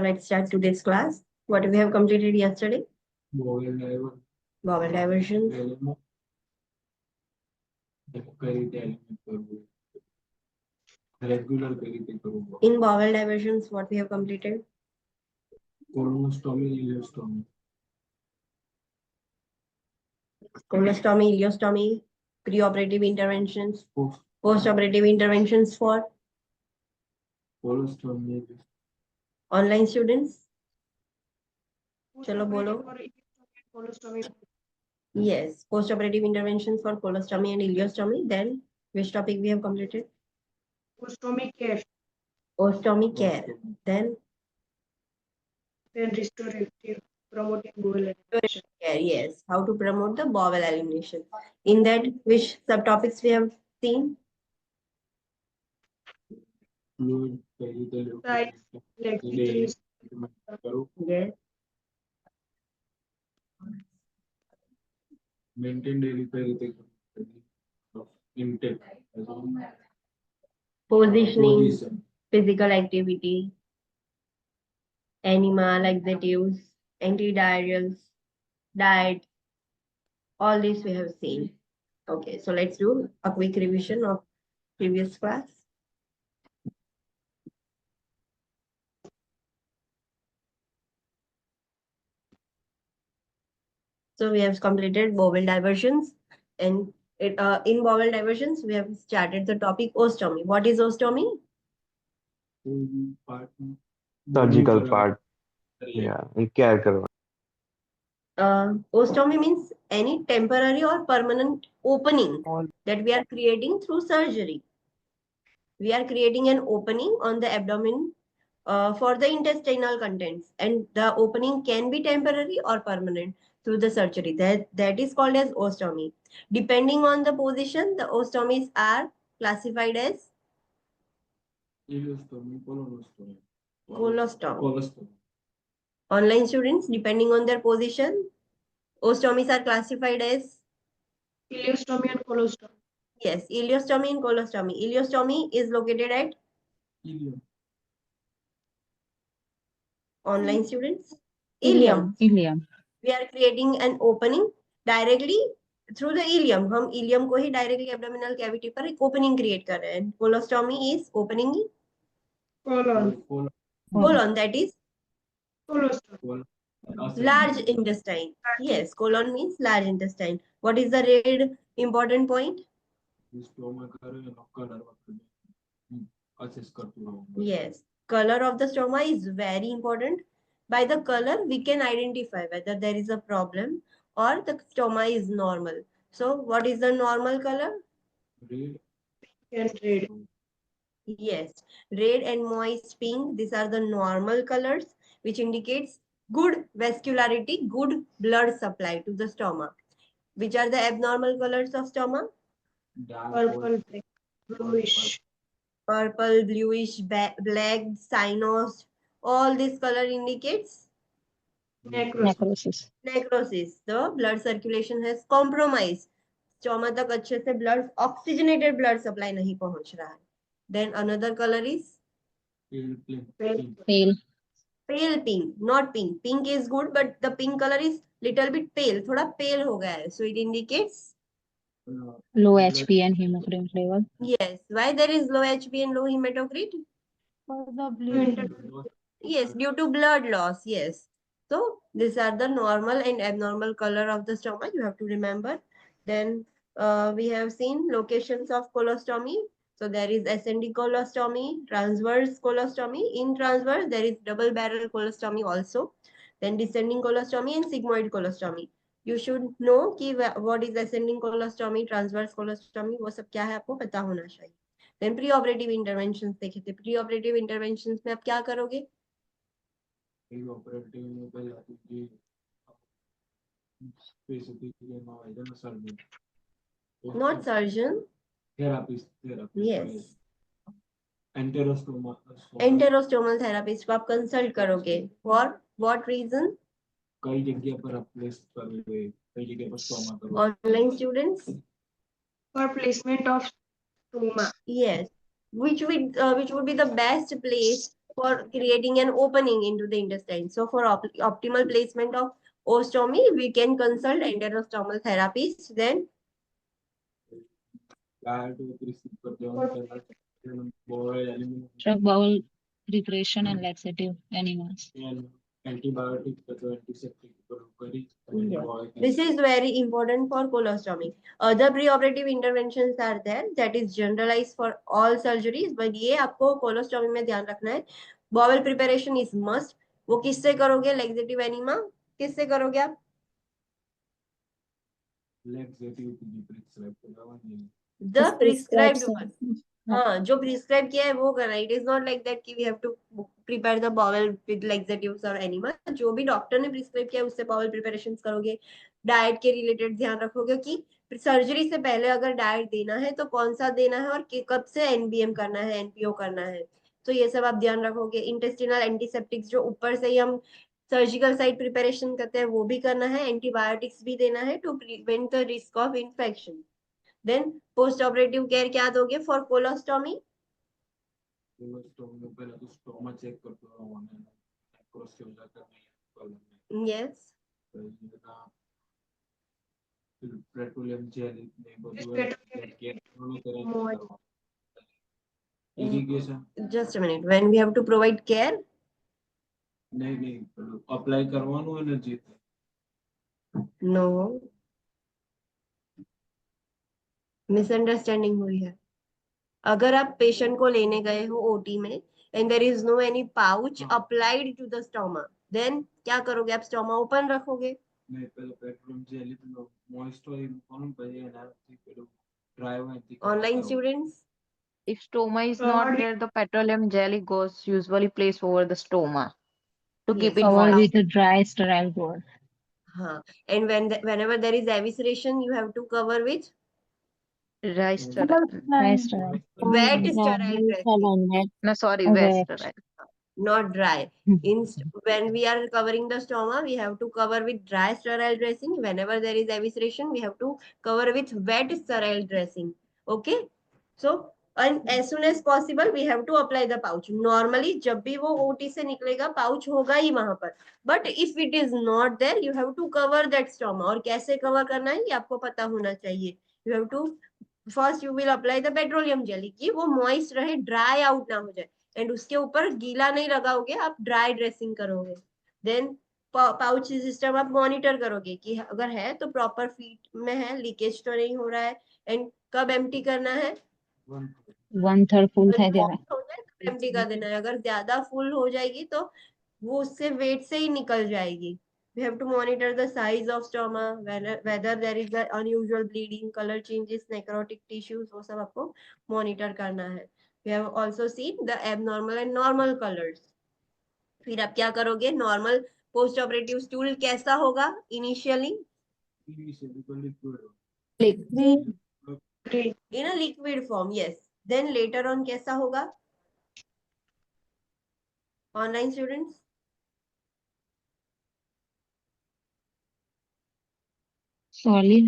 So let's start today's class. What we have completed yesterday? Vowel diversions. In vowel diversions, what we have completed? Colostomy, ileostomy. Colostomy, ileostomy, preoperative interventions, post-operative interventions for Colostomy. online students. Chalo bolo. Yes, post-operative interventions for colostomy and ileostomy. Then which topic we have completed? Ostomy care. Ostomy care. Then Restorative, promoting bowel elimination. care. Yes, how to promote the bowel elimination. In that, which subtopics we have seen? Fluid, peritoneal. Size, leg injuries. Yes. Maintain daily peritoneal intake. Positioning, Position. physical activity, enema, laxatives, antidiarrheals, diet, all this we have seen. Okay, so let's do a quick revision of previous class. So we have completed bowel diversions, and in bowel diversions we have started the topic ostomy. What is ostomy? Surgical part. Yeah, and care करवा. Ostomy means any temporary or permanent opening that we are creating through surgery. We are creating an opening on the abdomen for the intestinal contents, and the opening can be temporary or permanent through the surgery. That is called as ostomy. Depending on the position, the ostomies are classified as Ileostomy, colostomy. colostomy. Online students, depending on their position, ostomies are classified as Ileostomy and colostomy. yes, ileostomy and colostomy. Ileostomy is located at Ileum. online students. Ileum. We are creating an opening directly through the ileum. हम ileum को ही directly abdominal cavity पर एक opening create कर रहे हैं. Colostomy is opening Colon. colon, that is Colostomy. large intestine. Yes, colon means large intestine. What is the red important point? Yes, color of the stoma is very important. By the color, we can identify whether there is a problem or the stoma is normal. So, what is the normal color? And red. Yes, red and moist pink. These are the normal colors, which indicates good vascularity, good blood supply to the stomach. Which are the abnormal colors of stomach? Purple, black, bluish. Purple, bluish, black, cyanos. All this color indicates Necrosis. necrosis. The blood circulation has compromised. Stoma तक अच्छे से blood, oxygenated blood supply नहीं पहुंच रहा है. Then another color is Pale. pale pink, not pink. Pink is good, but the pink color is little bit pale. थोड़ा pale हो गया है. So it indicates Low HP and hemoglobin level. yes. Why there is low HP and low hematocrit? For the bleeding. Yes, due to blood loss. Yes. So these are the normal and abnormal color of the stoma. You have to remember. Then we have seen locations of colostomy. So there is ascending colostomy, transverse colostomy. In transverse, there is double barrel colostomy also. Then descending colostomy and sigmoid colostomy. You should know कि what is ascending colostomy, transverse colostomy. वो सब क्या है आपको पता होना चाहिए. Then pre-operative interventions देखे थे. Pre-operative interventions में आप क्या करोगे? Not surgeon. Therapist. Yes. Enterostomal. Enterostomal therapist को आप consult करोगे. For what reason? कई जगह पर आप प्लेस करोगे, कई जगह पर स्टोमा करोगे. Online students. For placement of stoma. Yes. Which would be the best place for creating an opening into the intestine. So for optimal placement of ostomy, we can consult enterostomal therapist. Then diet को receive कर देवन पहला बॉयल Drug bowel preparation and laxative enemas. Antibiotic तो antiseptic पर करी this is very important for colostomy. Other preoperative interventions are there that is generalized for all surgeries, but ये आपको colostomy में ध्यान रखना है. Bowel preparation is must. वो किससे करोगे? Laxative enema किससे करोगे आप? लैक्सेटिव की प्रिस्क्राइब करवा नहीं The prescribed one. हाँ, जो प्रिस्क्राइब किया है वो करना. It is not like that कि we have to prepare the bowel with laxatives और एनिमा. जो भी डॉक्टर ने प्रिस्क्राइब किया है उससे बॉवल प्रिपरेशंस करोगे. डाइट के रिलेटेड ध्यान रखोगे कि सर्जरी से पहले अगर डाइट देना है तो कौन सा देना है और कब से एनबीएम करना है, एनपीओ करना है. तो ये सब आप ध्यान रखोगे. इंटेस्टिनल एंटीसेप्टिक्स जो ऊपर से ही हम सर्जिकल साइड प्रिपरेशन करते हैं वो भी करना है. एंटीबायोटिक्स भी देना है to prevent the risk of infection. Then post operative care क्या दोगे फॉर कोलोस्टोमी? कोलोस्टोमी पहले तो स्टोमा चेक करते हो होने क्रॉस हो जाता है यस. पेट्रोलियम जेल ने बदल के दोनों तरह irrigation. Just a minute. When we have to provide care, नहीं अप्लाई करवानो एनर्जी no. मिसअंडरस्टैंडिंग हुई है. अगर आप पेशेंट को लेने गए हो ओटी में and there is no any pouch applied to the stoma, then क्या करोगे? आप स्टोमा ओपन रखोगे. नहीं पहले पेट्रोलियम जेल तो मॉइस्ट ऑयल कौन पहले ना पेलो ड्राई हुआ online students, If stoma is not there, the petroleum jelly gauze usually placed over the stoma to keep Yes. it Cover moist. with a dry sterile gauze. हाँ. And whenever there is evisceration, you have to cover with Dry sterile. Dry sterile. wet sterile dressing, No, sorry, Okay. wet sterile. not dry. When we are covering the stoma, we have to cover with dry sterile dressing. Whenever there is evisceration, we have to cover with wet sterile dressing. Okay. So and as soon as possible we have to apply the pouch. Normally जब भी वो OT से निकलेगा pouch होगा ही वहां पर. But if it is not there, you have to cover that stoma. और कैसे cover करना है ये आपको पता होना चाहिए. You have to first you will apply the petroleum jelly कि वो moist रहे, dry out ना हो जाए. एंड उसके ऊपर गीला नहीं लगाओगे, आप ड्राई ड्रेसिंग करोगे. देन पाउच सिस्टम आप मॉनिटर करोगे कि अगर है तो प्रॉपर फीट में है, लीकेज तो नहीं हो रहा है. एंड कब एम्प्टी करना है? 1/3 full है देना. एम्प्टी कर देना है. अगर ज्यादा फुल हो जाएगी तो वो उससे वेट से ही निकल जाएगी. We have to monitor the size of stoma, whether there is the unusual bleeding, color changes, necrotic tissues, वो सब आपको मॉनिटर करना है. We have also seen the abnormal and normal colors. फिर आप क्या करोगे? नॉर्मल पोस्ट ऑपरेटिव स्टूल कैसा होगा? Initially in a liquid form. Yes. Then later on कैसा होगा? Online students, Solid.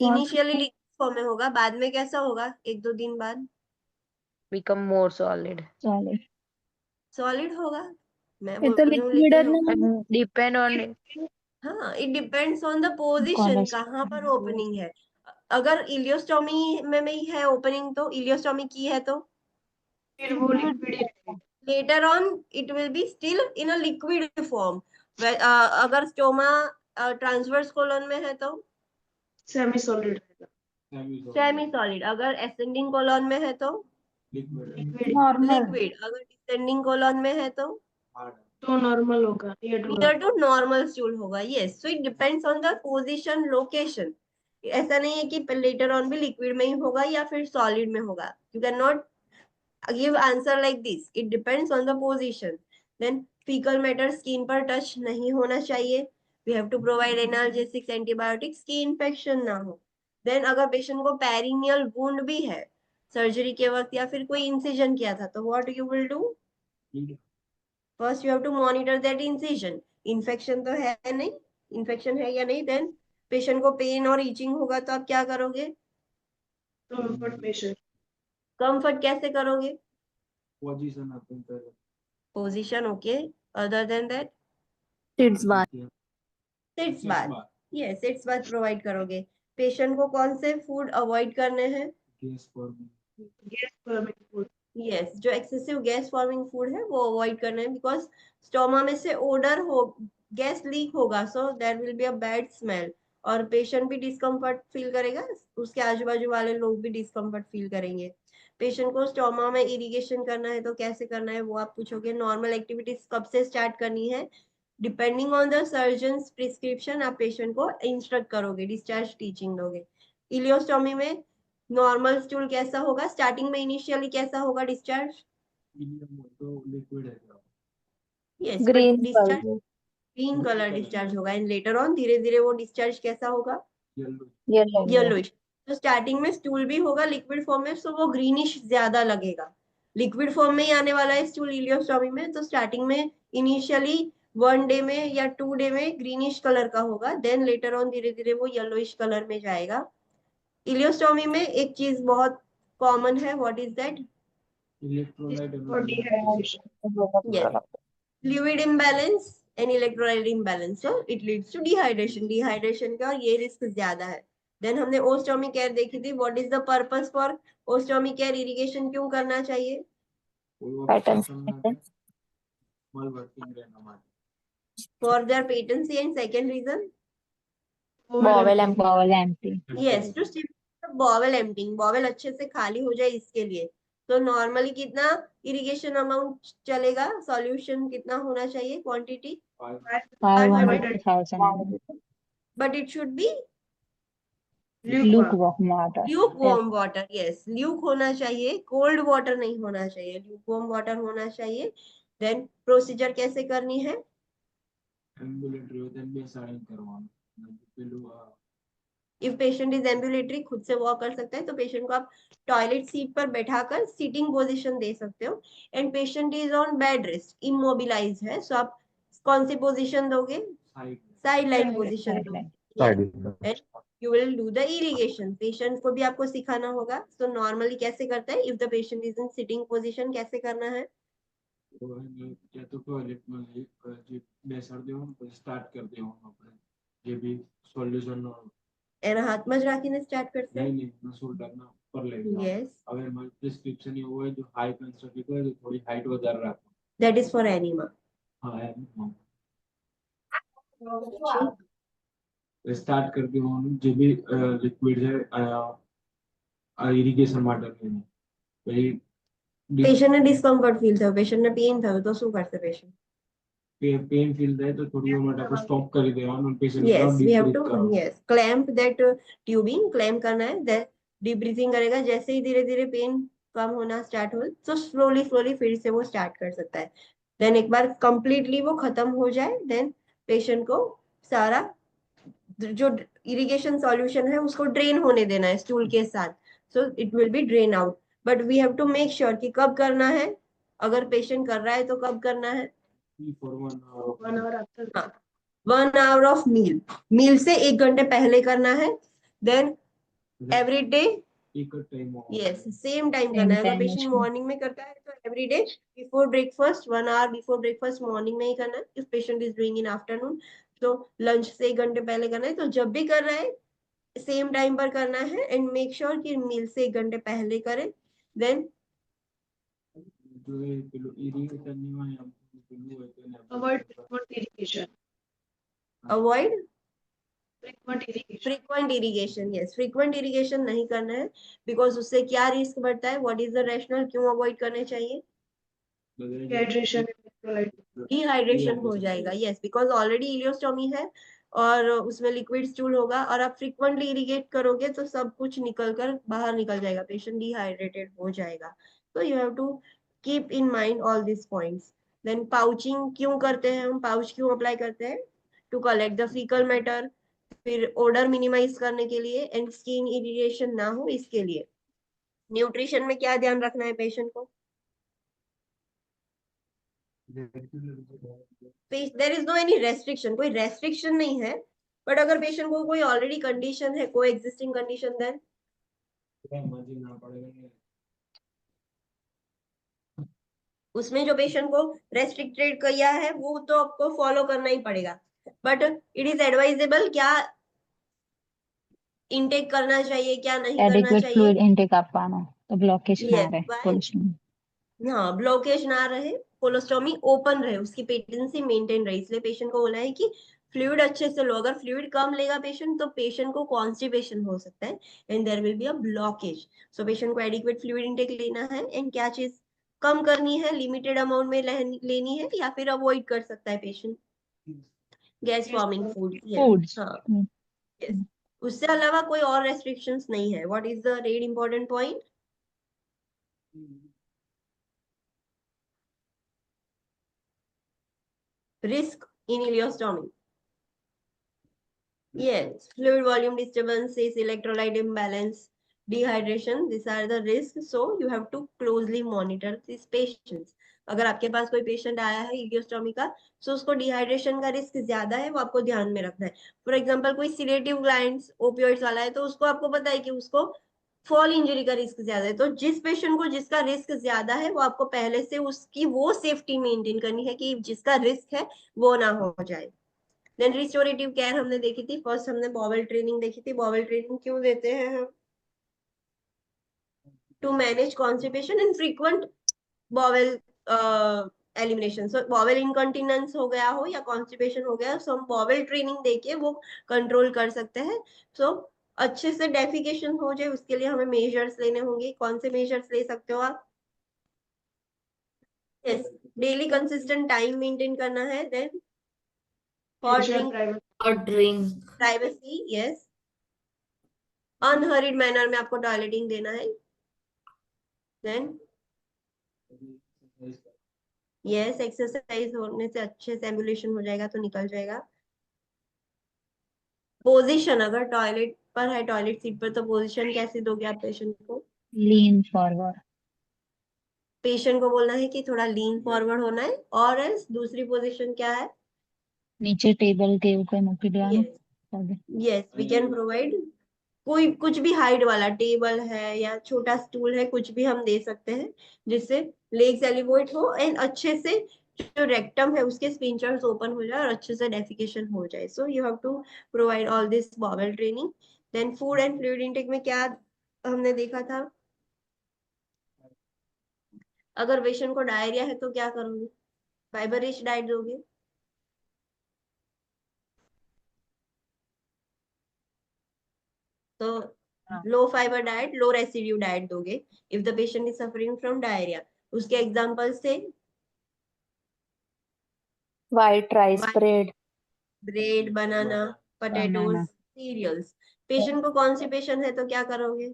Initially liquid form में होगा, बाद में कैसा होगा? 1-2 दिन बाद Become more solid. Solid. Solid होगा. मैं ये बोल तो रही हूँ liquid है लेकिन ना. And depend on it. हाँ, it depends on the position. College. कहाँ पर ओपनिंग है? अगर इलियोस्टोमी में ही है ओपनिंग तो इलियोस्टोमी की है तो फिर वो लिक्विड ही रहेगा. later on it will be still in a liquid form. अगर स्टोमा ट्रांसवर्स कोलन में है तो सेमी सॉलिड रहेगा. Semi solid. अगर असेंडिंग कोलन में है तो लिक्विड Normal. लिक्विड. अगर डिसेंडिंग कोलन में है तो तो नॉर्मल होगा. नियर टू नॉर्मल स्टूल होगा. Yes. So it depends on the position, location. ऐसा नहीं है कि लेटर ऑन भी लिक्विड में ही होगा या फिर सॉलिड में होगा. You can not give answer like this. It depends on the position. Then fecal matter skin पर touch नहीं होना चाहिए. We have to provide analgesics, antibiotics कि infection ना हो. Then अगर patient को perineal wound भी है सर्जरी के वक्त या फिर कोई incision किया था तो what you will do? First you have to monitor that incision. Infection तो है नहीं, infection है या नहीं. Then patient को pain और itching होगा तो आप क्या करोगे? तो बट पेशेंट कंफर्ट कैसे करोगे? पोजीशन अपन कर position, okay. Other than that? Kids bath. Sitz bath, yes sitz bath provide करोगे। पेशेंट को कौन से फूड अवॉइड करने हैं? Gas for Gas permit food. Yes, जो एक्सेसिव गैस फॉर्मिंग फूड है वो अवॉइड करना है, बिकॉज स्टोमा में से ओडर हो, गैस लीक होगा, so there will be a bad smell, और पेशेंट भी डिस्कम्फर्ट फील करेगा, उसके आजू बाजू वाले लोग भी डिस्कम्फर्ट फील करेंगे। पेशेंट को स्टोमा में इरिगेशन करना है तो कैसे करना है वो आप पूछोगे। नॉर्मल एक्टिविटीज कब से स्टार्ट करनी है? Depending on the surgeon prescription आप पेशेंट को इंस्ट्रक्ट करोगे, डिस्चार्ज टीचिंग दोगे। इलियोस्टोमी में नॉर्मल स्टूल कैसा होगा? स्टार्टिंग में इनिशियली कैसा होगा डिस्चार्ज? तो लिक्विड है क्या? Yes, but Green discharge color. Green colour discharge होगा, एंड लेटर ऑन धीरे धीरे वो डिस्चार्ज कैसा होगा? Yellow Yellow. येलोइश। तो स्टार्टिंग में स्टूल भी होगा लिक्विड फॉर्म में, सो वो ग्रीनिश ज्यादा लगेगा। लिक्विड फॉर्म में ही आने वाला है स्टूल इलियोस्टोमी में, तो स्टार्टिंग में इनिशियली 1 डे में या 2 डे में ग्रीनिश कलर का होगा, देन लेटर ऑन धीरे धीरे वो येलोइश कलर में जाएगा। इलियोस्टोमी में एक चीज बहुत कॉमन है, what is that? Electrolyte For dehydration. Yes, fluid imbalance and electrolyte imbalance, so it leads to dehydration। dehydration का ये रिस्क ज्यादा है। देन हमने ओस्टोमी केयर देखी थी, what is the purpose for ostomy care? Irrigation क्यों करना चाहिए? Pattern. मल वर्किंग रहना हमारे for their patency, and second reason? Bowel empty. Bowel empty. Yes, to bowel emptying, bowel अच्छे से खाली हो जाए इसके लिए। तो नॉर्मली कितना इरिगेशन अमाउंट चलेगा? सॉल्यूशन कितना होना चाहिए, quantity? 500 to 1000 but it should be Lukewarm. lukewarm water. Luke warm water. Yes, Luke होना चाहिए, कोल्ड वाटर नहीं होना चाहिए, ल्यूक वार्म वाटर होना चाहिए। देन प्रोसीजर कैसे करनी है? एम्बुलेटरी होते हैं साइन करवाना पिलुआ इफ पेशेंट इज एम्बुलेटरी, खुद से वॉक कर सकता है, तो पेशेंट को आप टॉयलेट सीट पर बैठाकर सीटिंग पोजीशन दे सकते हो। And patient is on bed rest, immobilise है, सो आप कौन सी पोजीशन दोगे? Side side line Sideline. Position Sideline. दोगे। You will do the irrigation। Patient को भी आपको सिखाना होगा। तो नॉर्मली कैसे करता है? If the patient is in sitting position कैसे करना है? या तो टॉयलेट में जे बेसर दे हो स्टार्ट कर दे हो આપણે જે બી સોલ્યુશન એના હાથમાં જ રાખીને સ્ટાર્ટ કરશે? નહીં નહીં નસોલ ટાઈપના પર લઈ જાઓ Yes, હવે મારી પ્રિસ્ક્રિપ્શન એવું હોય તો હાઈ કન્સલ્ટ હોય તો થોડી હાઈટ વધારે રાખો that is for enema। હા સ્ટાર્ટ કરી દેવાનું જે બી લિક્વિડ છે ઇરિગેશન માટે પછી પેશન્ટ ને ડિસ્કમ્ફર્ટ ફીલ થયો, પેશન્ટ ને પેઇન થયો, તો શું કરશે પેશન્ટ? પેન ફીલ થાય તો થોડી વાર માટે આપણે સ્ટોપ કરી દેવાનું patient Yes, we have to, yes, clamp that tubing, clamp करना है, that deep breathing करेगा, जैसे ही धीरे धीरे पेन कम होना स्टार्ट हो, तो स्लोली स्लोली फिर से वो स्टार्ट कर सकता है। देन एक बार कंप्लीटली वो खत्म हो जाए, देन पेशेंट को सारा जो इरिगेशन सॉल्यूशन है उसको ड्रेन होने देना है स्टूल के साथ, so it will be drain out. But we have to make sure कि कब करना है, अगर पेशेंट कर रहा है तो कब करना है? 1 hour after. हाँ, 1 hour ऑफ मील, मील से 1 घंटे पहले करना है। देन एवरी डे, एक टाइम यस, सेम टाइम करना है। अगर पेशेंट मॉर्निंग में करता है तो every day before breakfast, 1 hour before breakfast morning में ही करना है। If patient is doing in afternoon तो लंच से 1 घंटे पहले करना है। तो जब भी कर रहा है सेम टाइम पर करना है, एंड मेक श्योर कि मील से 1 घंटे पहले करें। देन जो ये पेलो इरिगेशन नहीं हुआ या पेलो है तो Avoid frequent irrigation. Avoid Frequent irrigation. Frequent irrigation. Yes, frequent irrigation नहीं करना है, बिकॉज उससे क्या रिस्क बढ़ता है? व्हाट इज द रैशनल, क्यों अवॉइड करने चाहिए? Dehydration and electrolyte. डिहाइड्रेशन हो जाएगा। यस, बिकॉज ऑलरेडी इलियोस्टोमी है और उसमें लिक्विड स्टूल होगा, और आप फ्रीक्वेंटली इरिगेट करोगे तो सब कुछ निकल कर बाहर निकल जाएगा, पेशेंट डिहाइड्रेटेड हो जाएगा। तो you have to keep in mind all this points. Then pouching क्यों करते हैं हम? पाउच क्यों अप्लाई करते हैं? To collect the faecal matter, फिर ओडर मिनिमाइज करने के लिए, एंड स्किन इरिटेशन ना हो इसके लिए। न्यूट्रिशन में क्या ध्यान रखना है पेशेंट को? There is no any restriction, कोई रेस्ट्रिक्शन नहीं है, बट अगर पेशेंट को कोई ऑलरेडी कंडीशन है, कोई एग्जिस्टिंग कंडीशन, देन मर्जी ना पड़ेगा उसमें जो पेशेंट को रेस्ट्रिक्टेड किया है वो तो आपको फॉलो करना ही पड़ेगा, बट इट इज एडवाइजेबल क्या इनटेक करना चाहिए, क्या नहीं करना एडिक्वेट चाहिए। फ्लूइड इनटेक आप पाना तो ब्लॉकेज ना यस, रहे कोलेस्ट्रॉल। हाँ, ब्लॉकेज ना रहे, कोलोस्टोमी ओपन रहे, उसकी पेटेंसी मेंटेन रहे, इसलिए पेशेंट को बोला है कि फ्लूइड अच्छे से लो। अगर फ्लूइड कम लेगा पेशेंट तो पेशेंट को कॉन्स्टिपेशन हो सकता है and there will be a blockage. So patient को एडिक्वेट फ्लूइड इनटेक लेना है एंड क्या चीज कम करनी है, लिमिटेड अमाउंट में लेनी है या फिर अवॉइड कर सकता है patient gas forming food. Yes, foods. हाँ, यस, उससे अलावा कोई और रेस्ट्रिक्शंस नहीं है। What is the red important point? Risk in ileostomy. Yes, fluid volume disturbances, electrolyte imbalance, dehydration, these are the risks. So you have to closely monitor these patients. अगर आपके पास कोई पेशेंट आया है इलियोस्टोमी का, तो उसको डिहाइड्रेशन का रिस्क ज्यादा है, वो आपको ध्यान में रखना है। फॉर एग्जांपल कोई सिलेटिव ग्लैंड्स ओपियोइड्स वाला है तो उसको आपको पता है कि उसको फॉल इंजरी का रिस्क ज्यादा है। तो जिस पेशेंट को जिसका रिस्क ज्यादा है वो आपको पहले से उसकी वो सेफ्टी मेंटेन करनी है कि जिसका रिस्क है वो ना हो जाए। देन रिस्टोरेटिव केयर हमने देखी थी, फर्स्ट हमने बॉवेल ट्रेनिंग देखी थी। बॉवेल ट्रेनिंग क्यों देते हैं हम? To manage constipation in frequent bowel elimination. So bowel incontinence हो गया हो या कॉन्स्टिपेशन हो गया, सो हम बॉवेल ट्रेनिंग देके वो कंट्रोल कर सकते हैं। सो अच्छे से डेफिकेशन हो जाए उसके लिए हमें मेजर्स लेने होंगे। कौन से मेजर्स ले सकते हो आप? Yes, daily consistent time maintain करना है। Then hot drink, Hot drink. Privacy, yes, unhurried manner में आपको टॉयलेटिंग देना है। देन यस, एक्सरसाइज होने से अच्छे से एम्बुलेशन हो जाएगा तो निकल जाएगा। पोजीशन, अगर टॉयलेट पर है, टॉयलेट सीट पर, तो पोजीशन कैसे दोगे आप पेशेंट को? Lean forward. पेशेंट को बोलना है कि थोड़ा लीन फॉरवर्ड होना है। और दूसरी पोजीशन क्या है? नीचे टेबल के ऊपर मुक्की डालो। Yes, yes, we can provide कोई कुछ भी हाइट वाला टेबल है या छोटा स्टूल है, कुछ भी हम दे सकते हैं जिससे लेग्स एलिवेट हो एंड अच्छे से जो रेक्टम है उसके स्पिंचर्स ओपन हो जाए और अच्छे से डेफिकेशन हो जाए। So you have to provide all this bowel training. Then food and fluid intake में क्या हमने देखा था? अगर पेशेंट को डायरिया है तो क्या करोगे? फाइबर रिच डाइट दोगे। तो low fibre diet, low residue diet दोगे if the patient is suffering from diarrhoea. उसके एग्जांपल्स थे White rice bread. Bread, banana, potatoes, banana. Cereals. Patient को कॉन्स्टिपेशन है तो क्या करोगे?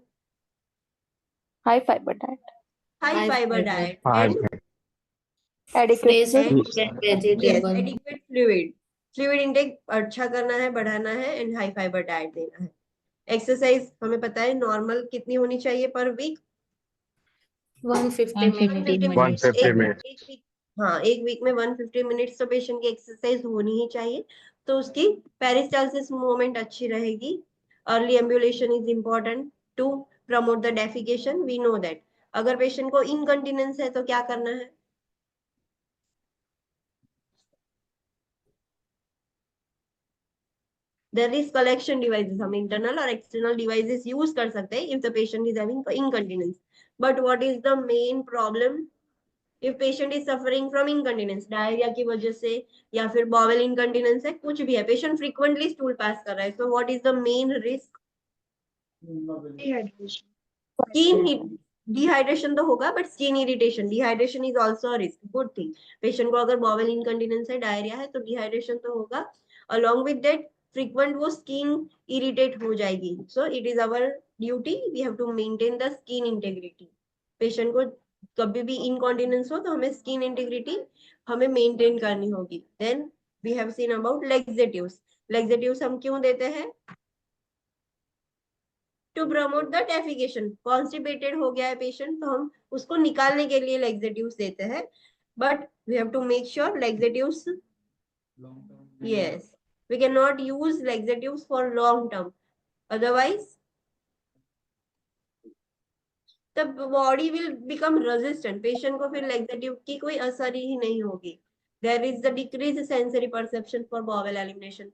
High fiber diet. High High fibre fiber. Diet हाँ and Adequate Fresh fluid. fruit and यस, vegetable. Adequate fluid. Fluid intake अच्छा करना है, बढ़ाना है एंड हाई फाइबर डाइट देना है। एक्सरसाइज हमें पता है नॉर्मल कितनी होनी चाहिए per week? 150 150 minutes. 150 minutes. 150 minute. एक वीक, हाँ, एक वीक में 150 मिनट्स तो पेशेंट की एक्सरसाइज होनी ही चाहिए। तो उसकी पेरिस्टालसिस मूवमेंट अच्छी रहेगी। Early ambulation is important to promote the defecation, we know that. अगर पेशेंट को इनकंटिनेंस है तो क्या करना है? देयर इज कलेक्शन डिवाइसेस, हम इंटरनल और एक्सटर्नल डिवाइसेस यूज कर सकते हैं if the patient is having incontinence. But what is the main problem if patient is suffering from incontinence? Diarrhoea की वजह से या फिर बॉवेल इनकंटिनेंस है, कुछ भी है, पेशेंट फ्रीक्वेंटली स्टूल पास कर रहा है, so what is the main risk? Dehydration. Skin dehydration तो होगा but skin irritation, dehydration is also a risk. Good thing, patient को अगर बॉवेल इनकंटिनेंस है, डायरिया है, तो डिहाइड्रेशन तो होगा। अलोंग विद दैट फ्रीक्वेंट वो स्किन इरिटेट हो जाएगी। So it is our duty, we have to maintain the skin integrity. Patient को कभी भी इनकॉन्टिनेंस हो तो हमें स्किन इंटेग्रिटी हमें मेंटेन करनी होगी। Then we have seen about laxatives. Laxatives हम क्यों देते हैं? To promote the defecation. Constipated हो गया है पेशेंट तो हम उसको निकालने के लिए लेक्सेटिव्स देते हैं, but we have to make sure laxatives, yes, we cannot use laxatives for long term, otherwise तब body will become resistant, patient को फिर लैक्सेटिव की कोई असर ही नहीं होगी। There is the decrease sensory perception for bowel elimination,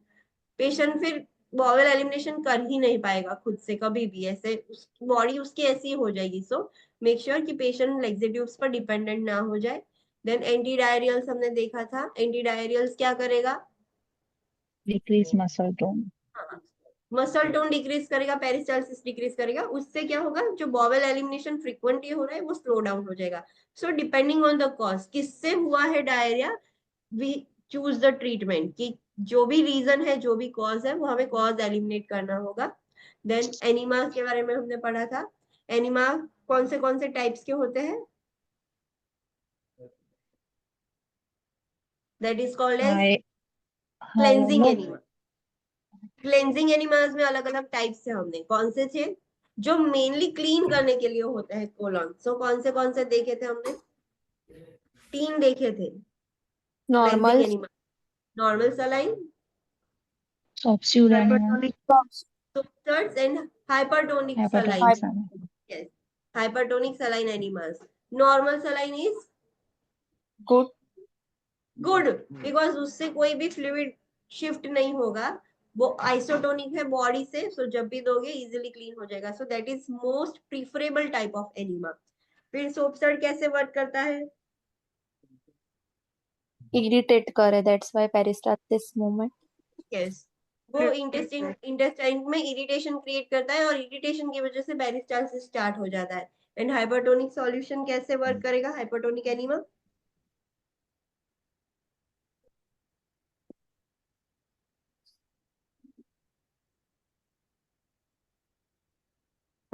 patient फिर बॉवेल एलिमिनेशन कर ही नहीं पाएगा खुद से कभी भी, ऐसे बॉडी उसकी ऐसी हो जाएगी। सो मेक श्योर कि पेशेंट लैक्सेटिव्स पर डिपेंडेंट ना हो जाए। देन एंटी डायरियल्स हमने देखा था, एंटी डायरियल्स क्या करेगा? Decrease muscle tone. Muscle tone decrease करेगा, पेरिस्टालसिस डिक्रीज करेगा, उससे क्या होगा, जो बॉवेल एलिमिनेशन फ्रीक्वेंटली हो रहा है वो स्लो डाउन हो जाएगा। So depending on the cause, किससे हुआ है diarrhoea, we choose the treatment, कि जो भी रीजन है, जो भी कॉज है, वो हमें कॉज एलिमिनेट करना होगा। देन एनिमा के बारे में हमने पढ़ा था। एनिमा कौन से टाइप्स के होते हैं? That is called as High, cleansing no, enema. Cleansing enemas में अलग अलग टाइप्स है, हमने कौन से थे? जो मेनली क्लीन करने के लिए होता है कोलन। सो कौन से देखे थे हमने? 3 देखे थे। Cleansing Normal, enema, normal saline, substitute animal, Hypertonic. Soap suds and hypertonic hypertonic saline. saline. यस, hypertonic saline enemas. Normal saline is good. Good, because उससे कोई भी फ्लूइड शिफ्ट नहीं होगा, वो आइसोटोनिक है बॉडी से, सो जब भी दोगे इजीली क्लीन हो जाएगा। So that is most preferable type of enema. फिर सोपसर्ट कैसे वर्क करता है? Irritate करे, that's why peristalsis movement. Yes, वो इंटेस्टाइन में इरिटेशन क्रिएट करता है, और इरिटेशन की वजह से पेरिस्टालसिस स्टार्ट हो जाता है। एंड हाइपरटोनिक सॉल्यूशन कैसे वर्क करेगा हाइपरटोनिक एनिमा?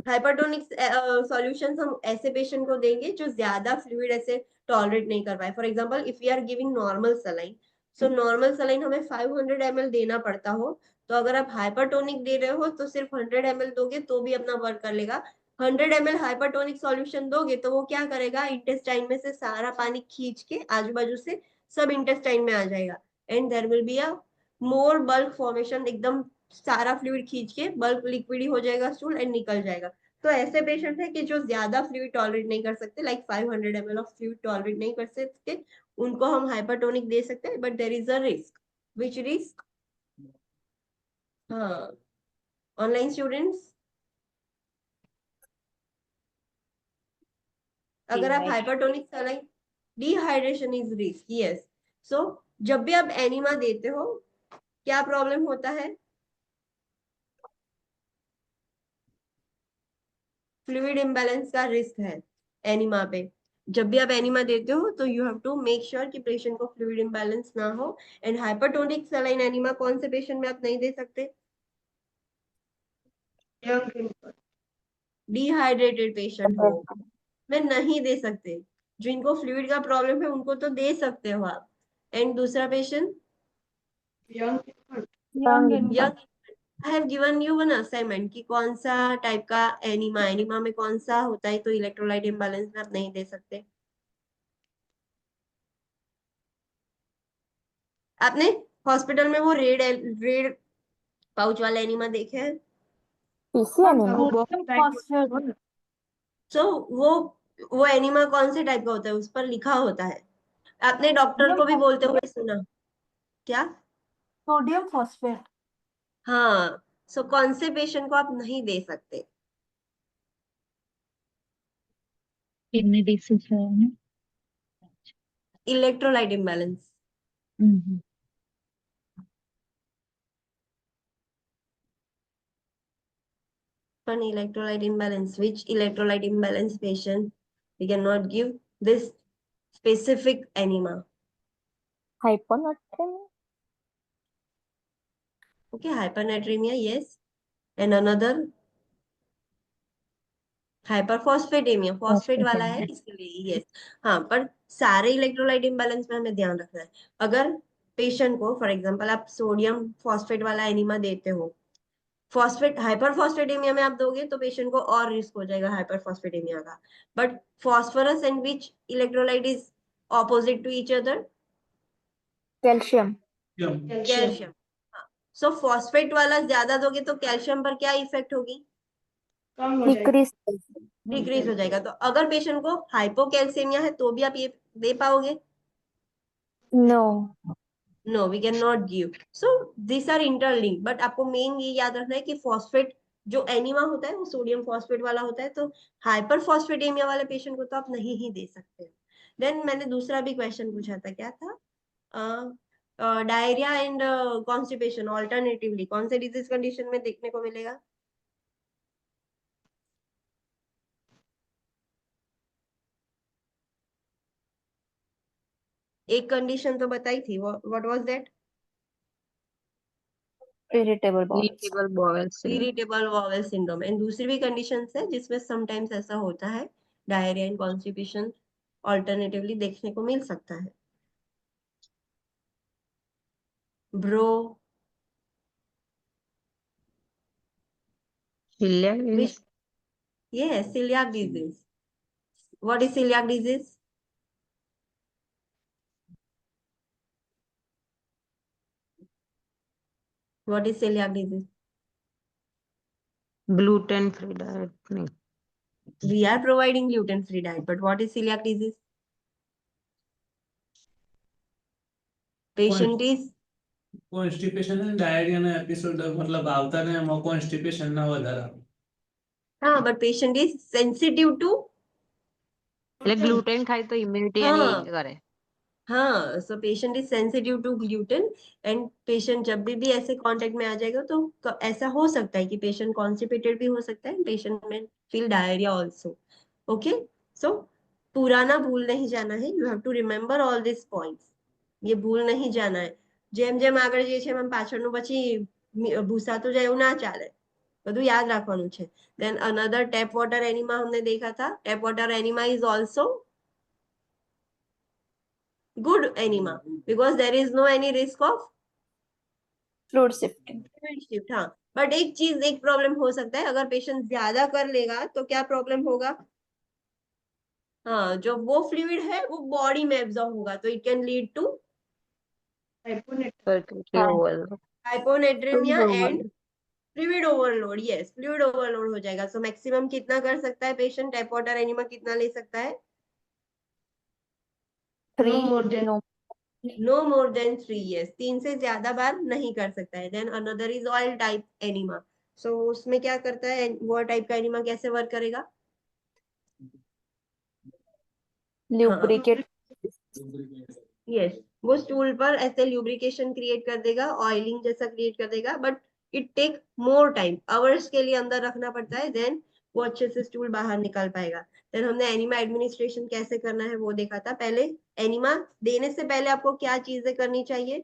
हाइपरटोनिक सॉल्यूशंस हम ऐसे पेशेंट को देंगे जो ज्यादा फ्लूइड ऐसे टॉलरेट नहीं कर पाए। For example if we are giving normal saline, so normal saline हमें 500 ml देना पड़ता हो, तो अगर आप हाइपरटोनिक दे रहे हो तो सिर्फ 100 ml दोगे तो भी अपना वर्क कर लेगा। 100 ml हाइपरटोनिक सॉल्यूशन दोगे तो वो क्या करेगा, इंटेस्टाइन में से सारा पानी खींच के आजू बाजू से सब इंटेस्टाइन में आ जाएगा, and there will be a more bulk formation, एकदम सारा फ्लूइड खींच के बल्क लिक्विड ही हो जाएगा स्टूल एंड निकल जाएगा। तो ऐसे पेशेंट है कि जो ज्यादा फ्लूइड टॉलरेट नहीं कर सकते, like 500 ml of fluid tolerate नहीं कर सकते, उनको हम हाइपरटोनिक दे सकते हैं, but there is a risk. Which risk? हाँ, ऑनलाइन स्टूडेंट्स, अगर आप hypertonic saline, dehydration is risk, yes. So जब भी आप एनिमा देते हो, क्या प्रॉब्लम होता है? फ्लूइड इम्बैलेंस का रिस्क है एनिमा पे। जब भी आप एनिमा देते हो तो you have to make sure कि पेशेंट को फ्लूइड इम्बैलेंस ना हो। एंड हाइपरटोनिक सलाइन एनिमा कौन से पेशेंट में आप नहीं दे सकते? Young people. डिहाइड्रेटेड पेशेंट हो, मैं नहीं दे सकते। जिनको फ्लूइड का प्रॉब्लम है उनको तो दे सकते हो आप। एंड दूसरा patient, Young people. Young young, I have given you one assignment कि कौन सा टाइप का एनिमा, एनिमा में कौन सा होता है तो इलेक्ट्रोलाइट इम्बैलेंस में आप नहीं दे सकते। आपने हॉस्पिटल में वो रेड रेड पाउच वाला एनिमा देखे हैं? PC animal. Sodium phosphate. सो वो एनिमा कौन से टाइप का होता है उस पर लिखा होता है, आपने डॉक्टर को भी बोलते हुए सुना क्या? Sodium phosphate. हाँ, सो कौन से पेशेंट को आप नहीं दे सकते? Kidney disease है ना? Electrolyte imbalance. Mhm. An electrolyte imbalance, which electrolyte imbalance patient we cannot give this specific enema? Hyponatremia. Okay, hypernatremia, yes. And another hyperphosphataemia, phosphate वाला है Phosphatemia. इसलिए, यस। हाँ, पर सारे इलेक्ट्रोलाइट इम्बैलेंस में हमें ध्यान रखना है। अगर पेशेंट को फॉर एग्जांपल आप सोडियम फॉस्फेट वाला एनिमा देते हो, फॉस्फेट हाइपरफॉस्फेटेमिया में आप दोगे तो पेशेंट को और रिस्क हो जाएगा हाइपरफॉस्फेटेमिया का। But phosphorus and which electrolyte is opposite to each other? Calcium. Calcium. Calcium. हाँ, सो फॉस्फेट वाला ज्यादा दोगे तो कैल्शियम पर क्या इफेक्ट होगी? कम हो जाएगा. Decrease. डिक्रीज हो जाएगा। तो अगर पेशेंट को हाइपोकैल्सेमिया है तो भी आप ये दे पाओगे? No. No, we can not give. So this are interlink, but आपको मेन ये याद रखना है कि फॉस्फेट जो एनिमा होता है वो सोडियम फॉस्फेट वाला होता है, तो हाइपर फॉस्फेटेमिया वाले पेशेंट को तो आप नहीं ही दे सकते। देन मैंने दूसरा भी क्वेश्चन पूछा था, क्या था? डायरिया एंड कॉन्स्टिपेशन ऑल्टरनेटिवली कौन से डिजीज कंडीशन में देखने को मिलेगा? एक कंडीशन तो बताई थी, what was that? Irritable bowels. Irritable bowel syndrome. Irritable bowel syndrome. And दूसरी भी कंडीशन है जिसमें समटाइम्स ऐसा होता है, डायरिया एंड कॉन्स्टिपेशन ऑल्टरनेटिवली देखने को मिल सकता है। Bro, Celiac disease. yes, celiac disease. What is celiac disease? What is celiac disease? Gluten free diet. नहीं. We are providing gluten free diet, but what is celiac disease? Patient is constipation અને ડાયરિયાના episode મતલબ આવતા ને એમાં constipation ના વધારે આવે. हाँ, but patient is sensitive to એટલે gluten ખાય તો immunity એની हाँ કરે. हाँ, so patient is sensitive to gluten and patient जब भी ऐसे कांटेक्ट में आ जाएगा तो ऐसा हो सकता है कि पेशेंट कॉन्स्टिपेटेड भी हो सकता है, पेशेंट में feel diarrhoea also. Okay, so पुराना भूल नहीं जाना है, you have to remember all this points. ये भूल नहीं जाना है। જેમ જેમ આગળ જઈએ છે એમ પાછળનું પછી ભૂસાતું જાય એવું ના ચાલે, બધું યાદ રાખવાનું છે। Then another tap water enema हमने देखा था। Tap water enema is also good enema because there is no any risk of Fluid shifting. fluid shift। हाँ, बट एक चीज, एक प्रॉब्लम हो सकता है, अगर पेशेंट ज्यादा कर लेगा तो क्या प्रॉब्लम होगा? हाँ, जो वो फ्लूइड है वो बॉडी में एब्जॉर्ब होगा, तो it can lead to Fertility overload. हाइपोनेट्रेमिया Fluid and overload. Fluid overload. Yes, fluid overload हो जाएगा। सो मैक्सिमम कितना कर सकता है पेशेंट? टेप वाटर एनिमा कितना ले सकता है? 3 more than no more than 3। Yes, 3 से ज्यादा बार नहीं कर सकता है। Then another is oil type enema. So उसमें क्या करता है वो टाइप का एनिमा, कैसे वर्क करेगा? lubricate. यस, वो स्टूल पर ऐसे ल्यूब्रिकेशन क्रिएट कर देगा, ऑयलिंग जैसा क्रिएट कर देगा, but it take more time, hours के लिए अंदर रखना पड़ता है, देन वो अच्छे से स्टूल बाहर निकाल पाएगा। देन हमने एनिमा एडमिनिस्ट्रेशन कैसे करना है वो देखा था। पहले एनिमा देने से पहले आपको क्या चीजें करनी चाहिए?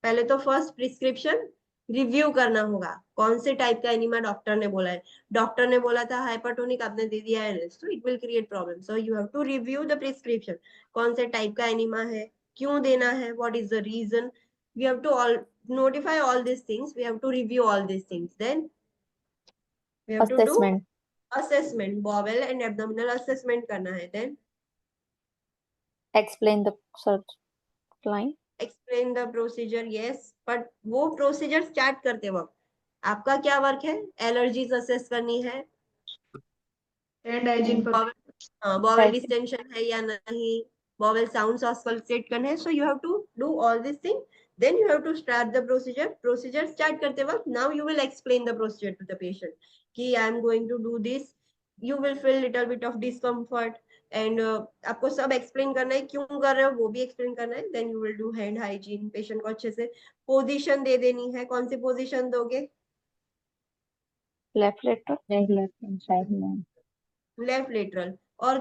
पहले तो फर्स्ट प्रिस्क्रिप्शन रिव्यू करना होगा, कौन से टाइप का एनिमा डॉक्टर ने बोला है। डॉक्टर ने बोला था हाइपरटोनिक, आपने दे दिया है तो it will create problem. So you have to review the prescription, कौन से टाइप का एनिमा है, क्यों देना है, what is the reason. We have to all notify all these things, we have to review all these things, then we have to do Assessment. assessment, bowel and abdominal assessment करना है। then Explain the search line. explain the procedure। yes, but वो procedure start करते वक्त आपका क्या work है? Allergies assess करनी है, And hygiene. Bowel Hygiene. Distension है या नहीं, बॉवेल साउंड्स ऑस्कल्टेट करने हैं। So you have to do all this thing, then you have to start the procedure. Procedure start करते वक्त now you will explain the procedure to the patient कि I am going to do this, you will feel little bit of discomfort and आपको सब explain करना है, क्यों कर रहे हो वो भी एक्सप्लेन करना है। Then you will do hand hygiene, patient को अच्छे से पोजीशन दे देनी है। कौन सी पोजीशन दोगे? Left lateral. Left hand side में. Left lateral. और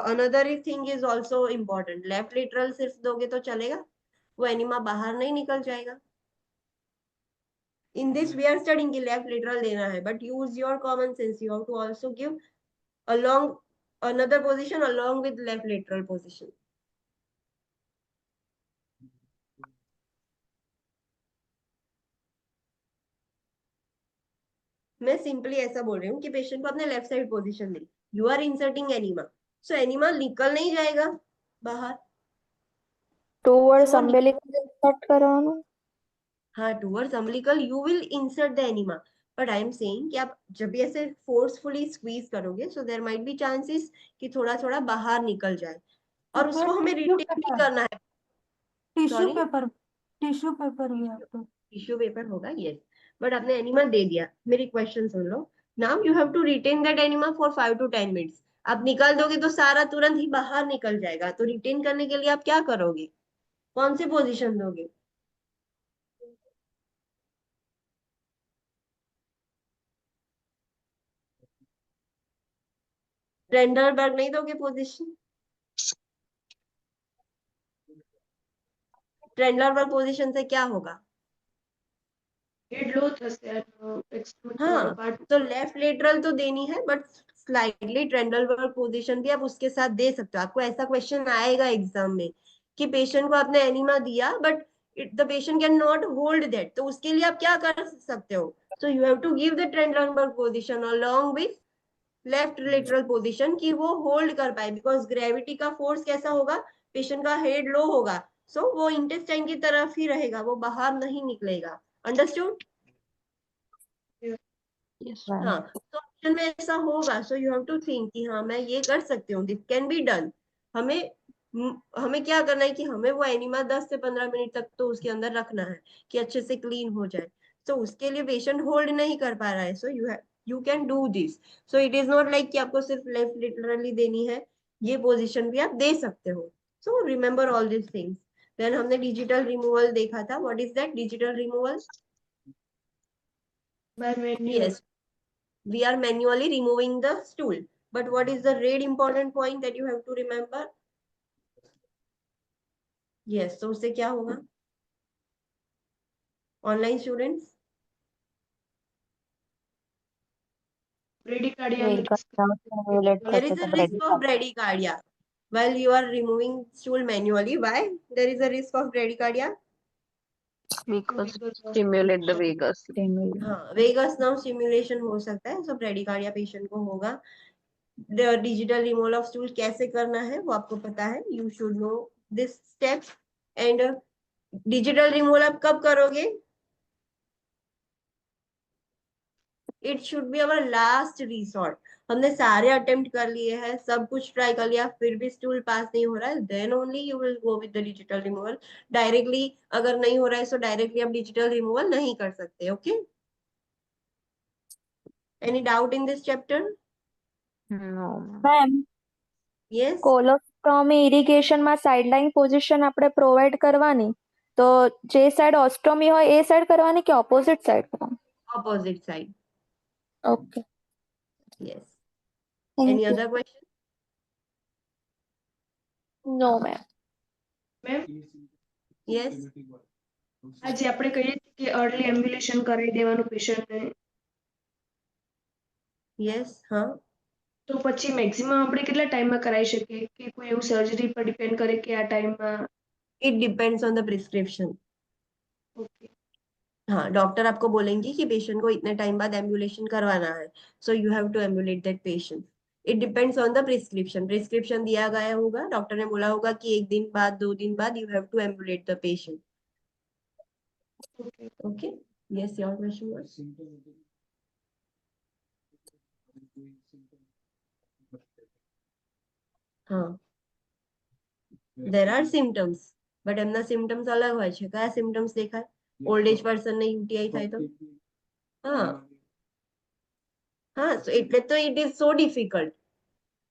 another thing is also important, left lateral सिर्फ दोगे तो चलेगा? वो एनिमा बाहर नहीं निकल जाएगा। In this we are studying कि लेफ्ट लेटरल देना है, but use your common sense, you have to also give along another position along with left lateral position। मैं सिंपली ऐसा बोल रही हूँ कि पेशेंट को अपने लेफ्ट साइड पोजीशन दे, you are inserting enema, so enema निकल नहीं जाएगा बाहर। Towards So, umbilical insert करवाना. हाँ, towards umbilical you will insert the enema, but I am saying कि आप जब भी ऐसे फोर्सफुली स्क्वीज करोगे so there might be chances कि थोड़ा थोड़ा बाहर निकल जाए, और उसको हमें रिटेन भी करना है। Tissue sorry, paper, tissue paper भी है तो टिश्यू पेपर होगा, यस, बट आपने एनिमा दे दिया। मेरी क्वेश्चन सुन लो। Now you have to retain that enema for 5 to 10 minutes। आप निकाल दोगे तो सारा तुरंत ही बाहर निकल जाएगा, तो रिटेन करने के लिए आप क्या करोगे, कौन से पोजीशन दोगे? ट्रेंडलबर्ग नहीं दोगे पोजीशन? ट्रेंडलबर्ग पोजीशन से क्या होगा? हेड लो થશે एक्सक्लूड हाँ, करવાનો पार्ट। तो लेफ्ट लेटरल तो देनी है, बट स्लाइटली ट्रेंडलबर्ग पोजीशन भी आप उसके साथ दे सकते हो। आपको ऐसा क्वेश्चन आएगा एग्जाम में कि पेशेंट को आपने एनिमा दिया but the patient can not hold that, तो उसके लिए आप क्या कर सकते हो? So you have to give the Trendelenburg position along with left lateral position कि वो होल्ड कर पाए, बिकॉज ग्रेविटी का फोर्स कैसा होगा, पेशेंट का हेड लो होगा, सो वो इंटेस्टाइन की तरफ ही रहेगा, वो बाहर नहीं निकलेगा। अंडरस्टूड? Yes. हाँ, तो ऑप्शन में ऐसा होगा, so you have to think कि हाँ मैं ये कर सकती हूँ, दिस कैन बी डन। हमें हमें क्या करना है कि हमें वो एनिमा 10 से 15 मिनट तक तो उसके अंदर रखना है कि अच्छे से क्लीन हो जाए। तो उसके लिए पेशेंट होल्ड नहीं कर पा रहा है, so you can do this. So it is not like कि आपको सिर्फ लेफ्ट लिटरली देनी है, ये पोजिशन भी आप दे सकते हो। So remember all this things. Then हमने डिजिटल रिमूवल देखा था। What is that digital removal? By manual Yes, we are manually removing the stool. But what is the red important point that you have to remember? Yes, so उससे क्या होगा? Online students, બ્રેડિકાર્ડિયા Vegas now simulate there થશે is તો a risk of bradycardia. bradycardia while you are removing stool manually. Why there is a risk of bradycardia? Because stimulate the vagus. Stimulate. हाँ, vagus nerve stimulation हो सकता है, सो bradycardia patient को होगा। Digital removal of stool कैसे करना है वो आपको पता है, you should know this steps. And digital removal आप कब करोगे? It should be our last resort. हमने सारे अटेम्प्ट कर लिए हैं, सब कुछ ट्राई कर लिया, फिर भी स्टूल पास नहीं हो रहा है, then only you will go with the digital removal. Directly अगर नहीं हो रहा है सो डायरेक्टली आप डिजिटल रिमूवल नहीं कर सकते। Okay, any doubt in this chapter? No. Ma'am yes, colostomy ઇરિગેશનમાં સાઇડલાઇન પોઝિશન આપણે પ્રોવાઈડ કરવાની, તો જે સાઈડ ઓસ્ટોમી હોય એ સાઈડ કરવાની કે ઓપોઝિટ સાઈડ કરવાની? opposite side. Okay, Yes. Thank Any you. other question? No ma'am. Ma'am Yes. આજે આપણે કહીએ છીએ કે અર્લી એમ્બ્યુલેશન કરાવી દેવાનું પેશન્ટને, Yes, हाँ, તો પછી મેક્સિમમ આપણે કેટલા ટાઈમમાં કરાવી શકીએ કે કોઈ એવું સર્જરી પર ડિપેન્ડ કરે કે આ ટાઈમમાં? it depends on the prescription. Okay, हाँ, डॉक्टर आपको बोलेंगे कि पेशेंट को इतने टाइम बाद एम्बुलेशन करवाना है, so you have to ambulate that patient. It depends on the prescription. Prescription दिया गया होगा, डॉक्टर ने बोला होगा कि 1 दिन बाद 2 दिन बाद you have to ambulate the patient. Okay. Okay, yes, your question was? हाँ, there are symptoms, but એમના symptoms અલગ હોય છે। કયા symptoms દેખાય? ઓલ્ડ એજ પર્સન ને યુટીઆઈ થાય તો? हाँ, हाँ, so એટલે તો it is so difficult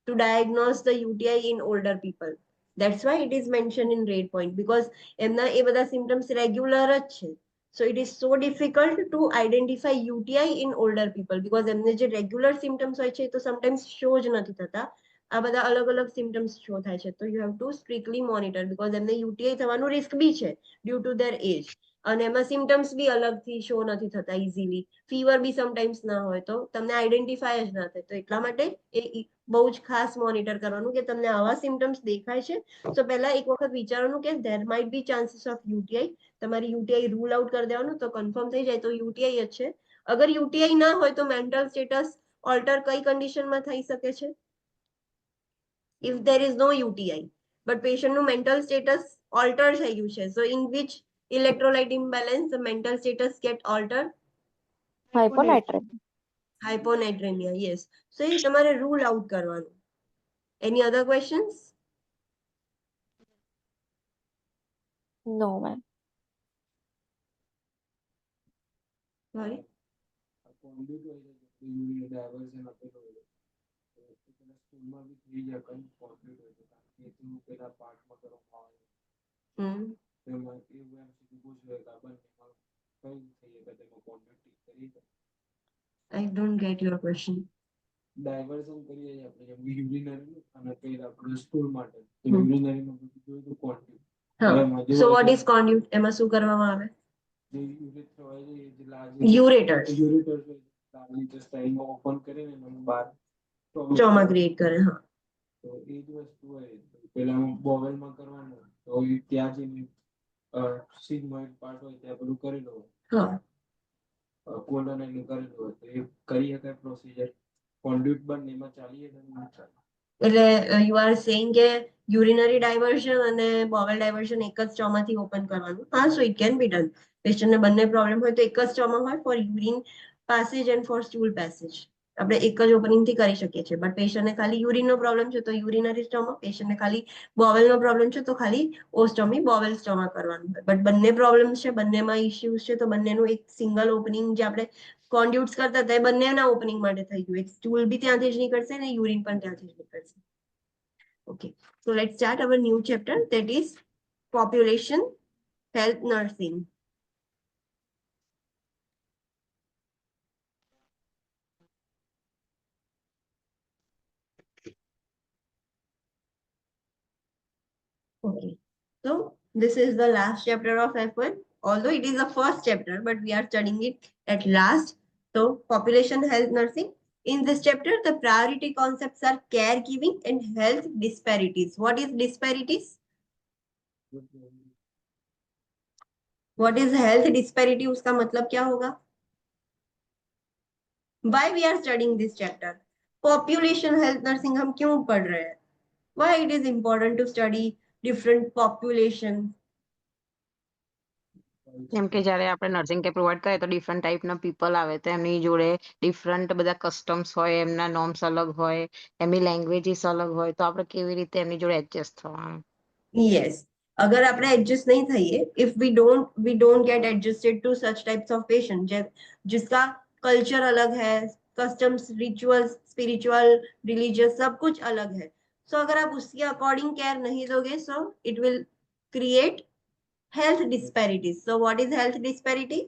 to diagnose the UTI in older people. That's why it is mentioned in red point, because એમના એ બધા symptoms regular જ છે. So it is so difficult to identify UTI in older people, because એમને જે regular symptoms હોય છે તો sometimes show જ નથી થતા, આ બધા અલગ અલગ symptoms show થાય છે. તો you have to strictly monitor, because એમને UTI થવાનું risk બી છે due to their age, અને એમાં symptoms બી અલગથી show નથી થતા easily. ફીવર બી sometimes ના હોય તો તમને આઈડેન્ટિફાય જ ના થાય, તો એટલા માટે એ બહુ જ ખાસ મોનિટર કરવાનું કે તમને આવા સિમ્ટમ્સ દેખાય છે તો પહેલા એક વખત વિચારવાનું કે there might be chances of UTI. તમારી યુટીઆઈ રૂલ આઉટ કરી દેવાનું, તો કન્ફર્મ થઈ જાય તો યુટીઆઈ જ છે। અગર યુટીઆઈ ના હોય તો મેન્ટલ સ્ટેટસ ઓલ્ટર કઈ કન્ડિશનમાં થઈ શકે છે? If there is no UTI but પેશન્ટનું મેન્ટલ સ્ટેટસ ઓલ્ટર થઈ ગયું છે, so in which electrolyte imbalance the mental status get altered? Hyponatraemia. Hyponatraemia, yes. So એ તમારે રૂલ આઉટ કરવાનું. Any other questions? No ma'am. Sorry. Conduit હોય છે urine diversion આપેલો હોય તો એ પેલા સ્કૂલમાં બી થઈ જાય કઈ કોન્ડ્યુટ હોય છે કારણ કે એટલું પેલા પાર્ટમાં કરવામાં આવે તેમાં એવું એમ સીધું પૂછ્યું કે આ બંનેમાં કઈ થઈ શકે તેમાં કોન્ડ્યુટ ઠીક કરી I don't get your question. Diversion કરીએ છીએ આપણે જેમ યુરિનરી અને પેલા આપણે સ્ટૂલ માટે યુરિનરીમાં બધું જોયું તો કોન્ડ્યુટ. હા, સો વોટ ઇઝ કોન્ડ્યુટ? એમાં શું કરવામાં આવે? જે યુરેથ્રા હોય છે એ જે લાર્જ યુરેટર્સ. યુરેટર્સ લાર્જ સ્ટાઇલમાં ઓપન કરીને એનું બહાર સ્ટોમા ક્રિએટ કરે. હા, તો એ જ વસ્તુ હોય પેલા બોવેલમાં કરવાનું તો એ ત્યાં જઈને સિગ્મોઇડ પાર્ટ હોય ત્યાં બધું કરેલું હોય. હા, કોલોન એનું કરેલું હોય તો એ કરી શકાય પ્રોસિજર. કોન્ડ્યુટ બંનેમાં ચાલી શકે ના ચાલે. એટલે યુ આર સેઇંગ કે યુરિનરી ડાયવર્ઝન અને બોવેલ ડાયવર્ઝન એક જ સ્ટોમાથી ઓપન કરવાનું. હા, so it can be done. પેશન્ટને બંને પ્રોબ્લેમ હોય તો એક જ સ્ટોમા હોય for urine passage and for stool passage. આપણે એક જ ઓપનિંગથી કરી શકીએ છીએ. બટ પેશન્ટને ખાલી યુરિનનો પ્રોબ્લેમ છે તો યુરિનરી સ્ટોમા, પેશન્ટને ખાલી બોવેલનો પ્રોબ્લેમ છે તો ખાલી ઓસ્ટોમી બોવેલ સ્ટોમા કરવાનું હોય. બટ બંને પ્રોબ્લેમ છે, બંનેમાં ઇશ્યુઝ છે તો બંનેનું એક સિંગલ ઓપનિંગ જે આપણે કોન્ડ્યુટ્સ કરતા હતા એ બંનેના ઓપનિંગ માટે થઈ ગયું. એક સ્ટૂલ બી ત્યાંથી જ નીકળશે ને યુરિન પણ ત્યાંથી જ નીકળશે. Okay, so let's start our new chapter, that is population health nursing. Okay, so this is the last chapter of F1. Although it is the first chapter, but we are studying it at last. So population health nursing. In this chapter, the priority concepts are caregiving and health disparities. What is disparities? What is health disparity? उसका मतलब क्या होगा? Why we are studying this chapter? Population health nursing हम क्यों पढ़ रहे हैं? Why it is important to study different population? કેમ કે જ્યારે આપણે નર્સિંગ કેર પ્રોવાઈડ કરીએ તો ડિફરન્ટ ટાઈપના પીપલ આવે તો એમની જોડે ડિફરન્ટ બધા કસ્ટમ્સ હોય, એમના નોર્મ્સ અલગ હોય, એમની લેંગ્વેજીસ અલગ હોય તો આપણે કેવી રીતે એમની જોડે એડજસ્ટ થવાનું. Yes. अगर આપણે एडजस्ट नहीं થઈએ, if we don't get adjusted to such types of patient जिसका कल्चर अलग है, कस्टम्स, रिचुअल्स, स्पिरिचुअल, रिलीजियस सब कुछ अलग है, सो अगर आप उसके अकॉर्डिंग केयर नहीं दोगे सो it will create health disparities. So what is health disparity?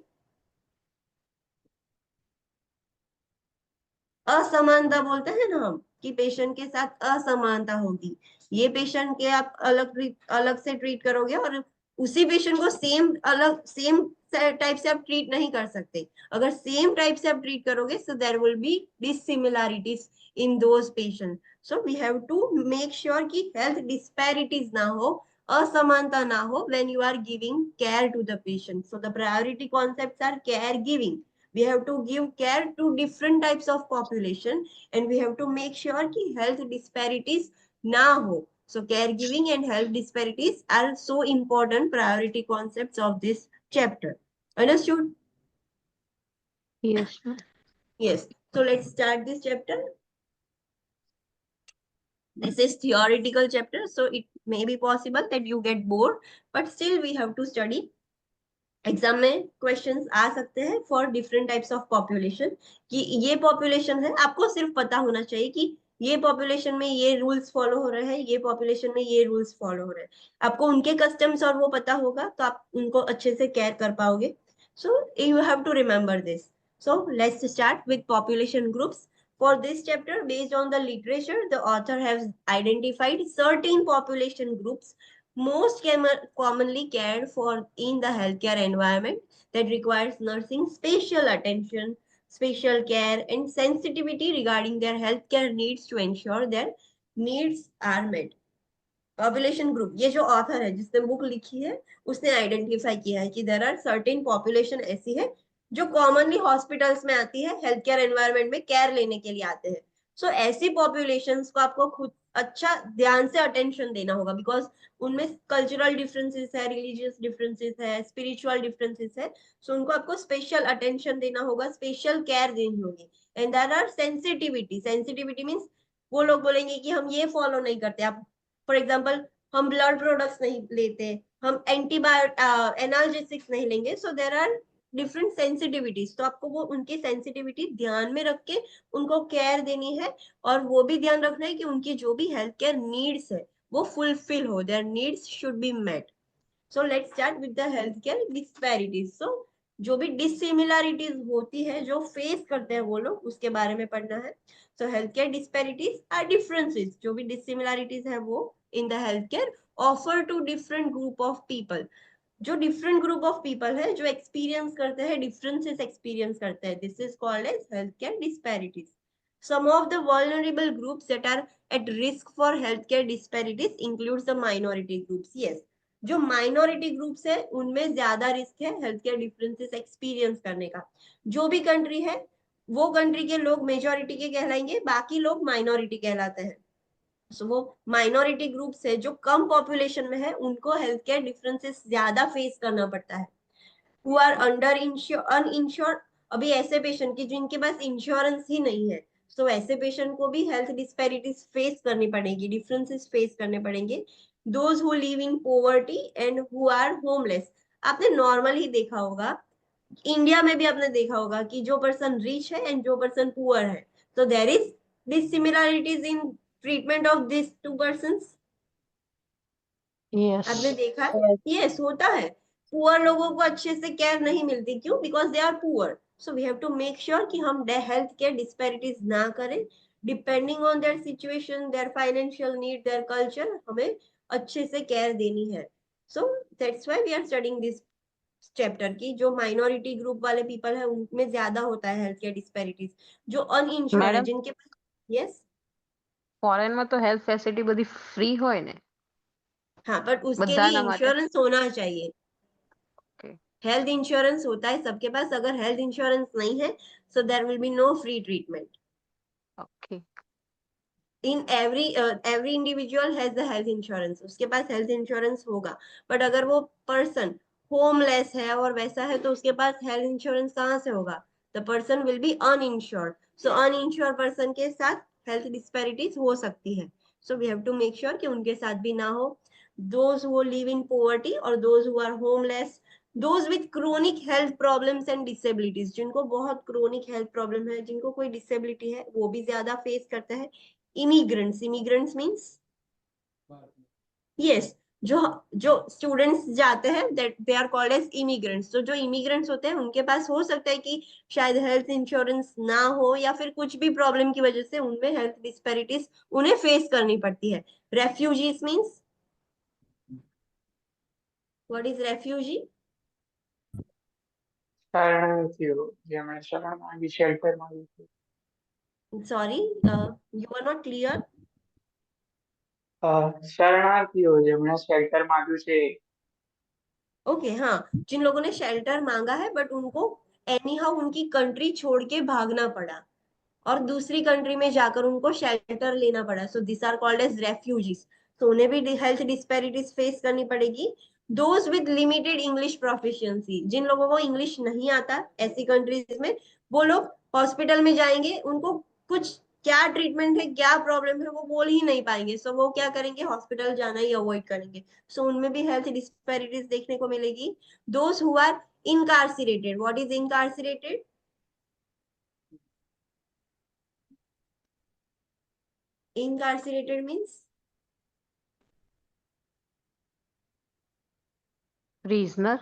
असमानता बोलते हैं ना हम कि पेशेंट के साथ असमानता होगी. ये पेशेंट के आप अलग से ट्रीट करोगे और उसी पेशेंट को सेम टाइप से आप ट्रीट नहीं कर सकते. अगर सेम टाइप से आप ट्रीट करोगे so there will be dissimilarities in those patients. So we have to make sure कि health disparities ना हो, असमानता ना हो when you are giving care to the patient. So the priority concepts are caregiving. We have to give care to different types of population and we have to make sure कि health disparities ना हो. So caregiving and health disparities are so important priority concepts of this chapter. Understood? Yes. Yes. So let's start this chapter. This is theoretical chapter, so it may be possible that you get bored, but still we have to study. Exam में questions आ सकते हैं for different types of population कि ये population है, आपको सिर्फ पता होना चाहिए कि ये पॉपुलेशन में ये रूल्स फॉलो हो रहे हैं, ये पॉपुलेशन में ये रूल्स फॉलो हो रहे हैं. आपको उनके कस्टम्स और वो पता होगा तो आप उनको अच्छे से केयर कर पाओगे. So you have to remember this. So let's start with population groups. For this chapter, based on the literature, the author has identified certain population groups most commonly cared for in the healthcare environment that requires nursing special attention, special care, and sensitivity regarding their healthcare needs to ensure their needs are met. Population group, ये जो author है जिसने book लिखी है उसने identify किया है कि देयर आर सर्टेन पॉपुलेशन ऐसी है जो कॉमनली हॉस्पिटल्स में आती है, हेल्थ केयर एनवायरनमेंट में केयर लेने के लिए आते हैं. सो ऐसी पॉपुलेशंस को आपको खुद अच्छा ध्यान से अटेंशन देना होगा, बिकॉज उनमें कल्चरल डिफरेंसेस है, रिलीजियस डिफरेंसेस है, स्पिरिचुअल डिफरेंसेस है। सो उनको आपको स्पेशल अटेंशन देना होगा, स्पेशल केयर देनी होगी। And there are sensitivity. Sensitivity means वो लोग बोलेंगे कि हम ये फॉलो नहीं करते। आप फॉर एग्जाम्पल, हम ब्लड प्रोडक्ट्स नहीं लेते, हम एनाल्जेसिक्स नहीं लेंगे। So there are different sensitivities. तो आपको वो उनकी सेंसिटिविटी ध्यान में रख के उनको केयर देनी है। और वो भी ध्यान रखना है कि उनकी जो भी हेल्थ केयर नीड्स है वो फुलफिल हो, their needs should be met. So let's start with the health care disparities. So जो भी डिसिमिलरिटीज होती है जो फेस करते हैं वो लोग, उसके बारे में पढ़ना है। So health care disparities are differences. जो भी डिसिमिलरिटीज है वो in the health care offer to different group of people. जो डिफरेंट ग्रुप ऑफ पीपल है जो एक्सपीरियंस करते हैं, डिफरेंसेस एक्सपीरियंस करते हैं, this is called as health care disparities. some of the vulnerable groups that are at risk for healthcare disparities includes the minority groups. Yes, जो minority groups है उनमें ज्यादा रिस्क है हेल्थ केयर डिफरेंसेस एक्सपीरियंस करने का। जो भी country है वो कंट्री के लोग मेजोरिटी के कहलाएंगे, बाकी लोग माइनॉरिटी कहलाते हैं। सो वो माइनॉरिटी ग्रुप्स है जो कम पॉपुलेशन में है, उनको हेल्थ केयर डिफरेंसेस ज्यादा फेस करना पड़ता है। हु आर अंडर अनइंश्योर्ड, अभी ऐसे पेशेंट की जिनके पास इंश्योरेंस ही नहीं है, तो ऐसे पेशेंट को भी हेल्थ डिस्पैरिटीज फेस करनी पड़ेगी, डिफरेंसेस फेस करने पड़ेंगे। Those who live in poverty and who are homeless. आपने नॉर्मल ही देखा होगा, इंडिया में भी आपने देखा होगा कि जो पर्सन रिच है एंड जो पर्सन पुअर है, तो there is dissimilarities in treatment of this two persons. Yes. आपने देखा है? यस, होता है। पुअर लोगों को अच्छे से केयर नहीं मिलती, क्यों? Because they are poor. So we have to make sure कि हम हेल्थ केयर डिस्पैरिटीज ना करें। Depending on their situation, their financial need, their culture, हमें अच्छे से केयर देनी है। So that's why we are studying this chapter की जो माइनॉरिटी ग्रुप वाले पीपल है उनमें ज्यादा होता है हेल्थ केयर डिस्पैरिटीज। जो अनइंश्योर्ड है, मैडम, जिनके पास, यस, ફોરેન માં તો હેલ્થ ફેસિલિટી બધી ફ્રી હોય ને हाँ, बट उसके लिए બધાના માટે? इंश्योरेंस होना चाहिए। ઓકે, हेल्थ इंश्योरेंस होता है सबके पास। अगर हेल्थ इंश्योरेंस नहीं है, so there will be no free treatment. Okay, in every individual has the health insurance, उसके पास हेल्थ इंश्योरेंस होगा। बट अगर वो पर्सन होमलेस है और वैसा है, तो उसके पास हेल्थ इंश्योरेंस कहाँ से होगा? The person will be uninsured. So uninsured person के साथ हेल्थ डिस्पैरिटीज हो सकती है। So we have to make sure कि उनके साथ भी ना हो। Those who live in poverty और those who are homeless, those with chronic health problems and disabilities, जिनको बहुत क्रोनिक हेल्थ प्रॉब्लम है, जिनको कोई डिसेबिलिटी है, वो भी ज्यादा फेस करते हैं। इमिग्रेंट्स मीन्स, यस, जो जो स्टूडेंट्स जाते हैं, that they are called as immigrants. तो जो इमिग्रेंट्स होते हैं उनके पास हो सकता है कि शायद हेल्थ इंश्योरेंस ना हो, या फिर कुछ भी प्रॉब्लम की वजह से उनमें हेल्थ डिस्पैरिटीज उन्हें फेस करनी पड़ती है। Refugees means, what is refugee? શરણાર્થીઓ જેમણે શરણ માંગી શેલ્ટર માંગ્યું છે. Sorry, you are not clear. શરણાર્થીઓ જેમણે શેલ્ટર માંગ્યું છે. ओके, हाँ, जिन लोगों ने शेल्टर मांगा है बट उनको एनी हाउ उनकी कंट्री छोड़ के भागना पड़ा और दूसरी कंट्री में जाकर उनको शेल्टर लेना पड़ा, so this are called as refugees. तो उन्हें भी हेल्थ डिस्पैरिटीज फेस करनी पड़ेगी। Those with limited English proficiency, जिन लोगों को इंग्लिश नहीं आता ऐसी कंट्रीज में, वो लोग हॉस्पिटल में जाएंगे, उनको कुछ क्या ट्रीटमेंट है, क्या प्रॉब्लम है, वो बोल ही नहीं पाएंगे। सो वो क्या करेंगे? हॉस्पिटल जाना ही अवॉइड करेंगे। सो उनमें भी हेल्थ डिस्पैरिटीज देखने को मिलेगी। Those who are incarcerated, what is incarcerated? Incarcerated means, prisoner.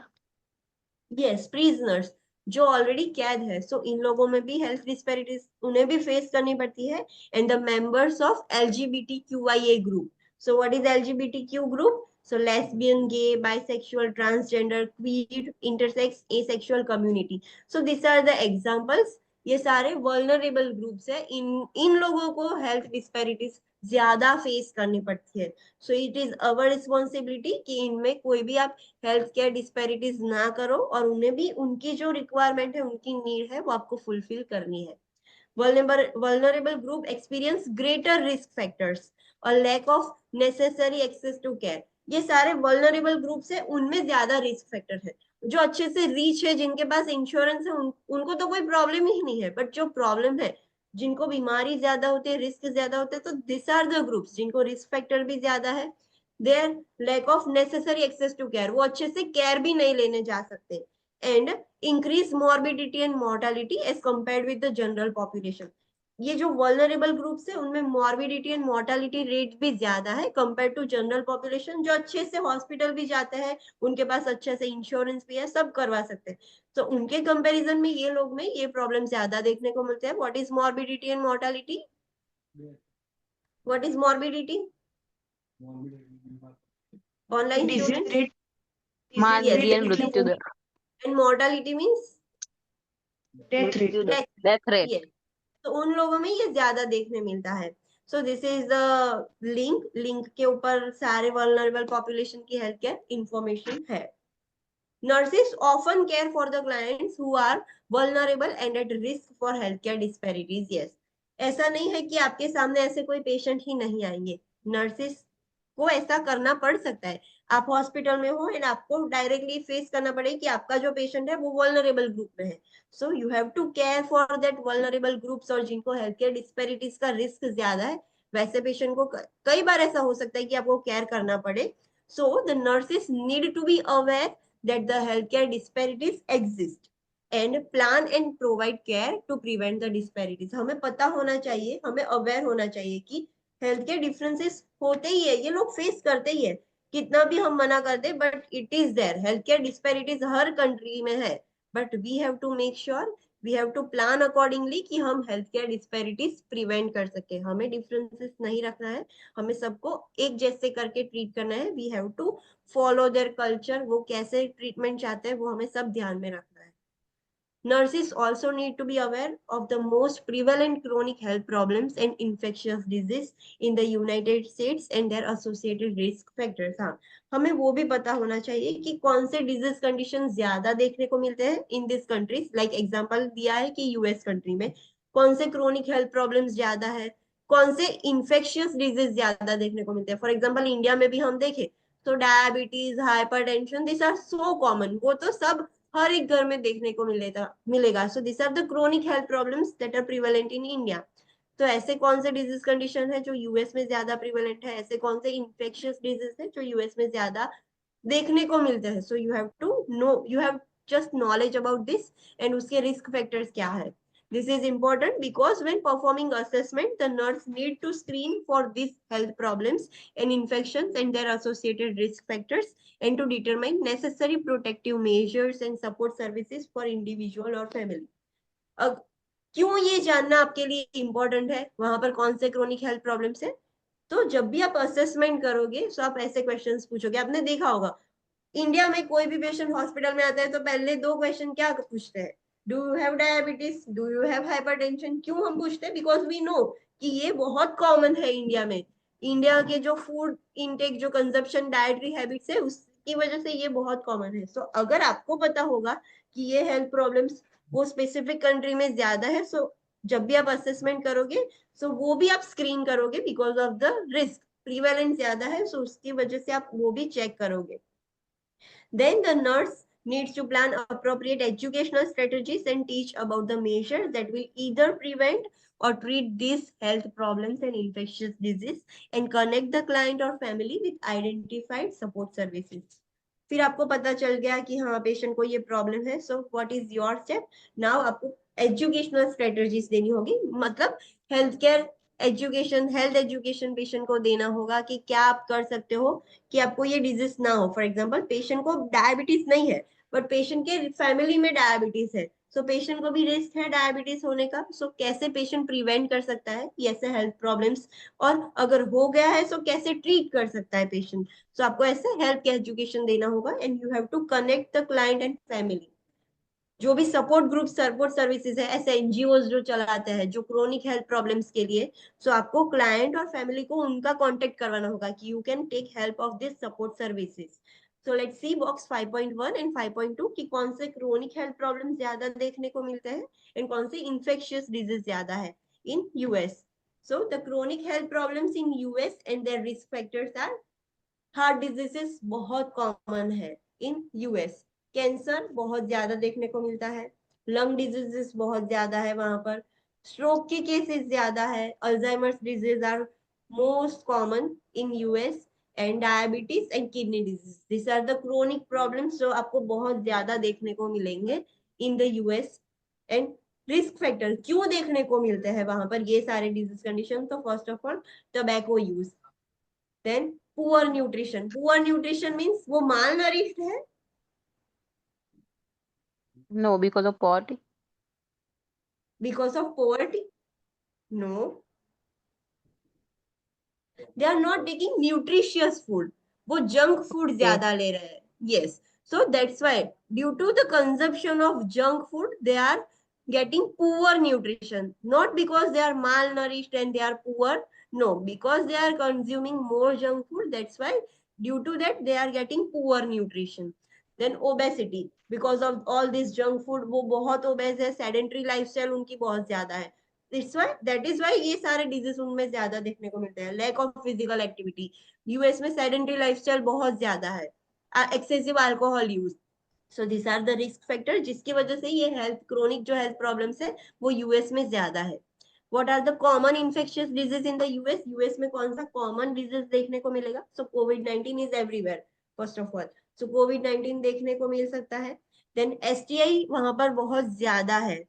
yes, prisoners, जो ऑलरेडी कैद है। सो इन लोगों में भी हेल्थ डिस्पैरिटीज उन्हें भी फेस करनी पड़ती है। And the members of LGBTQIA group. So what is LGBTQ group? So lesbian, gay, bisexual, transgender, queer, intersex, asexual community. So this are the examples. ये सारे वल्नरेबल ग्रुप्स है। इन इन लोगों को हेल्थ डिस्पैरिटीज ज्यादा फेस करनी पड़ती है। सो इट इज अवर रिस्पॉन्सिबिलिटी कि इनमें कोई भी आप हेल्थ केयर डिस्पैरिटीज ना करो और उन्हें भी उनकी जो रिक्वायरमेंट है, उनकी नीड है, वो आपको फुलफिल करनी है। vulnerable group experience greater risk factors और lack of necessary access to care. ये सारे vulnerable groups है, उनमें ज्यादा risk factor है. जो अच्छे से रीच है, जिनके पास इंश्योरेंस है, उनको तो कोई प्रॉब्लम ही नहीं है. बट जो प्रॉब्लम है, जिनको बीमारी ज्यादा होती है, रिस्क ज्यादा होते हैं, तो दिस आर द ग्रुप्स जिनको रिस्क फैक्टर भी ज्यादा है. There lack of necessary access to care, वो अच्छे से केयर भी नहीं लेने जा सकते. And increase morbidity and mortality as compared with the general population. ये जो वल्नरेबल ग्रुप्स है, उनमें मॉर्बिडिटी एंड मोर्टालिटी रेट भी ज्यादा है कंपेयर टू जनरल पॉपुलेशन, जो अच्छे से हॉस्पिटल भी जाते हैं, उनके पास अच्छे से इंश्योरेंस भी है, सब करवा सकते हैं. तो उनके कंपैरिजन में ये लोग में ये प्रॉब्लम ज्यादा देखने को मिलते हैं. What is morbidity and mortality? What is morbidity? Online student. Morbidity and मृत्यु दर. And mortality means death rate. Death rate. Yes. तो उन लोगों में ये ज्यादा देखने मिलता है. So this is the link के ऊपर सारे वल्नरेबल पॉपुलेशन की हेल्थ केयर इंफॉर्मेशन है. Nurses often care for the clients who are vulnerable and at risk for healthcare disparities. Yes. ऐसा नहीं है कि आपके सामने ऐसे कोई पेशेंट ही नहीं आएंगे. नर्सेस को ऐसा करना पड़ सकता है. आप हॉस्पिटल में हो एंड आपको डायरेक्टली फेस करना पड़े कि आपका जो पेशेंट है वो वल्नरेबल ग्रुप में है. So you have to care for that vulnerable groups, और जिनको हेल्थ केयर डिस्पेरिटीज का रिस्क ज्यादा है, वैसे पेशेंट को कई बार ऐसा हो सकता है कि आपको केयर करना पड़े. So the nurses need to be aware that the healthcare disparities exist and plan and provide care to prevent the disparities. हमें पता होना चाहिए, हमें अवेयर होना चाहिए कि healthcare differences होते ही है, ये लोग फेस करते ही है, कितना भी हम मना कर दे, but it is there. healthcare disparities हर कंट्री में है, but we have to make sure, we have to plan accordingly कि हम हेल्थ डिस्पेरिटीज प्रिवेंट कर सके. हमें डिफरेंसेस नहीं रखना है, हमें सबको एक जैसे करके ट्रीट करना है. We have to follow their culture, वो कैसे ट्रीटमेंट चाहते हैं वो हमें सब ध्यान में रखना है. Nurses also need to be aware of the most prevalent chronic health problems and infectious disease in the United States and their associated risk factors. हाँ, हमें वो भी पता होना चाहिए कि कौन से डिजीज कंडीशन ज्यादा देखने को मिलते हैं in this countries. Like example दिया है कि यूएस कंट्री में कौन से क्रोनिक हेल्थ प्रॉब्लम्स ज्यादा है, कौन से इंफेक्शियस डिजीज ज्यादा देखने को मिलते हैं. फॉर एग्जाम्पल इंडिया में भी हम देखें तो diabetes, hypertension, this are so common, वो तो सब हर एक घर में देखने को मिलेगा. So this are the chronic health problems that are prevalent in India. तो ऐसे कौन से डिजीज कंडीशन है जो यूएस में ज्यादा प्रिवेलेंट है, ऐसे कौन से इंफेक्शियस डिजीज है जो यूएस में ज्यादा देखने को मिलते हैं. So you have to know, you have just knowledge about this एंड उसके रिस्क फैक्टर्स क्या है. This is important because when performing assessment, the nurse need to screen for these health problems and infections and their associated risk factors and to determine necessary protective measures and support services for individual or family. अब क्यों ये जानना आपके लिए important है, वहां पर कौन से chronic health problems है? तो जब भी आप असेसमेंट करोगे तो आप ऐसे क्वेश्चंस पूछोगे. आपने देखा होगा इंडिया में कोई भी पेशेंट हॉस्पिटल में आता है तो पहले 2 क्वेश्चन क्या पूछते हैं? Do you have diabetes, do you have hypertension. क्यों हम पूछते हैं? बिकॉज वी नो कि ये बहुत कॉमन है इंडिया में. इंडिया के जो फूड इनटेक, जो कंजप्शन, डाइटरी हैबिट्स है, उसकी वजह से ये बहुत कॉमन है. सो अगर आपको पता होगा कि ये हेल्थ प्रॉब्लम्स वो स्पेसिफिक कंट्री में ज्यादा है, सो जब भी आप असेसमेंट करोगे सो वो भी आप स्क्रीन करोगे बिकॉज ऑफ द रिस्क प्रीवेलेंस ज्यादा है, सो उसकी वजह से आप वो भी चेक करोगे. Then the nurse needs to plan appropriate educational strategies and teach about the measures that will either prevent or treat these health problems and infectious disease and connect the client or family with identified support services. फिर आपको पता चल गया कि हाँ patient को ये problem है. सो what is your step now? आपको एजुकेशनल स्ट्रेटजीज देनी होगी, मतलब health care education, health education patient को देना होगा कि क्या आप कर सकते हो कि आपको ये डिजीज ना हो. फॉर एग्जांपल पेशेंट को डायबिटीज नहीं है बट पेशेंट के फैमिली में डायबिटीज है, सो पेशेंट को भी रिस्क है डायबिटीज होने का. सो कैसे पेशेंट प्रिवेंट कर सकता है ऐसे हेल्थ प्रॉब्लम्स, और अगर हो गया है तो कैसे ट्रीट कर सकता है पेशेंट. सो आपको ऐसे हेल्थ केयर एजुकेशन देना होगा and you have to connect the client and family. जो भी सपोर्ट ग्रुप, सपोर्ट सर्विसेज है, ऐसे एनजीओ जो चलाते हैं जो क्रोनिक हेल्थ प्रॉब्लम्स के लिए, सो आपको क्लाइंट और फैमिली को उनका कांटेक्ट करवाना होगा कि you can take help of this support services. So let's see box 5.1 and 5.2 कि कौन से chronic health problems ज्यादा देखने को मिलते हैं and कौन से infectious disease ज्यादा है in US. So the chronic health problems in US and their risk factors are heart diseases बहुत common है in US. कैंसर बहुत ज्यादा देखने को मिलता है, लंग डिजीजेस बहुत ज्यादा है वहां पर, स्ट्रोक के केसेस ज्यादा है, Alzheimer's disease are most common in US and diabetes and kidney disease. This are the chronic problems जो आपको बहुत ज्यादा देखने को मिलेंगे in the US. And risk factor क्यों देखने को मिलते हैं वहां पर ये सारे डिजीज कंडीशन? तो first of all tobacco use, then poor nutrition. Poor nutrition means वो माल नरिश्ड है. No, because of poverty. Because of poverty? No. They are not taking nutritious food. वो junk food ज्यादा ले रहे हैं. Yes. So that's why due to the consumption of junk food, they are getting poor nutrition. Not because they are malnourished and they are poor. No, because they are consuming more junk food. That's why due to that they are getting poor nutrition. Then obesity. Because of all this junk food, वो बहुत obese है. Sedentary lifestyle उनकी बहुत ज्यादा है. That is why ये सारे disease उनमें ज्यादा देखने को मिलते हैं. Lack of physical activity. US में सेडेंटरी लाइफस्टाइल बहुत ज्यादा है. Excessive alcohol use. So this are the risk factor जिसकी वजह से ये हेल्थ क्रोनिक जो हेल्थ प्रॉब्लम्स है वो यूएस में ज्यादा है. What are the common infectious disease in the US? US में कौन सा कॉमन डिजीज देखने को मिलेगा? सो कोविड-19 is everywhere first of all. सो कोविड-19 देखने को मिल सकता है. देन एसटीआई वहां पर बहुत ज्यादा है.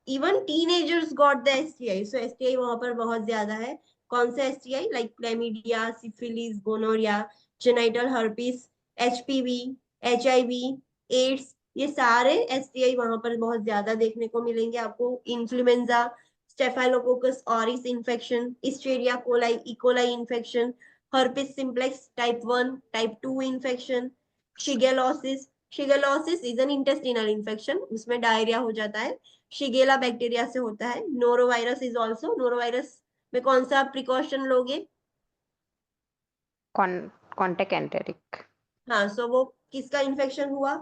Even teenagers got the STI. So STI वहां पर बहुत ज्यादा है. कौन सा STI? Like chlamydia, syphilis, gonorrhoea, genital herpes, HPV, HIV, AIDS. ये सारे एसटीआई वहां पर बहुत ज्यादा देखने को मिलेंगे आपको. Influenza, staphylococcus orris infection, hysteria coli, E coli infection, herpes simplex type 1, type 2 infection, shigellosis. Shigellosis is an intestinal infection, उसमें डायरिया हो जाता है. शिगेला बैक्टीरिया से होता है. Norovirus is also. नोरोवायरस में कौन सा प्रिकॉशन लोगे? Contact enteric. हाँ, सो वो किसका इन्फेक्शन हुआ?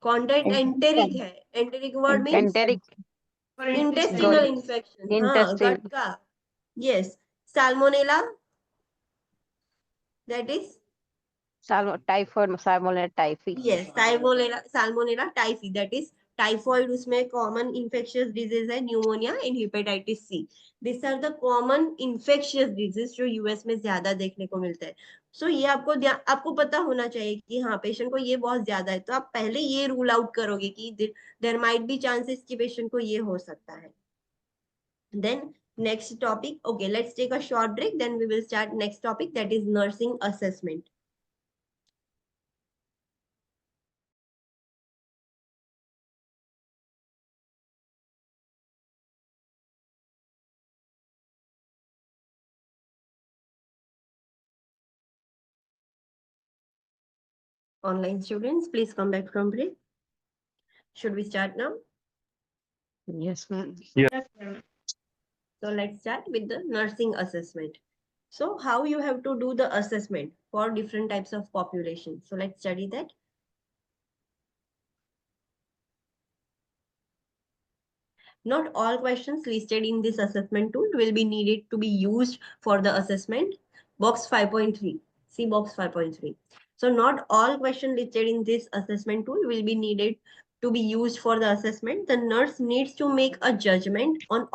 कॉन्टैक्ट एंटेरिक है. Enteric word means Enteric. Intestinal Gut. Infection. हाँ, Intestine. गट का. Yes. Salmonella, that is Typhoid, salmonella typhi. yes, salmonella typhi, that is typhoid. उसमें common infectious disease है pneumonia and hepatitis C. These are the common infectious disease जो US में ज्यादा देखने को मिलता है. सो ये आपको पता होना चाहिए कि हाँ पेशेंट को ये बहुत ज्यादा है, तो आप पहले ये रूल आउट करोगे कि देयर माइट बी चांसेस कि पेशेंट को ये हो सकता है. Then next topic, okay, let's take a short break, then we will start next topic, that is nursing assessment. Online students, please come back from break. Should we start now? Yes, ma'am. So let's start with the nursing assessment. So how you have to do the assessment for different types of population. So let's study that. Not all questions listed in this assessment tool will be needed to be used for the assessment. Box 5.3. See box 5.3. So not all questions listed in this assessment tool will be needed to be used for the assessment. The nurse needs to make a judgment on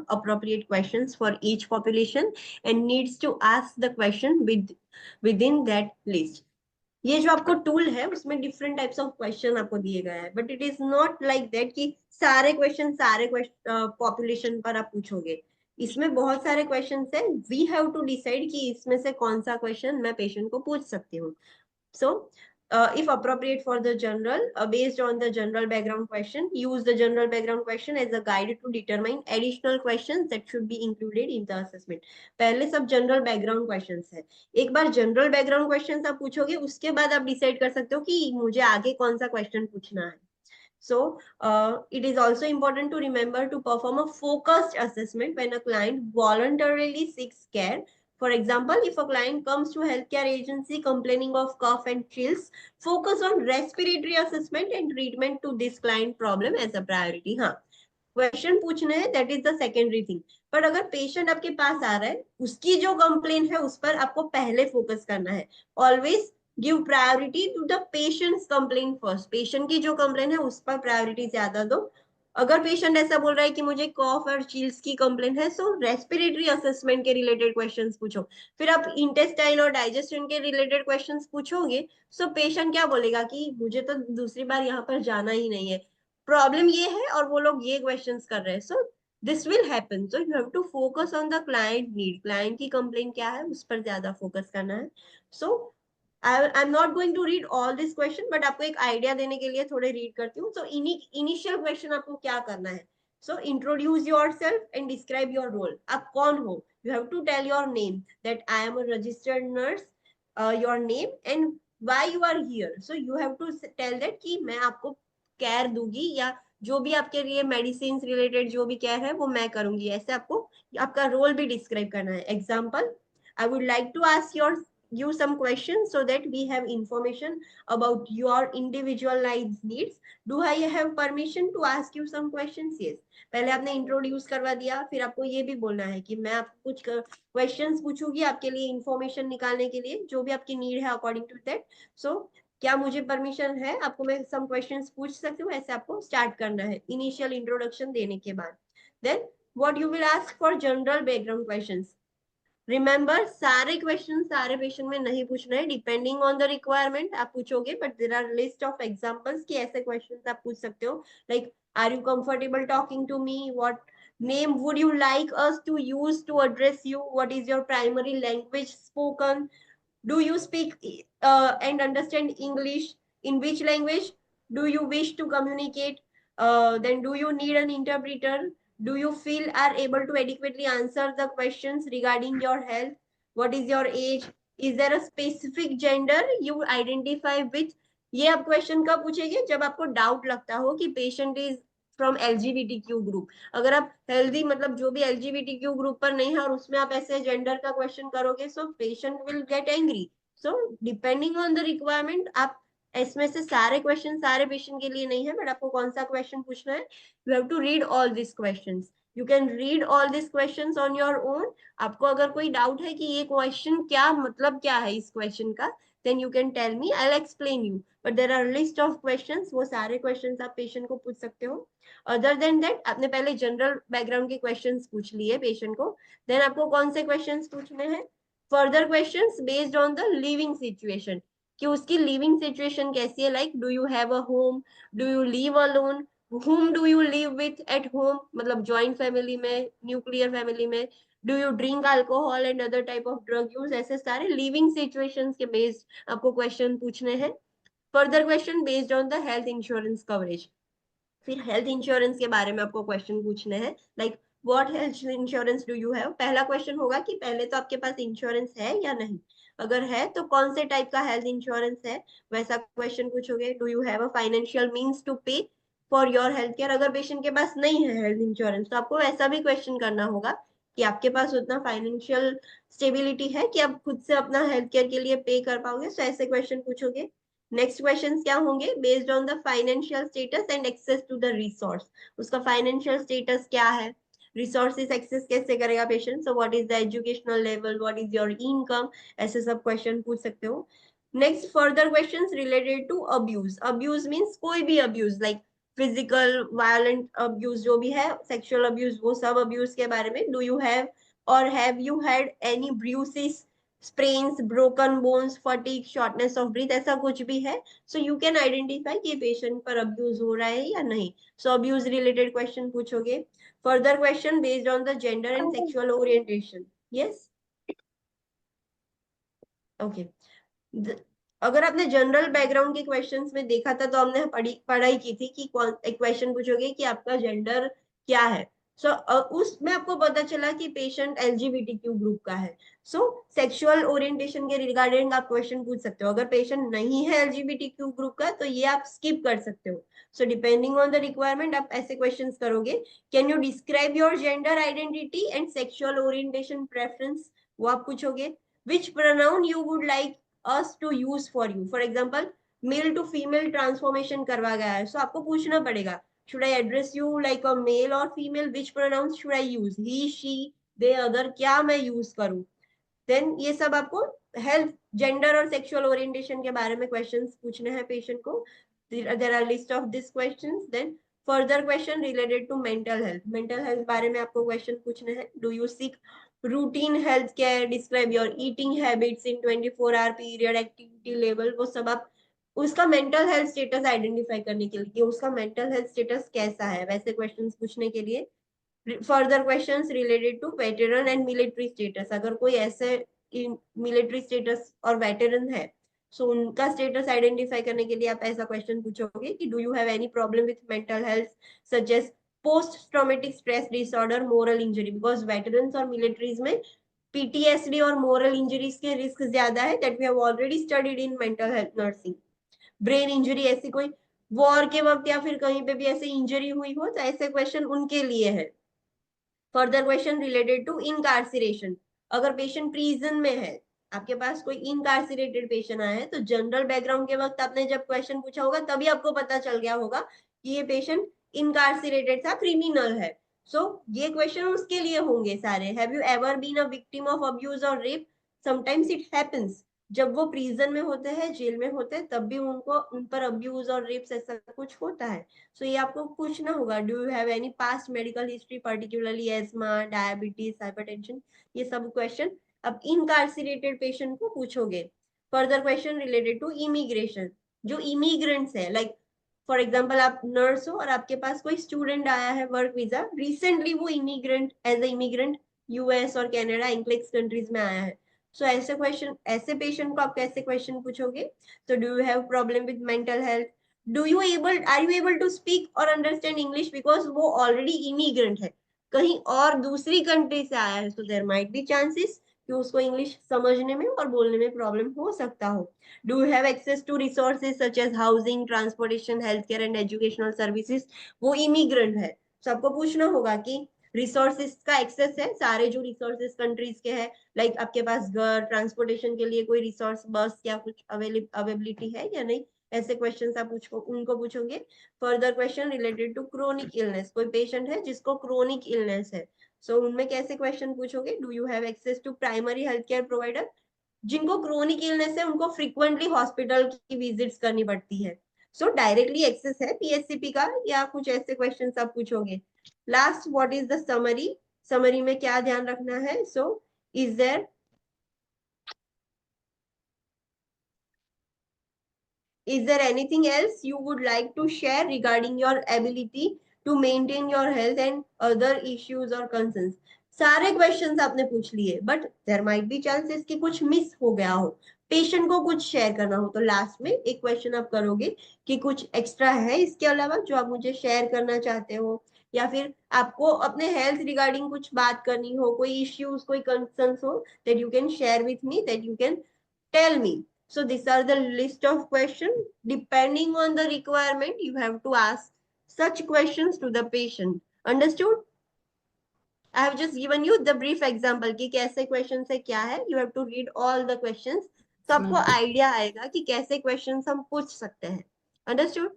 appropriate questions for each population and needs to ask the question within that list. ये जो आपको tool है उसमें different types of question आपको दिए गए हैं, but it is not like that कि सारे क्वेश्चन पॉपुलेशन पर आप पूछोगे. इसमें बहुत सारे क्वेश्चन है. वी हैव टू डिसाइड कि इसमें से कौन सा क्वेश्चन मैं पेशेंट को पूछ सकती हूँ. सो if appropriate for the general, based on the general background question, use the general background question as a guide to determine additional questions that should be included in the assessment. पहले सब general background questions है. एक बार general background questions आप पूछोगे, उसके बाद आप decide कर सकते हो कि मुझे आगे कौन सा question पूछना है. So it is also important to remember to perform a focused assessment when a client voluntarily seeks care For example, if a client comes to healthcare agency complaining of cough and chills, focus on respiratory assessment and treatment to this client problem as a priority. हाँ, question पूछने हैं, that is the secondary thing. पर अगर patient आपके पास आ रहा है, उसकी जो कंप्लेन है उस पर आपको पहले फोकस करना है. Always give priority to the patients complain first. Patient की जो कंप्लेन है उस पर प्रायोरिटी ज्यादा दो. अगर पेशेंट ऐसा बोल रहा है कि मुझे कॉफ और चील्स की कंप्लेन है, सो रेस्पिरेटरी असेसमेंट के रिलेटेड क्वेश्चंस पूछो. फिर आप इंटेस्टाइन और डाइजेशन के रिलेटेड क्वेश्चंस पूछोगे, सो पेशेंट क्या बोलेगा कि मुझे तो दूसरी बार यहाँ पर जाना ही नहीं है, प्रॉब्लम ये है और वो लोग ये क्वेश्चंस कर रहे हैं. So this will happen. So you have to focus on the client need. Client की कंप्लेन क्या है उस पर ज्यादा फोकस करना है. So I am not going to read all this question, but आपको एक आइडिया देने के लिए थोड़े रीड करती हूँ. सो इनिशियल क्वेश्चन आपको क्या करना है. So introduce yourself and describe your role. आप कौन हो. You have to tell your name, that I am a registered nurse, your name and why you are here. So you have to tell that कि मैं आपको care दूंगी, या जो भी आपके लिए मेडिसिन रिलेटेड जो भी केयर है वो मैं करूंगी. ऐसे आपको आपका रोल भी डिस्क्राइब करना है. Example, I would like to ask you some questions so that we have information about your individualized needs. Do I have permission to ask you some questions? Yes. पहले आपने इंट्रोड्यूस करवा दिया, फिर आपको ये भी बोलना है कि मैं आपको कुछ क्वेश्चंस पूछूंगी आपके लिए इंफॉर्मेशन निकालने के लिए, जो भी आपकी नीड है अकॉर्डिंग टू दैट. सो क्या मुझे परमिशन है, आपको मैं सम क्वेश्चंस पूछ सकती हूँ. ऐसे आपको स्टार्ट करना है इनिशियल इंट्रोडक्शन देने के बाद. Then what you will ask for general background questions. Remember, सारे क्वेश्चन सारे पेशेंट में नहीं पूछना है. डिपेंडिंग ऑन द रिक्वायरमेंट आप पूछोगे, but there are list of examples कि ऐसे क्वेश्चंस आप पूछ सकते हो. Like, are you comfortable talking to me, what name would you like us to use to address you, what is your primary language spoken, do you speak and understand English, in which language do you wish to communicate, then do you need an interpreter, do you feel are able to adequately answer the questions regarding your health, what is your age, is there a specific gender you identify with. ये आप question कब पूछेंगे, जब आपको doubt लगता हो कि patient is from LGBTQ group. अगर आप हेल्दी मतलब जो भी LGBTQ ग्रुप पर नहीं है और उसमें आप ऐसे जेंडर का क्वेश्चन करोगे, so patient will get angry. So depending on the requirement, आप इसमें से सारे क्वेश्चन सारे पेशेंट के लिए नहीं है, बट आपको कौन सा क्वेश्चन पूछना है, you have to read all this questions. You can read all this questions on your own. आपको अगर कोई डाउट है कि ये क्वेश्चन क्या मतलब क्या है इस क्वेश्चन का, then you can tell me, I'll explain you. But there are list of questions, वो सारे questions आप पेशेंट को पूछ सकते हो. अदर देन दैट, आपने पहले जनरल बैकग्राउंड के क्वेश्चंस पूछ लिए पेशेंट को, देन आपको कौन से क्वेश्चंस पूछने हैं, further questions based on the living situation, कि उसकी लिविंग सिचुएशन कैसी है. Like, do you have a home, do you live alone, whom do you live with at home, मतलब जॉइंट फैमिली में, न्यूक्लियर फैमिली में, do you drink alcohol and other type of drug use. ऐसे सारे living situations के based आपको question पूछने हैं. Further question based on the health insurance coverage. फिर हेल्थ इंश्योरेंस के बारे में आपको क्वेश्चन पूछने हैं. Like, what health insurance do you have. पहला क्वेश्चन होगा कि पहले तो आपके पास इंश्योरेंस है या नहीं, अगर है तो कौन से टाइप का हेल्थ इंश्योरेंस है, वैसा क्वेश्चन पूछोगे. Do you have a financial means to pay for your health care. अगर पेशेंट के पास नहीं है हेल्थ इंश्योरेंस, तो आपको ऐसा भी क्वेश्चन करना होगा कि आपके पास उतना फाइनेंशियल स्टेबिलिटी है कि आप खुद से अपना हेल्थ केयर के लिए पे कर पाओगे. सो ऐसे क्वेश्चन पूछोगे. नेक्स्ट क्वेश्चन क्या होंगे, based on the financial status and access to the resource. उसका फाइनेंशियल स्टेटस क्या है, रिसोर्सेस एक्सेस कैसे करेगा patient, so what is the educational level, what is your income, ऐसे सब क्वेश्चन पूछ सकते हो. Next, further questions related to abuse. Abuse means कोई भी abuse, like physical violent abuse जो भी है, सेक्सुअल अब्यूज, वो सब अब्यूज के बारे में. डू यू हैव और have you had any bruises, sprains, broken bones, fatigue, shortness of breath, ऐसा कुछ भी है, so you can identify कि पेशेंट पर अब्यूज हो रहा है या नहीं. so abuse related question पूछोगे. further question based on the gender and sexual orientation. yes, okay. अगर आपने जनरल बैकग्राउंड के क्वेश्चंस में देखा था, तो हमने पढ़ाई की थी कि एक क्वेश्चन पूछोगे कि आपका जेंडर क्या है. सो उसमें आपको पता चला कि पेशेंट LGBTQ ग्रुप का है. सो सेक्सुअल ओरिएंटेशन के रिगार्डिंग आप क्वेश्चन पूछ सकते हो. अगर पेशेंट नहीं है LGBTQ ग्रुप का, तो ये आप स्किप कर सकते हो. So depending on the requirement आप ऐसे क्वेश्चंस करोगे. Can you describe your gender identity and sexual orientation preference वो आप पूछोगे। Which pronoun you would like us to use for you, for example male to female transformation करवा गया है, सो आपको पूछना पड़ेगा should I address you like a male or female, which pronouns should I use, he she they other, क्या मैं use करूं। Then ये सब आपको हेल्थ, जेंडर और सेक्सुअल ओरिएंटेशन के बारे में क्वेश्चंस पूछने हैं पेशेंट को। There are list of this questions. Then further question related to mental health, mental health बारे में आपको क्वेश्चन पूछने हैं। Do you seek routine health care, describe your eating habits in 24 hour period, activity level, वो सब आप उसका mental health status identify करने के लिए, उसका मेंटल हेल्थ स्टेटस कैसा है, वैसे क्वेश्चंस पूछने के लिए। Further questions related to veteran and military status, अगर कोई ऐसे मिलिट्री स्टेटस और वेटरन है, सो उनका स्टेटस आइडेंटिफाई करने के लिए आप ऐसा क्वेश्चन पूछोगे कि do you have any problem with mental health such as post traumatic stress disorder, moral injury, because veterans और मिलिट्रीज में पीटीएसडी और मोरल इंजरीज के रिस्क ज्यादा है, that we have already studied in mental health nursing. Brain injury, ऐसी कोई war के वक्त या फिर कहीं पे भी ऐसे इंजरी हुई हो, तो ऐसे क्वेश्चन उनके लिए है। फर्दर क्वेश्चन रिलेटेड टू इनकार्सिरेशन, अगर पेशेंट प्रिजन में है, आपके पास कोई इनकार्सिरेटेड पेशेंट आया है, तो जनरल बैकग्राउंड के वक्त आपने जब क्वेश्चन पूछा होगा तभी आपको पता चल गया होगा कि ये पेशेंट इनकार्सिरेटेड था, क्रिमिनल है। सो ये क्वेश्चन उसके लिए होंगे सारे। Have you ever been a victim of abuse और रेप, समटाइम्स इट हैपेंस, जब वो प्रिजन में होते हैं, जेल में होते हैं, तब भी उनको उन पर अब्यूज और रेप्स ऐसा कुछ होता है। सो ये आपको पूछना होगा। Do you have any past medical history, particularly asthma, diabetes, hypertension, ये सब क्वेश्चन अब इनकार्सिरेटेड पेशेंट को पूछोगे। Further question related to immigration, जो इमिग्रेंट्स है, लाइक फॉर एग्जाम्पल आप नर्स हो और आपके पास कोई स्टूडेंट आया है वर्क वीजा, रिसेंटली वो immigrant, as a immigrant US और कनाडा, इंक्लेक्स कंट्रीज में आया है। सो ऐसे क्वेश्चन, ऐसे पेशेंट को आप कैसे क्वेश्चन पूछोगे। तो do you have problem with mental health, do you able, are you able to speak और अंडरस्टैंड इंग्लिश, बिकॉज वो ऑलरेडी इमिग्रेंट है, कहीं और दूसरी कंट्री से आया है, so there might be chances कि उसको इंग्लिश समझने में और बोलने में प्रॉब्लम हो सकता हो। Do you have access to resources such as housing, transportation, health care and educational services, वो इमिग्रेंट है, तो आपको पूछना होगा कि रिसोर्सेज का एक्सेस है, सारे जो रिसोर्सेज कंट्रीज के हैं, लाइक आपके पास घर, ट्रांसपोर्टेशन के लिए कोई रिसोर्स, बस या कुछ अवेलेबिलिटी है या नहीं, ऐसे क्वेश्चंस आप उनको पूछोगे। Further question related to chronic illness, कोई पेशेंट है जिसको क्रोनिक इलनेस है, सो उनमें कैसे क्वेश्चन पूछोगे। Do you have access to primary health care provider, जिनको क्रोनिक इलनेस है उनको फ्रीक्वेंटली हॉस्पिटल की विजिट्स करनी पड़ती है, सो डायरेक्टली एक्सेस है पीएचसीपी का, या कुछ ऐसे क्वेश्चन आप पूछोगे। Last, what is the summary, summary में क्या ध्यान रखना है। So is there, is there anything else you would like to share regarding your ability to maintain your health and other issues or concerns। सारे questions आपने पूछ लिए, but there might be chances कि कुछ मिस हो गया हो, patient को कुछ शेयर करना हो, तो लास्ट में एक क्वेश्चन आप करोगे कि कुछ एक्स्ट्रा है इसके अलावा जो आप मुझे शेयर करना चाहते हो, या फिर आपको अपने हेल्थ रिगार्डिंग कुछ बात करनी हो, कोई इश्यूज, कोई कंसर्न्स हो, that you can share with me, that you can tell me. So these are the list of questions. Depending on the requirement, you have to ask such questions to the patient. Understood? I have just given you the brief example कि कैसे questions है क्या है. You have to read all the questions. तो आपको idea आएगा कि कैसे questions हम पूछ सकते हैं. Understood?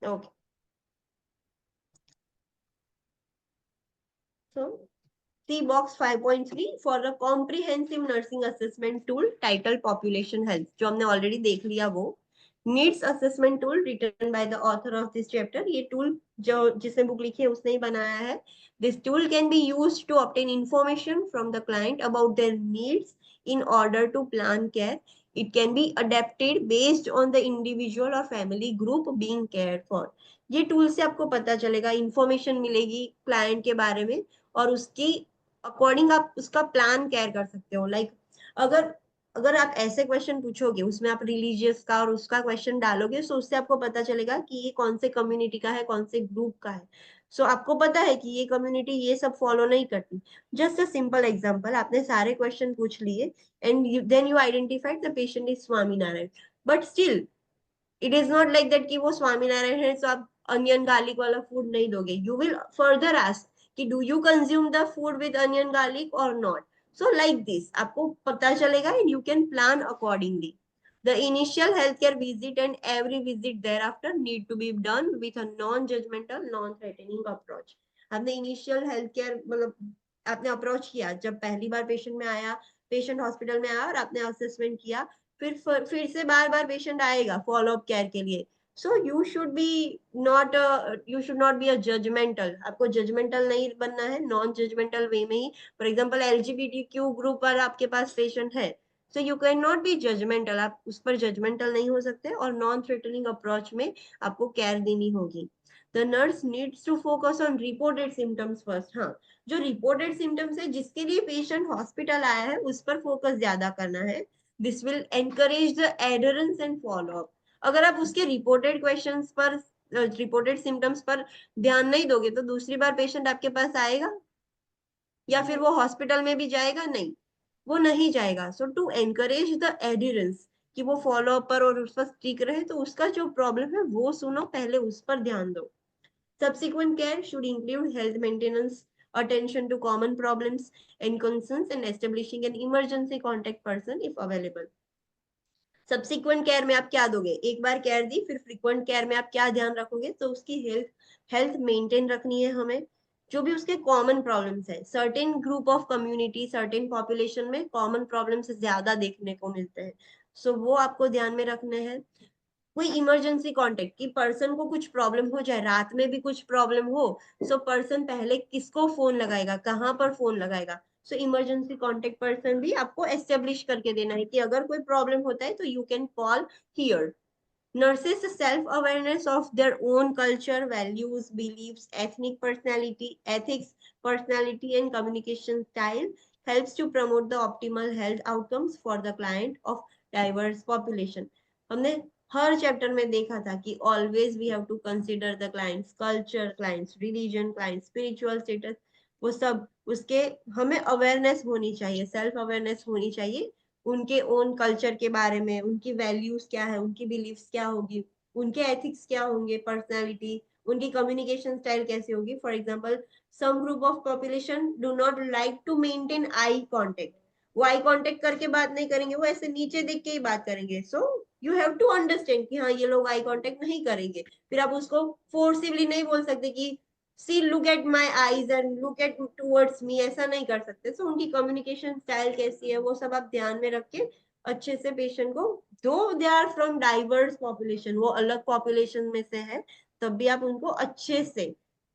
Okay. So see box 5.3 for a comprehensive nursing assessment tool titled population health, जो हमने already देख लिया वो needs assessment tool written by the author of this chapter। ये tool जो जिसने बुक लिखी है उसने ही बनाया है। This tool can be used to obtain information from the client about their needs in order to plan care। It can be adapted based on the individual or family group being cared for। ये tool से आपको पता चलेगा, information मिलेगी client के बारे में, और उसकी अकॉर्डिंग आप उसका प्लान केयर कर सकते हो। लाइक अगर अगर आप ऐसे क्वेश्चन पूछोगे, उसमें आप रिलीजियस का और उसका क्वेश्चन डालोगे, सो उससे आपको पता चलेगा कि ये कौन से कम्युनिटी का है, कौन से ग्रुप का है। सो आपको पता है कि ये कम्युनिटी ये सब फॉलो नहीं करती। जस्ट अ सिंपल एग्जांपल, आपने सारे क्वेश्चन पूछ लिए and then you identified the patient is Swaminarayan, but still it is not like that कि वो स्वामीनारायण है तो आप अनियन गार्लिक वाला फूड नहीं दोगे। यू विल फर्दर आस्क कि do you consume the food with onion garlic और नॉट. सो लाइक दिस आपको पता चलेगा and you can plan accordingly. The initial healthcare visit and every visit thereafter need to be done with a non-judgmental, non-threatening approach. आपने initial health care मतलब आपने approach किया जब पहली बार पेशेंट में आया, पेशेंट हॉस्पिटल में आया और आपने असेसमेंट किया, फिर से बार बार पेशेंट आएगा फॉलो अप केयर के लिए. So you should be not be a judgmental. आपको जजमेंटल नहीं बनना है, नॉन जजमेंटल वे में ही. फॉर एग्जाम्पल LGBTQ ग्रुप पर आपके पास पेशेंट है, so you can not be judgmental. आप उस पर जजमेंटल नहीं हो सकते और नॉन थ्रेटनिंग अप्रोच में आपको केयर देनी होगी. The nurse needs to focus on reported symptoms first. हाँ, जो रिपोर्टेड सिम्टम्स है जिसके लिए पेशेंट हॉस्पिटल आया है उस पर फोकस ज्यादा करना है. This will encourage the adherence and follow up. अगर आप उसके रिपोर्टेड क्वेश्चंस पर, रिपोर्टेड सिम्टम्स पर ध्यान नहीं दोगे तो दूसरी बार पेशेंट आपके पास आएगा या फिर वो हॉस्पिटल में भी जाएगा? नहीं, वो नहीं जाएगा. सो टू एनकरेज द एडिरेंस कि वो फॉलो अप पर और उस पर स्टिक रहे, तो उसका जो प्रॉब्लम है वो सुनो, पहले उस पर ध्यान दो. Subsequent care should include health maintenance, attention to common problems and concerns, and establishing an emergency contact person if available. Subsequent care में आप क्या दोगे? एक बार केयर दी, फिर फ्रीक्वेंट केयर में आप क्या ध्यान रखोगे? तो उसकी हेल्थ मेंटेन रखनी है हमें. जो भी उसके कॉमन प्रॉब्लम्स है, certain group of community, certain population में कॉमन प्रॉब्लम्स ज्यादा देखने को मिलते हैं, सो वो आपको ध्यान में रखने हैं. कोई इमरजेंसी कांटेक्ट कि पर्सन को कुछ प्रॉब्लम हो जाए, रात में भी कुछ प्रॉब्लम हो, सो पर्सन पहले किसको फोन लगाएगा, कहाँ पर फोन लगाएगा? सो इमरजेंसी कांटेक्ट पर्सन भी आपको एस्टेब्लिश करके देना है कि अगर कोई प्रॉब्लम होता है तो you can call here. Nurses' self-awareness of their own culture, values, beliefs, ethics, personality, and communication style helps to promote the optimal health outcomes for the client of diverse population. हमने हर chapter में देखा था कि always we have to consider the client's culture, client's religion, client's spiritual status. वो सब उसके हमें awareness होनी चाहिए, सेल्फ अवेयरनेस होनी चाहिए उनके ओन कल्चर के बारे में, उनकी वैल्यूज क्या है, उनकी बिलीफ्स क्या होगी, उनके एथिक्स क्या होंगे, पर्सनालिटी, उनकी कम्युनिकेशन स्टाइल कैसे होगी. For example some group of population do not like to maintain eye contact. वो आई कांटेक्ट करके बात नहीं करेंगे, वो ऐसे नीचे देख के ही बात करेंगे. So you have to understand कि हाँ ये लोग आई कांटेक्ट नहीं करेंगे. फिर आप उसको फोर्सिवली नहीं बोल सकते कि see look at my eyes and look at towards me, ऐसा नहीं कर सकते. सो उनकी कम्युनिकेशन स्टाइल कैसी है वो सब आप ध्यान में रख के अच्छे से पेशेंट को, though they are from diverse population, वो अलग पॉपुलेशन में से है, तब भी आप उनको अच्छे से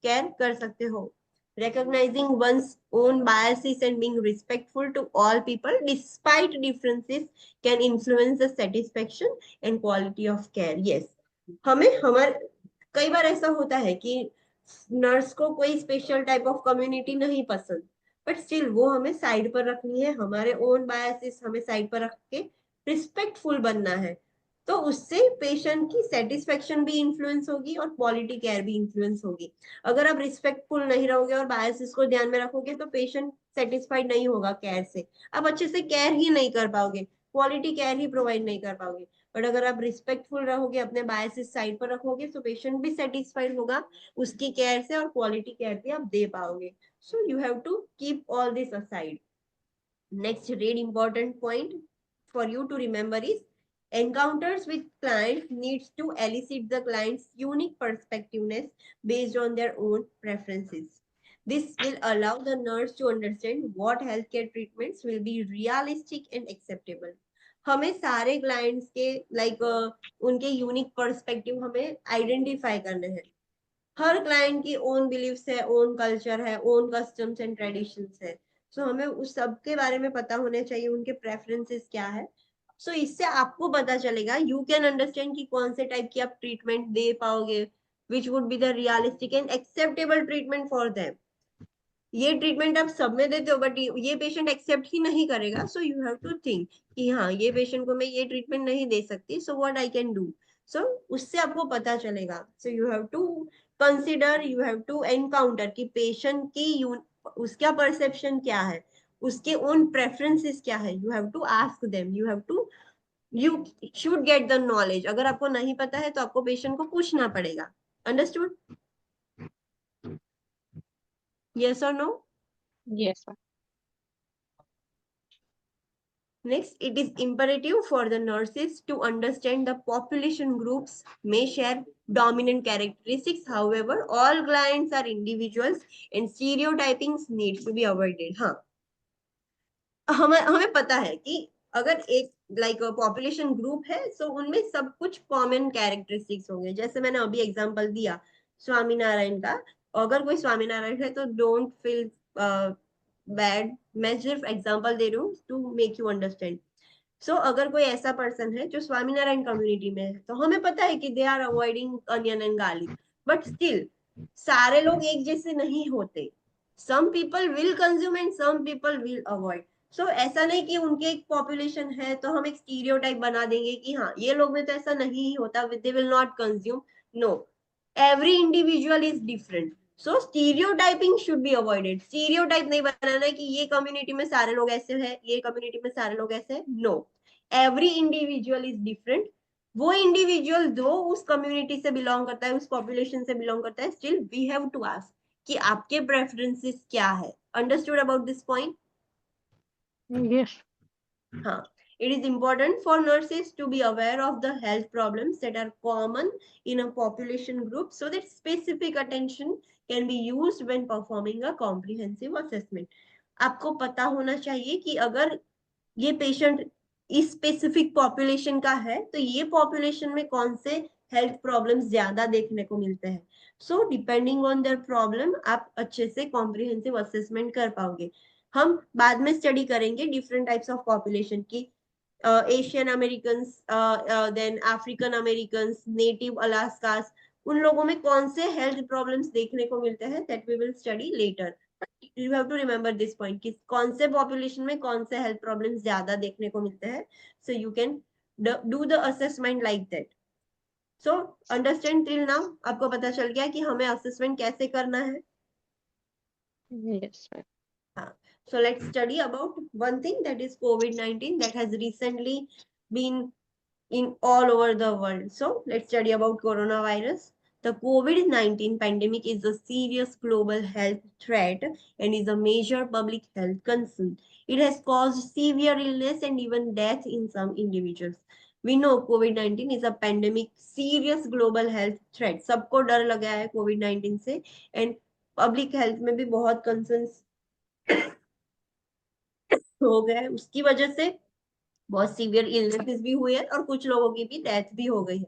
केयर कर सकते हो. Recognizing one's own biases and being respectful to all people despite differences can influence the satisfaction and quality of care. Yes, हमें हमारे कई बार ऐसा होता है कि नर्स को कोई स्पेशल टाइप ऑफ कम्युनिटी नहीं पसंद, बट स्टिल वो हमें साइड पर रखनी है, हमारे ओन बायसेस हमें साइड पर रख के रिस्पेक्टफुल बनना है. तो उससे पेशेंट की सेटिस्फेक्शन भी इन्फ्लुएंस होगी और क्वालिटी केयर भी इन्फ्लुएंस होगी. अगर आप रिस्पेक्टफुल नहीं रहोगे और बायसेस को ध्यान में रखोगे तो पेशेंट सेटिस्फाइड नहीं होगा केयर से, आप अच्छे से केयर ही नहीं कर पाओगे, क्वालिटी केयर ही प्रोवाइड नहीं कर पाओगे. बट अगर आप रिस्पेक्टफुल रहोगे, अपने बायसेस साइड पर रखोगे, तो पेशेंट भी सेटिस्फाइड होगा उसकी केयर से और क्वालिटी केयर भी आप दे पाओगे. So you have to keep all this aside. Next really important point for you to remember is encounters with clients needs to elicit the client's unique perspectiveness based on their own preferences. This will allow the nurse to understand what healthcare treatments will be realistic and acceptable. हमें सारे clients के उनके unique perspective हमें identify करने हैं. हर client की own beliefs है, own culture है, ओन कस्टम्स एंड ट्रेडिशंस है. सो हमें उस सब के बारे में पता होने चाहिए, उनके प्रेफरेंसेस क्या है. सो इससे आपको पता चलेगा, यू कैन अंडरस्टैंड कि कौन से टाइप की आप ट्रीटमेंट दे पाओगे, which would be the realistic and acceptable treatment for them. ये ट्रीटमेंट आप सब में देते हो बट ये पेशेंट एक्सेप्ट ही नहीं करेगा. So you have to think कि हाँ ये पेशेंट को मैं ये ट्रीटमेंट नहीं दे सकती, so what I can do. So उससे आपको पता चलेगा. So you have to consider, you have to encounter कि पेशेंट की उसका परसेप्शन क्या है, उसके ओन प्रेफरेंसेस क्या है. You have to ask them, you should get the knowledge. अगर आपको नहीं पता है तो आपको पेशेंट को पूछना पड़ेगा. Understood? Yes or no? Yes, sir. Next, it is imperative for the nurses to understand the population groups may share dominant characteristics. However, all clients are individuals and stereotypings need to be avoided. हाँ, हमें हमें पता है कि अगर एक population group है तो उनमें सब कुछ कॉमन कैरेक्टरिस्टिक्स होंगे. जैसे मैंने अभी एग्जांपल दिया स्वामीनारायण का. अगर कोई स्वामीनारायण है तो डोंट फील बैड. मैं सिर्फ एग्जांपल दे रही हूँ टू मेक यू अंडरस्टैंड. सो अगर कोई ऐसा पर्सन है जो स्वामीनारायण कम्युनिटी में है तो हमें पता है कि they are avoiding onion and garlic. But still सारे लोग एक जैसे नहीं होते. Some people will consume and some people will avoid. So ऐसा नहीं कि उनके एक पॉपुलेशन है तो हम एक स्टीरियोटाइप बना देंगे कि हाँ ये लोग में तो ऐसा नहीं होता, they will not consume. No, every individual is different. So stereotyping should be avoided. Stereotype नहीं बनाना है कि ये कम्युनिटी में सारे लोग ऐसे हैं, ये कम्युनिटी में सारे लोग ऐसे हैं. No, every individual is different. वो इंडिविजुअल दो उस कम्युनिटी से बिलोंग करता है, उस पॉपुलेशन से बिलोंग करता है, still we have to ask कि आपके प्रेफरेंसेस क्या है. Understood about this point? Yes. हाँ. It is important for nurses to be aware of the health problems that are common in a population group so that specific attention can be used when performing a comprehensive assessment. आपको पता होना चाहिए कि अगर ये patient इस specific population का है तो ये पॉपुलेशन में कौन से हेल्थ प्रॉब्लम्स ज्यादा देखने को मिलते हैं. सो डिपेंडिंग ऑन देयर प्रॉब्लम आप अच्छे से कॉम्प्रिहेंसिव असेसमेंट कर पाओगे. हम बाद में स्टडी करेंगे डिफरेंट टाइप्स ऑफ पॉपुलेशन की. Asian American, then African American, native Alaskas, उन लोगों में कौन से हेल्थ प्रॉब्लम्स देखने को मिलते हैं, that we will study later. You have to remember this point कि कौन से पॉपुलेशन में कौन से हेल्थ प्रॉब्लम्स ज्यादा देखने को मिलते हैं. So you can do the assessment like that. So understand till now? आपको पता चल गया कि हमें असेसमेंट कैसे करना है. Yes, sir. So let's study about one thing, that is COVID-19, that has recently been in all over the world. So let's study about coronavirus. The COVID-19 pandemic is a serious global health threat and is a major public health concern. It has caused severe illness and even death in some individuals. We know COVID-19 is a pandemic, serious global health threat. सबको डर लगा है COVID-19 से, and public health में भी बहुत concerns हो गए. उसकी वजह से बहुत सीवियर इलनेसेस भी हुए हैं और कुछ लोगों की भी डेथ भी हो गई है.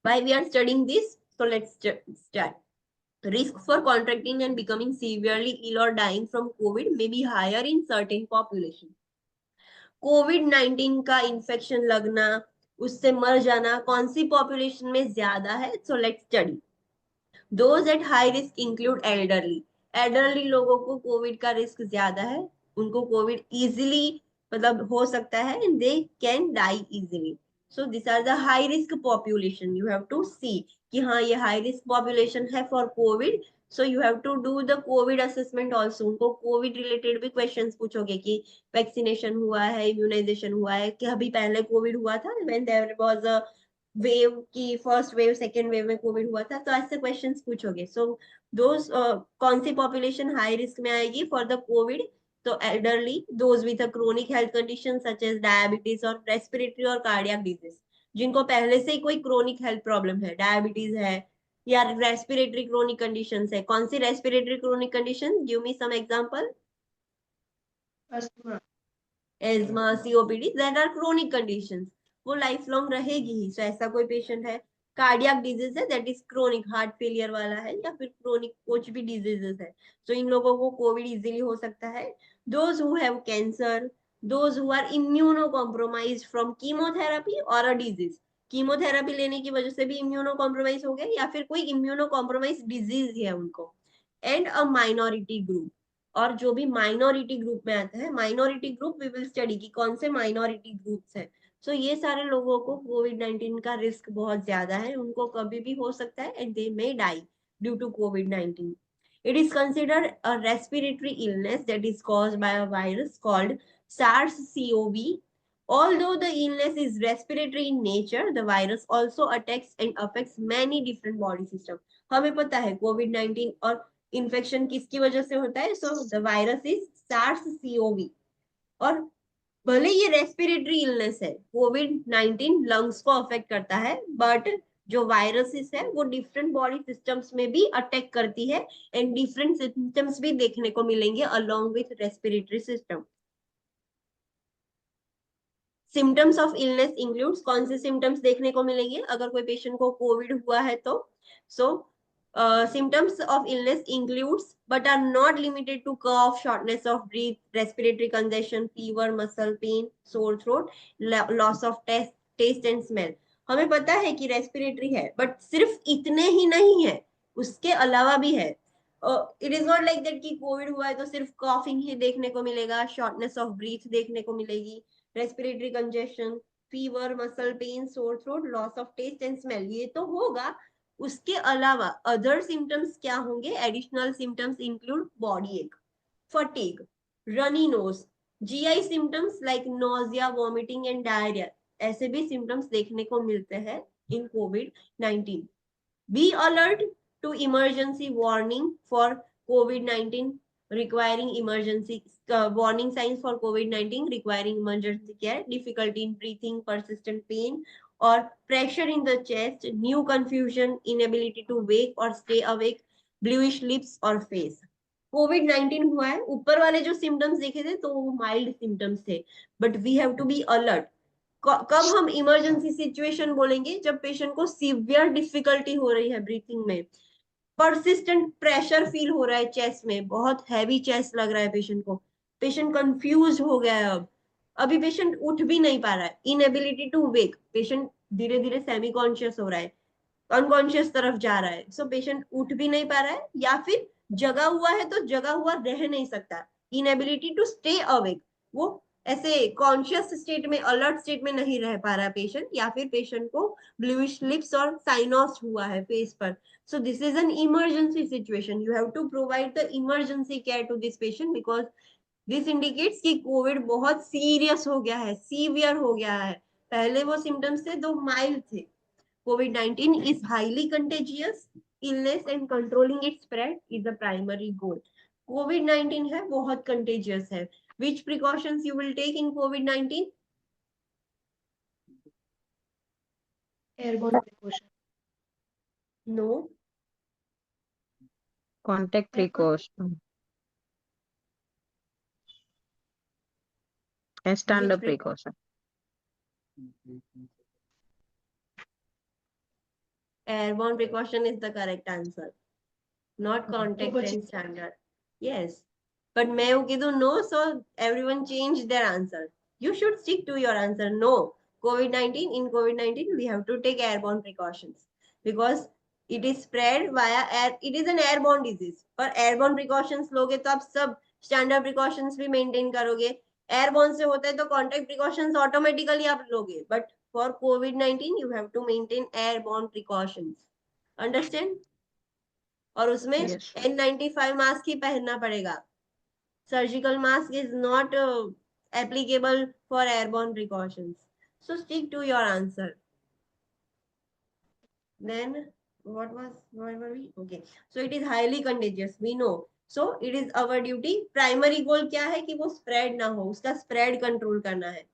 Why we are studying this? So let's start. Risk for contracting and becoming severely ill or dying from COVID may be higher in certain population. COVID-19 का इन्फेक्शन लगना, उससे मर जाना कौन सी पॉपुलेशन में ज्यादा है? So let's study. Those at high risk include elderly. Elderly लोगों को कोविड का रिस्क ज्यादा है, उनको कोविड इजिली मतलब हो सकता है and they can die easily. So this are the high risk population. You have to see कि हाँ ये हाई रिस्क पॉपुलेशन है for COVID. So you have to do the COVID assessment also. उनको COVID related भी questions पूछोगे कि vaccination हुआ है, इम्यूनाइजेशन हुआ है, कि अभी पहले कोविड हुआ था when there was a wave की फर्स्ट वेव सेकेंड वेव में कोविड हुआ था, तो ऐसे क्वेश्चंस पूछोगे. सो दोज कौन सी पॉपुलेशन हाई रिस्क में आएगी फॉर द कोविड? तो elderly, those with chronic health condition such as diabetes और रेस्पिरेटरी और कार्डियक डिजीज. जिनको पहले से ही कोई क्रोनिक हेल्थ प्रॉब्लम है, डायबिटीज है या रेस्पिरेटरी क्रोनिक कंडीशंस है. कौन सी respiratory chronic condition? Give me some example. Asthma, COPD, that are chronic conditions. वो लाइफ लॉन्ग रहेगी ही. सो ऐसा कोई पेशेंट है. कार्डियक डिजीज है, that is chronic, heart failure वाला है या फिर क्रोनिक कुछ भी डिजीजेस है. सो इन लोगों को कोविड इजीली हो सकता है. Those who have cancer, those who are immunocompromised from chemotherapy और अ डिजीज. कीमोथेरेपी लेने की वजह से भी इम्यूनो कॉम्प्रोमाइज हो गए या फिर कोई इम्यूनो कॉम्प्रोमाइज डिजीज है उनको. And a minority group. और जो भी माइनॉरिटी ग्रुप में आता है, minority group we will study कि कौन से माइनॉरिटी ग्रुप्स हैं. सो ये सारे लोगों को कोविड-19 का रिस्क बहुत ज्यादा है, उनको कभी भी हो सकता है and they may die due to कोविड-19. It is considered a respiratory illness that is caused by a virus called SARS-CoV Although the illness is respiratory in nature, the virus also attacks and affects many different body systems. हमें पता है COVID-19 और infection किसकी वजह से होता है? So the virus is SARS-CoV. और भले ये रेस्पिरेटरी इलनेस है, COVID-19 लंग्स को अफेक्ट करता है, बट जो वायरसेस है वो डिफरेंट बॉडी सिस्टम्स में भी अटैक करती है एंड डिफरेंट सिम्टम्स भी देखने को मिलेंगे along with respiratory system. Symptoms of illness includes, कौन से सिम्टम्स देखने को मिलेंगे अगर कोई पेशेंट को कोविड हुआ है तो? सो symptoms of illness includes but are not limited to cough, shortness of breath, respiratory congestion, fever, muscle pain, sore throat, loss of taste and smell. हमें पता है कि रेस्पिरेटरी है, बट सिर्फ इतने ही नहीं है, उसके अलावा भी है. It is not like that कि कोविड हुआ है तो सिर्फ कॉफिंग ही देखने को मिलेगा, शॉर्टनेस ऑफ ब्रीथ देखने को मिलेगी, respiratory congestion, fever, muscle pain, sore throat, loss of taste and smell, ये तो होगा. उसके अलावा अदर सिम्टम्स क्या होंगे? Additional symptoms include body ache, fatigue, runny nose, GI symptoms like nausea, vomiting and diarrhea, ऐसे भी सिम्टम्स देखने को मिलते हैं in COVID-19. Be alert to emergency warning for COVID-19 requiring emergency warning signs for COVID-19 requiring emergency care, difficulty in breathing, persistent pain or pressure in the chest, new confusion, inability to wake or stay awake, bluish lips or face. COVID-19 हुआ है, ऊपर वाले जो symptoms देखे थे तो वो mild symptoms थे, but we have to be alert. कब हम इमरजेंसी सिचुएशन बोलेंगे? जब पेशेंट को सीवियर डिफिकल्टी हो रही है ब्रीथिंग में, परसिस्टेंट प्रेशर फील हो रहा है चेस्ट में, बहुत हैवी चेस्ट लग रहा है पेशेंट को, पेशेंट कंफ्यूज हो गया है, अभी पेशेंट उठ भी नहीं पा रहा है, इनएबिलिटी टू वेक, पेशेंट धीरे धीरे सेमी कॉन्शियस हो रहा है, अनकॉन्शियस तरफ जा रहा है, सो पेशेंट उठ भी नहीं पा रहा है, या फिर जगा हुआ है तो जगा हुआ रह नहीं सकता, इनएबिलिटी टू स्टे अवेक, वो ऐसे कॉन्शियस स्टेट में, अलर्ट स्टेट में नहीं रह पा रहा है पेशेंट, या फिर पेशेंट को ब्लूइश लिप्स और साइनोस हुआ है फेस पर. So this is an emergency situation. You have to provide the emergency care to this patient because this indicates कि कोविड बहुत सीरियस हो गया है, सीवियर हो गया है. पहले वो सिम्टम्स थे दो माइल्ड थे. COVID-19 is highly contagious illness and controlling its spread is the primary goal. COVID-19 है बहुत contagious है. Which precautions you will take in COVID-19? Airborne precaution. No. Contact precaution. And standard Which precaution. Airborne precaution is the correct answer, not contact and standard. Yes, but मैं वो कीधु no, so everyone change their answer. You should stick to your answer. No, COVID-19, in COVID-19 we have to take airborne precautions because it is spread via air. It is an airborne disease. पर airborne precautions लोगे तो आप सब standard precautions भी maintain करोगे. Airborne से होता है तो contact precautions automatically आप लोगे. But for COVID-19 you have to maintain airborne precautions. Understand? और उसमें Yes. N95 मास्क ही पहनना पड़ेगा. Surgical mask is not applicable for airborne precautions. So stick to your answer. Then what were we? Okay. So it is highly contagious. We know. So it is our duty. Primary goal क्या है कि वो spread ना हो, उसका spread control करना है.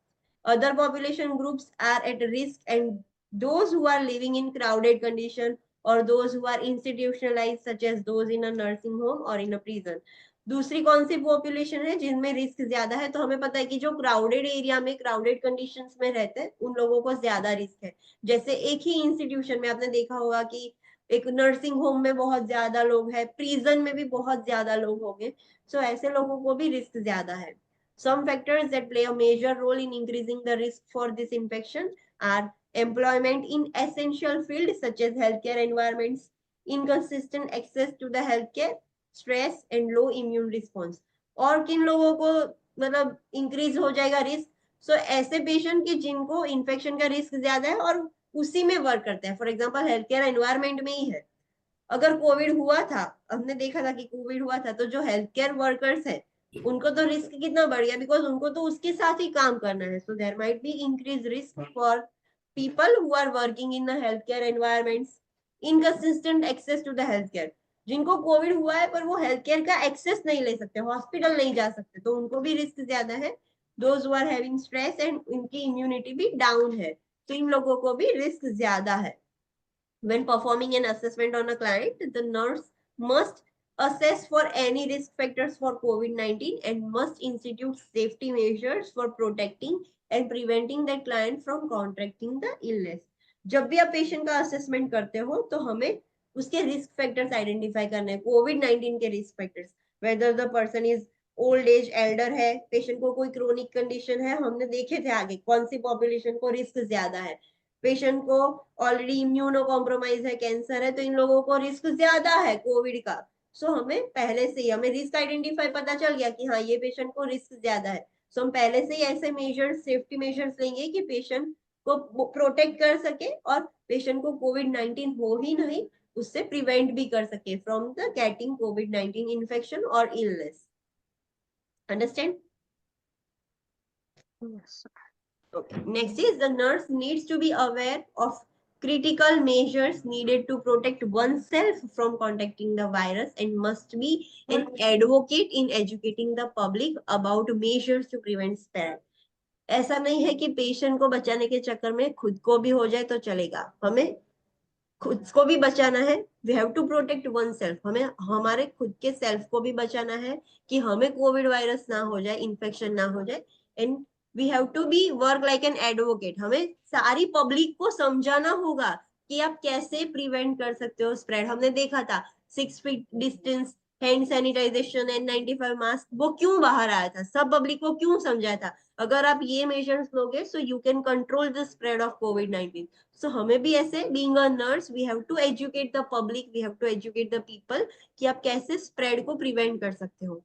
Other population groups are at risk and those who are living in crowded condition or those who are institutionalized such as those in a nursing home or in a prison. दूसरी कौन सी population है जिनमें risk ज्यादा है? तो हमें पता है कि जो क्राउडेड एरिया में, क्राउडेड कंडीशंस में रहते हैं उन लोगों को ज्यादा रिस्क है. जैसे एक ही इंस्टीट्यूशन में आपने देखा होगा कि एक नर्सिंग होम में बहुत ज्यादा लोग हैं, प्रिजन में भी बहुत ज्यादा लोग होंगे, सो ऐसे लोगों को भी रिस्क ज्यादा है. Some factors that play a major role in increasing the risk for this infection are employment in essential fields such as healthcare environments, inconsistent access to the healthcare, stress and low immune response. और किन लोगों को मतलब increase हो जाएगा risk? सो ऐसे patient के जिनको इन्फेक्शन का रिस्क ज्यादा है और उसी में वर्क करते हैं. For example health care environment में ही है, अगर कोविड हुआ था, हमने देखा था कि कोविड हुआ था, तो जो हेल्थ केयर वर्कर्स है उनको तो रिस्क कितना बढ़ गया, बिकॉज उनको तो उसके साथ ही काम करना है. So there might be increase risk for people who are working in the health care environments. Inconsistent access to the health care, जिनको कोविड हुआ है पर वो हेल्थ केयर का एक्सेस नहीं ले सकते, हॉस्पिटल नहीं जा सकते, तो उनको भी रिस्क ज्यादा है. Those who are having stress and उनकी इम्यूनिटी भी डाउन है, तो इन लोगों को भी रिस्क ज्यादा है. When performing an assessment on a client, the nurse must assess for any risk factors for COVID-19 and must institute safety measures for protecting and preventing the client from contracting the illness. जब भी आप patient का assessment करते हो तो हमें उसके risk factors identify करने हैं. कोविड-19 के risk factors, whether the person is old age, Elder है, पेशेंट को कोई क्रोनिक कंडीशन है, हमने देखे थे आगे कौन सी पॉपुलेशन को रिस्क ज्यादा है. पेशेंट को ऑलरेडी इम्यूनो कॉम्प्रोमाइज है, कैंसर है, तो इन लोगों को रिस्क ज्यादा है कोविड का. सो हमें पहले से ही हमें रिस्क आइडेंटिफाई पता चल गया कि हाँ ये पेशेंट को रिस्क ज्यादा है. सो हम पहले से ही ऐसे मेजर्स, सेफ्टी मेजर्स लेंगे कि पेशेंट को प्रोटेक्ट कर सके और पेशेंट को कोविड-19 हो ही नहीं, उससे प्रिवेंट भी कर सके फ्रॉम द गेटिंग कोविड-19 इन्फेक्शन और illness. Understand? Okay. Next is the nurse needs to be aware of critical measures needed to protect oneself from contacting the virus and must be an advocate in educating the public about measures to prevent spread. ऐसा नहीं है कि patient को बचाने के चक्कर में खुद को भी हो जाए तो चलेगा, हमें खुद को भी बचाना है. We have to protect oneself, हमें हमारे खुद के सेल्फ को भी बचाना है कि हमें कोविड वायरस ना हो जाए, इन्फेक्शन ना हो जाए. And we have to be work like an advocate, हमें सारी पब्लिक को समझाना होगा कि आप कैसे प्रिवेंट कर सकते हो स्प्रेड. हमने देखा था 6 feet distance, hand sanitization, N95 mask, वो क्यों बाहर आया था, सब पब्लिक को क्यों समझाया था. अगर आप ये मेजर्स लोगे so you can control the spread of कोविड-19. सो हमें भी ऐसे being a nurse we have to educate the public, we have to educate the people कि आप कैसे स्प्रेड को प्रिवेंट कर सकते हो.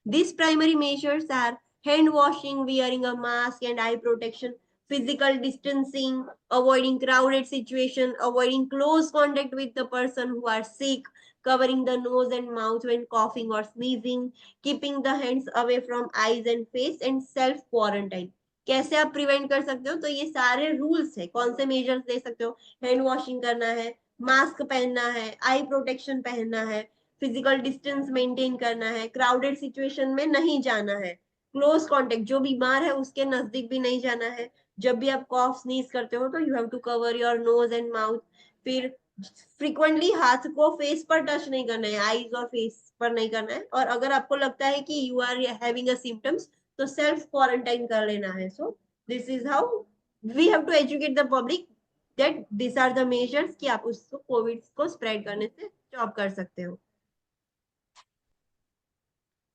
This primary measures are hand washing, wearing a mask and eye protection, physical distancing, avoiding crowded situation, avoiding close contact with the person who are sick, covering the nose and mouth when coughing or sneezing, keeping the hands away from eyes and face, and self quarantine. कैसे आप prevent कर सकते हो, तो ये सारे rules है. कौन से मेजर्स ले सकते हो, हैंड वॉशिंग करना है, मास्क पहनना है, आई प्रोटेक्शन पहनना है, फिजिकल डिस्टेंस मेंटेन करना है, क्राउडेड सिचुएशन में नहीं जाना है, क्लोज कांटेक्ट, जो बीमार है उसके नजदीक भी नहीं जाना है. जब भी आप कॉफ स्नीज करते हो तो you have to cover your nose and mouth. फिर फ्रीक्वेंटली हाथ को फेस पर टच नहीं करना है, आईज और फेस पर नहीं करना है. और अगर आपको लगता है कि you are having a symptoms तो सेल्फ क्वारंटाइन कर लेना है. So this is how we have to educate the public that this are the measures कि आप उसको कोविड को स्प्रेड करने से स्टॉप कर सकते हो.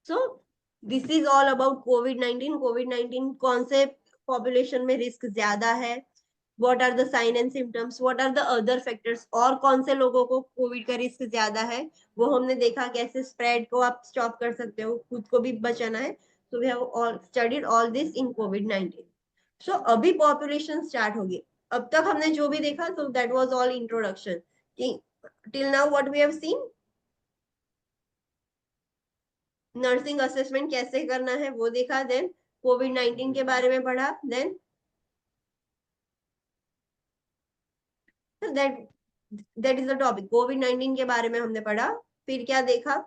सो दिस इज ऑल अबाउट कोविड-19. कोविड-19 कौन से पॉपुलेशन में रिस्क ज्यादा है, what are the sign and symptoms, what are the other factors, और कौन से लोगों को कोविड का रिस्क ज्यादा है वो हमने देखा, कैसे स्प्रेड को आप स्टॉप कर सकते हो, खुद को भी बचाना है. So we have all studied all this in कोविड-19. सो अभी पॉपुलेशन स्टार्ट होगी. अब तक हमने जो भी देखा तो that was all introduction. Till now what we have seen, nursing assessment कैसे करना है वो देखा, देन कोविड-19 के बारे में पढ़ा, then that is the topic. कोविड-19 के बारे में हमने पढ़ा. फिर क्या देखा,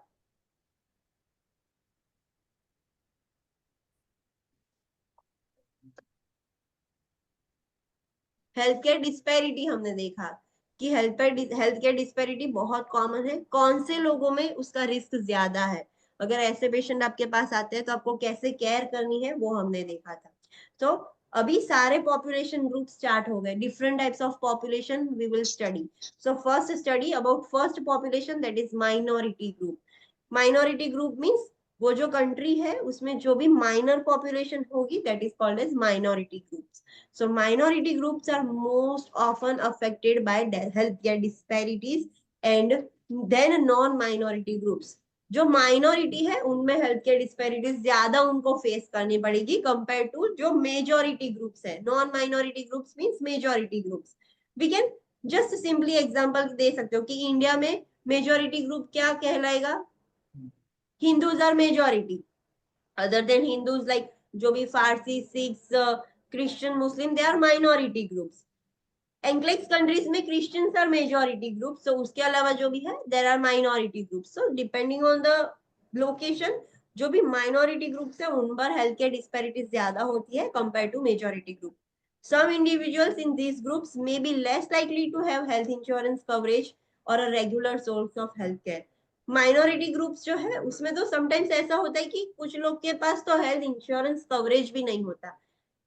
हेल्थ केयर डिस्पैरिटी हमने देखा कि हेल्थ केयर डिस्पैरिटी बहुत कॉमन है, कौन से लोगों में उसका रिस्क ज्यादा है. अगर ऐसे पेशेंट आपके पास आते हैं तो आपको कैसे केयर करनी है वो हमने देखा था. तो अभी सारे पॉपुलेशन ग्रुप स्टार्ट हो गए, different types of population we will study. So first study about first population, that is minority group. Minority group means वो जो कंट्री है उसमें जो भी माइनर पॉपुलेशन होगी that is called as minority groups. So minority groups are most often affected by healthcare disparities and then non-minority groups. जो minority है उनमें हेल्थ केयर डिस्पैरिटीज ज्यादा उनको फेस करनी पड़ेगी कंपेयर टू जो मेजॉरिटी ग्रुप्स है. Non minority groups means majority groups. We can just simply example दे सकते हो कि इंडिया में मेजॉरिटी ग्रुप क्या कहलाएगा, Hindus are majority. other than Hindus, like जो भी Farsi, Sikhs, Christian, Muslim, they are minority groups. एंग्लिक्स कंट्रीज में Christians are majority group. So उसके अलावा जो भी है there are minority groups. So depending on the location, जो भी माइनॉरिटी ग्रुप्स है उन पर हेल्थ केयर डिस्पैरिटीज ज्यादा होती है compare to majority group. Some individuals in these groups may be less likely to have health insurance coverage or a regular source of health care. Minority groups जो है उसमें तो समटाइम्स ऐसा होता है कि कुछ लोग के पास तो हेल्थ इंश्योरेंस कवरेज भी नहीं होता,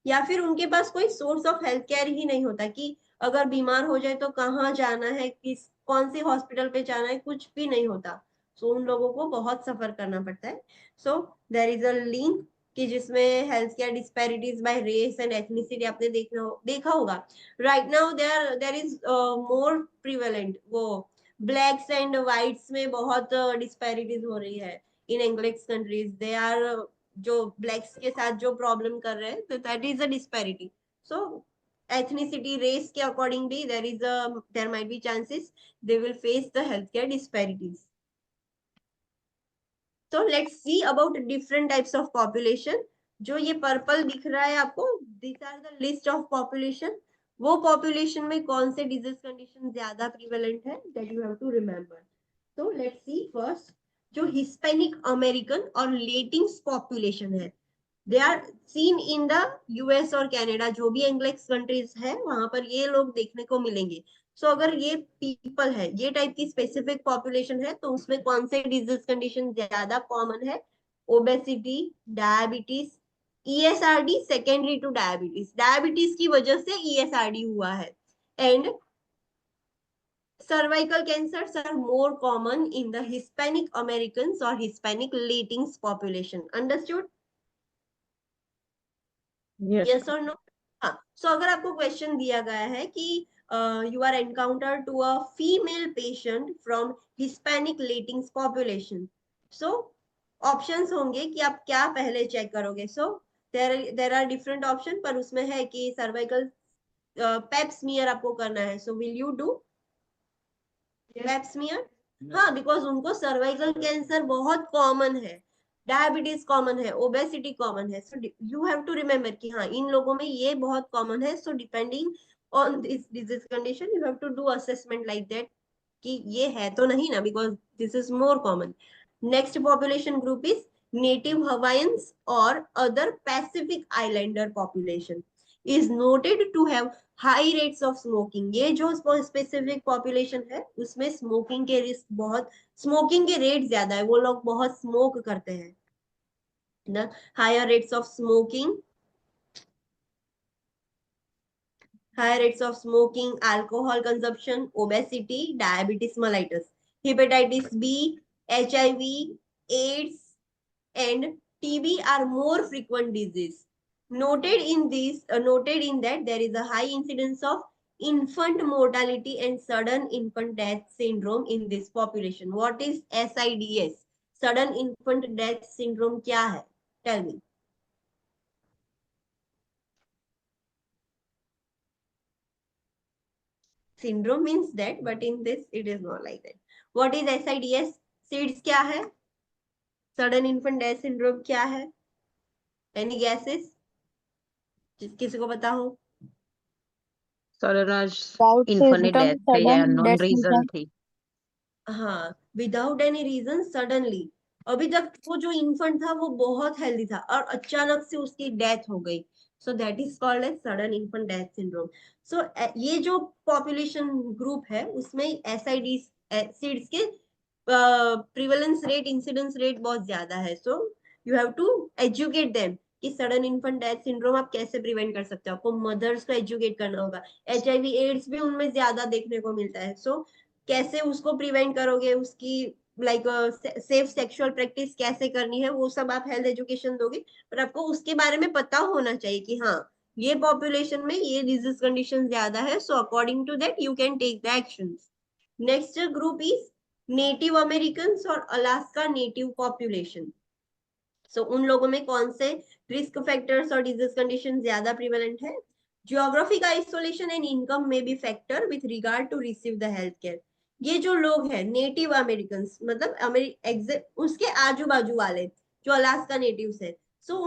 या फिर उनके पास कोई सोर्स ऑफ हेल्थ केयर ही नहीं होता कि अगर बीमार हो जाए तो कहाँ जाना है, किस कौन सी हॉस्पिटल पे जाना है, कुछ भी नहीं होता. सो उन लोगों को बहुत सफर करना पड़ता है. So there is a link कि जिसमें health care disparities by race and ethnicity आपने देखा होगा. Right now there is more prevalent, वो ब्लैक्स एंड व्हाइट्स में बहुत डिस्पैरिटीज हो रही है in anglics countries. They are जो ब्लैक्स के साथ जो प्रॉब्लम कर रहे हैं, तो that is a disparity. So ethnicity, race के according भी there might be chances they will face the healthcare disparities. So let's see about different types of population. जो ये पर्पल दिख रहा है आपको, these are the list of population. वो population में कौन से disease condition ज्यादा prevalent है, that you have to remember. So let's see first जो हिस्पैनिक अमेरिकन और लेटिंग्स पॉपुलेशन है, they are seen in the US और कनाडा. जो भी एंग्लिक्स कंट्रीज है वहां पर ये लोग देखने को मिलेंगे. सो अगर ये पीपल है, ये टाइप की स्पेसिफिक पॉपुलेशन है, तो उसमें कौन से डिजीज कंडीशन ज्यादा कॉमन है? Obesity, diabetes, ESRD secondary to diabetes. Diabetes की वजह से ईएसआरडी हुआ है. And cervical cancers are more common in the Hispanic Americans or Hispanic Latins population. Understood? Yes or no? हाँ. So अगर आपको क्वेश्चन दिया गया है कि you are encountered to a female patient from Hispanic Latins population, so options होंगे कि आप क्या पहले चेक करोगे. So there are different option, पर उसमें है कि cervical pap smear आपको करना है. So will you do pap smear? हाँ, बिकॉज उनको सर्वाइकल कैंसर बहुत कॉमन है, डायबिटीज कॉमन है, ओबेसिटी कॉमन है. So you have to remember कि हाँ इन लोगों में ये बहुत कॉमन है. So depending on this disease condition you have to do assessment like that कि ये है तो नहीं ना, because this is more common. Next population group is native Hawaiians और other Pacific Islander population is noted to have high rates of smoking. ये जो specific population है उसमें स्मोकिंग के रिस्क बहुत, स्मोकिंग के रेट ज्यादा है, वो लोग बहुत स्मोक करते हैं. The higher rates of smoking, higher rates of smoking, alcohol consumption, obesity, diabetes mellitus, hepatitis B, HIV, AIDS and TB are more frequent disease. Noted in that there is a high incidence of infant mortality and sudden infant death syndrome in this population. What is SIDS? Sudden infant death syndrome क्या है? Tell me. Syndrome means that, but in this it is not like that. What is SIDS? SIDS क्या है? Sudden infant death syndrome क्या है? Any guesses? किसी को पता हो? Without इन्फिनिट symptom, डेथ है या sudden non death reason syndrome. थी. हाँ, विदाउट एनी रीजन सडनली. अभी तक वो जो इन्फेंट था वो बहुत हेल्दी था और अचानक से उसकी डेथ हो गई. So that is called as sudden infant death syndrome. So ये जो पॉपुलेशन ग्रुप है उसमें एसआईडी सीड्स के प्रिवेलेंस रेट, इंसिडेंस रेट बहुत ज्यादा है. So you have to educate them कि सडन इन्फेंट डेथ सिंड्रोम आप कैसे प्रिवेंट कर सकते हो. आपको मदर्स को एजुकेट करना होगा. एचआईवी एड्स भी उनमें ज्यादा देखने को मिलता है. सो कैसे उसको प्रिवेंट करोगे, उसकी लाइक सेफ सेक्सुअल प्रैक्टिस कैसे करनी है, वो सब आप हेल्थ एजुकेशन दोगे. पर आपको उसके बारे में पता होना चाहिए कि हाँ ये पॉपुलेशन में ये डिजीज कंडीशन ज्यादा है. So according to that you can take the actions. Next group is native American और अलास्का नेटिव पॉपुलेशन. सो उन लोगों में कौन से रिस्क फैक्टर्स और डिजीज कंडीशन ज्यादा प्रिवेलेंट है? Geographic isolation and income may be factor with regard to receive the health care. ये जो लोग हैं नेटिव अमेरिकन, मतलब उसके आजू बाजू वाले, जो अलास्का नेटिव्स है, सो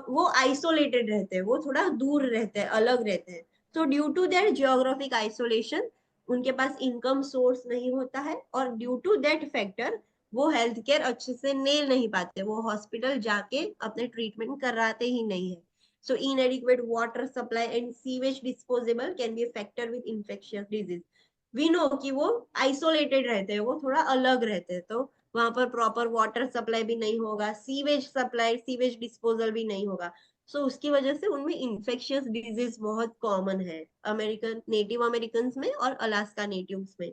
वो आइसोलेटेड रहते हैं, वो थोड़ा दूर रहते हैं, अलग रहते हैं। So due to their geographic isolation उनके पास इनकम सोर्स नहीं होता है, और ड्यू टू दैट फैक्टर वो हेल्थ केयर अच्छे से ले नहीं पाते, वो हॉस्पिटल जाके अपने ट्रीटमेंट कराते ही नहीं है। So inadequate water supply and sewage disposal can be a factor with infectious disease. We know कि वो isolated रहते हैं, वो थोड़ा अलग रहते हैं, तो वहां पर प्रॉपर वाटर सप्लाई भी नहीं होगा, सीवेज डिस्पोजल भी नहीं होगा। सो उसकी वजह से उनमें इन्फेक्शियस डिजीज बहुत कॉमन है, नेटिव अमेरिकन में और अलास्का नेटिव्स में।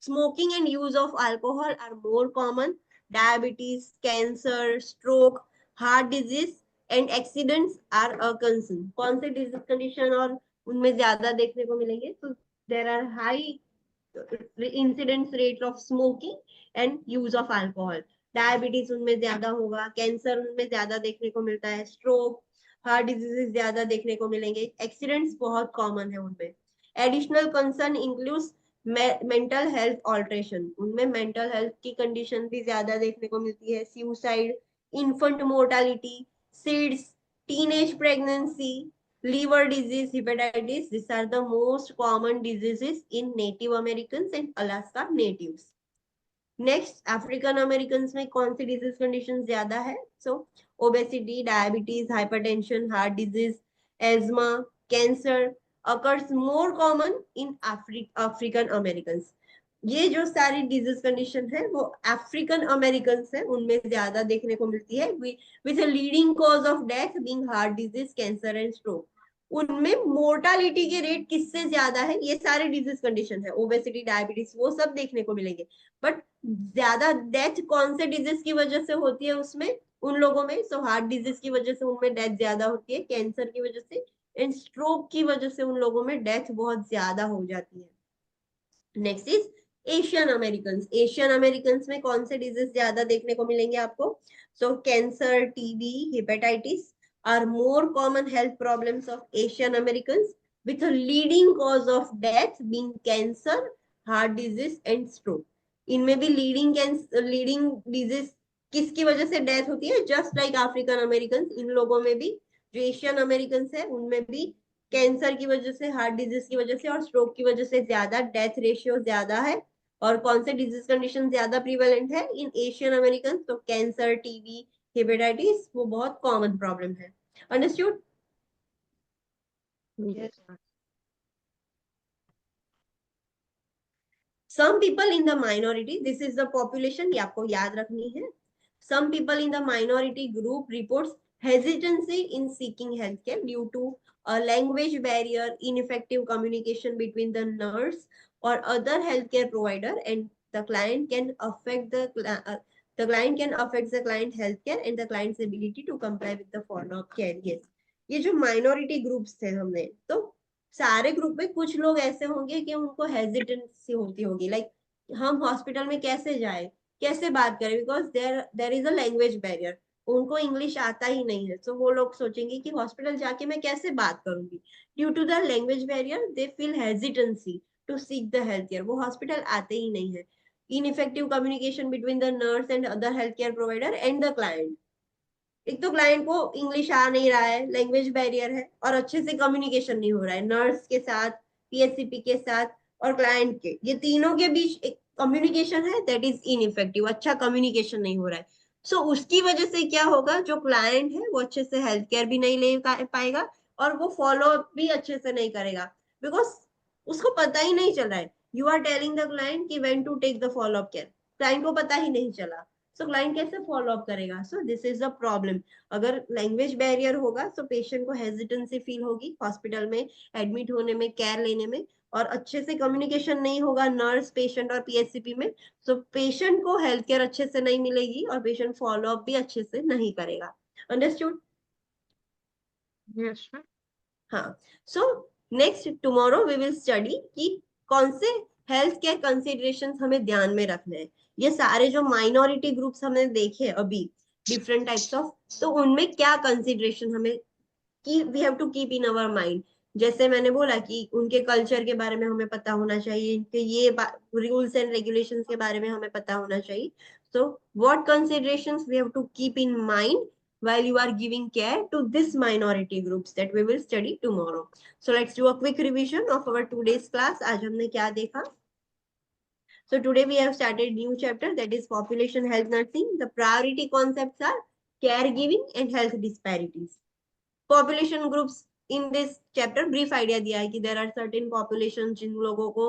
Smoking and use of alcohol are more common. Diabetes, cancer, stroke, heart disease and accidents are a concern. कौन से disease condition और उनमें ज्यादा देखने को मिलेंगे? तो there are high incidence rate of smoking and use of alcohol. Diabetes उनमें ज्यादा होगा, कैंसर उनमें ज्यादा देखने को मिलता है, स्ट्रोक, हार्ट डिजीजेस ज्यादा देखने को मिलेंगे, एक्सीडेंट्स बहुत कॉमन है उनमें। Additional concern includes mental health alteration, उनमें मेंटल हेल्थ की कंडीशन भी ज्यादा देखने को मिलती है, suicide, infant mortality, seeds, teenage pregnancy, liver disease, hepatitis, these are the most common diseases in Native Americans and Alaska natives. Next, African Americans में कौन सी disease conditions ज्यादा है? So, obesity, diabetes, hypertension, heart disease, asthma, cancer occurs more common in African Americans. ये जो सारी disease condition है वो African American है, उनमें ज्यादा देखने को मिलती है, with a leading cause of death being heart disease, cancer and stroke. उनमें मोर्टालिटी के रेट किससे ज्यादा है? ये सारे डिजीज कंडीशन है, ओबेसिटी, डायबिटीज, वो सब देखने को मिलेंगे, बट ज्यादा डेथ कौन से डिजीज की वजह से होती है उसमें, उन लोगों में? सो हार्ट डिजीज की वजह से उनमें डेथ ज्यादा होती है, कैंसर की वजह से एंड स्ट्रोक की वजह से उन लोगों में डेथ बहुत ज्यादा हो जाती है। नेक्स्ट इज एशियन अमेरिकन में कौन से डिजीज ज्यादा देखने को मिलेंगे आपको? So cancer, TB, hepatitis are more common health problems of Asian Americans, with a leading cause of death being cancer, heart disease and stroke. इनमें भी लीडिंग डिजीज किसकी वजह से डेथ होती है? जस्ट लाइक अफ्रीकन अमेरिकन, इन लोगों में भी, जो एशियन अमेरिकन है उनमें भी कैंसर की वजह से, हार्ट डिजीज की वजह से और स्ट्रोक की वजह से ज्यादा डेथ रेशियो ज्यादा है। और कौन से डिजीज कंडीशन ज्यादा प्रीवेलेंट है इन एशियन अमेरिकन? तो कैंसर, टीबी, हेपेटाइटिस, वो बहुत कॉमन प्रॉब्लम है। Understood? Yes. Some people in the minority, this is the population, ये आपको याद रखनी है। Some people in the minority group reports hesitancy in seeking healthcare due to a language barrier, ineffective communication between the nurse or other healthcare provider, and the client can affect the client healthcare and the client's ability to comply with the follow-up care. Yes, ये जो minority groups थे हमने, तो सारे group में कुछ लोग ऐसे होंगे कि उनको हेजिटेंसी होती होगी, लाइक हम हॉस्पिटल में कैसे जाए, कैसे बात करें, because there is a language barrier, उनको इंग्लिश आता ही नहीं है। सो वो लोग सोचेंगे कि हॉस्पिटल जाके मैं कैसे बात करूंगी। Due to the language barrier they feel hesitancy to seek the health care, वो हॉस्पिटल आते ही नहीं है। Ineffective communication between the nurse and other health care provider and the client, एक तो क्लाइंट को इंग्लिश आ नहीं रहा है, लैंग्वेज बैरियर है, और अच्छे से कम्युनिकेशन नहीं हो रहा है नर्स के साथ, पीएचसीपी के साथ और क्लाइंट के, ये तीनों के बीच एक कम्युनिकेशन है दैट इज इनइफेक्टिव, अच्छा कम्युनिकेशन नहीं हो रहा है। सो उसकी वजह से क्या होगा, जो क्लाइंट है वो अच्छे से हेल्थ केयर भी नहीं ले पाएगा और वो फॉलो अप भी अच्छे से नहीं करेगा, बिकॉज उसको पता ही नहीं चल रहा है। You are telling the client कि when to take the follow up care, client को पता ही नहीं चला, सो क्लाइंट कैसे फॉलो अप करेगा? So this is the problem. अगर लैंग्वेज बैरियर होगा तो पेशेंट को हेजिटेंसी फील होगी हॉस्पिटल में एडमिट होने में, केयर लेने में, और अच्छे से कम्युनिकेशन नहीं होगा नर्स, पेशेंट और पीएचसीपी में, सो पेशेंट को हेल्थ केयर अच्छे से नहीं मिलेगी और पेशेंट फॉलो अप भी अच्छे से नहीं करेगा। अंडरस्टूड? Yes, sir. हाँ, so next tomorrow we will study कि कौन से हेल्थ केयर कंसिडरेशंस हमें ध्यान में रखने हैं। ये सारे जो माइनॉरिटी ग्रुप्स हमने देखे अभी, डिफरेंट टाइप्स ऑफ, तो उनमें क्या कंसिडरेशन हमें की we have to keep in our mind जैसे मैंने बोला कि उनके कल्चर के बारे में हमें पता होना चाहिए, इनके ये रूल्स एंड रेगुलेशंस के बारे में हमें पता होना चाहिए. So what considerations we have to keep in mind while you are giving care to this minority groups that we will study tomorrow. So let's do a quick revision of our today's class. आज हमने क्या देखा? So today we have started new chapter, that is population health nursing. The priority concepts are caregiving and health disparities. Population groups in this chapter brief idea दिया है कि there are certain populations जिन लोगों को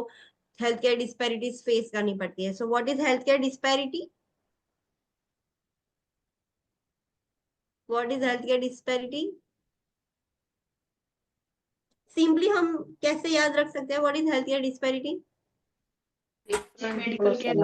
healthcare disparities face करनी पड़ती है. So what is healthcare disparity? What is healthcare disparity? Simply हम कैसे याद रख सकते हैं? What is healthcare disparity? Medical care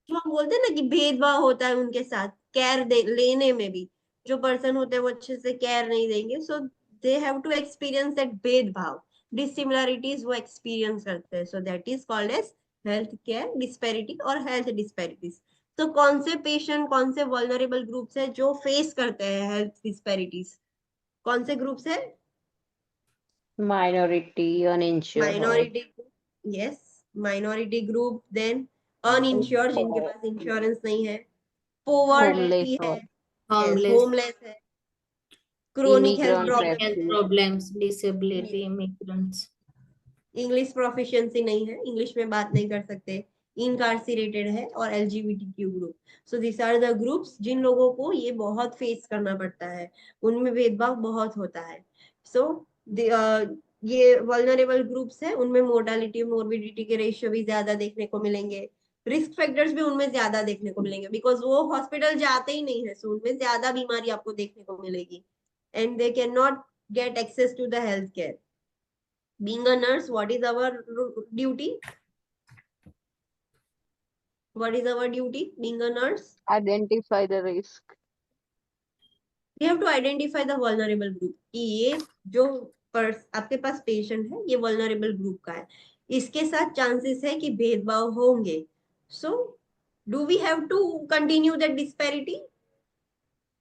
जो हम बोलते हैं ना कि भेदभाव होता है उनके साथ केयर लेने में भी, जो पर्सन होते हैं वो अच्छे से केयर नहीं देंगे, so they have to experience that भेदभाव, डिसिमिलरिटीज वो एक्सपीरियंस करते हैं. So that is called as health care disparity और हेल्थ डिस्पैरिटीज. तो कौन से पेशेंट, कौन से वल्नरेबल ग्रुप्स है जो फेस करते हैं हेल्थ डिस्पैरिटीज? कौन से ग्रुप्स है? Minority, uninsured, minority, yes, minority group, then uninsured जिनके पास इंश्योरेंस नहीं है, होमलेस पोवर्टी है, और yes, होमलेस है, chronic health immigrant, problem, health problems, disability, immigrants. English proficiency नहीं है, इंग्लिश में बात नहीं कर सकते, इनकार्सिरेटेड है, और LGBTQ group. So this are the groups जिन लोगों को ये बहुत फेस करना पड़ता है, उनमें भेदभाव बहुत होता है. सो ये वल्नरेबल ग्रुप्स है, उनमें मोर्टालिटी मोर्बिडिटी के रेशियो भी ज्यादा देखने को मिलेंगे, रिस्क फैक्टर्स भी उनमें ज्यादा देखने को मिलेंगे, बिकॉज वो हॉस्पिटल जाते ही नहीं है, सो उनमें ज्यादा बीमारी आपको देखने को मिलेगी, and they can not get access to the health care. Being a nurse, what is our duty? What is our duty being a nurse? Identify the risk. We have to identify the vulnerable group कि ये जो आपके पास patient है ये vulnerable group का है, इसके साथ चांसेस है कि भेदभाव होंगे. So do we have to continue that disparity?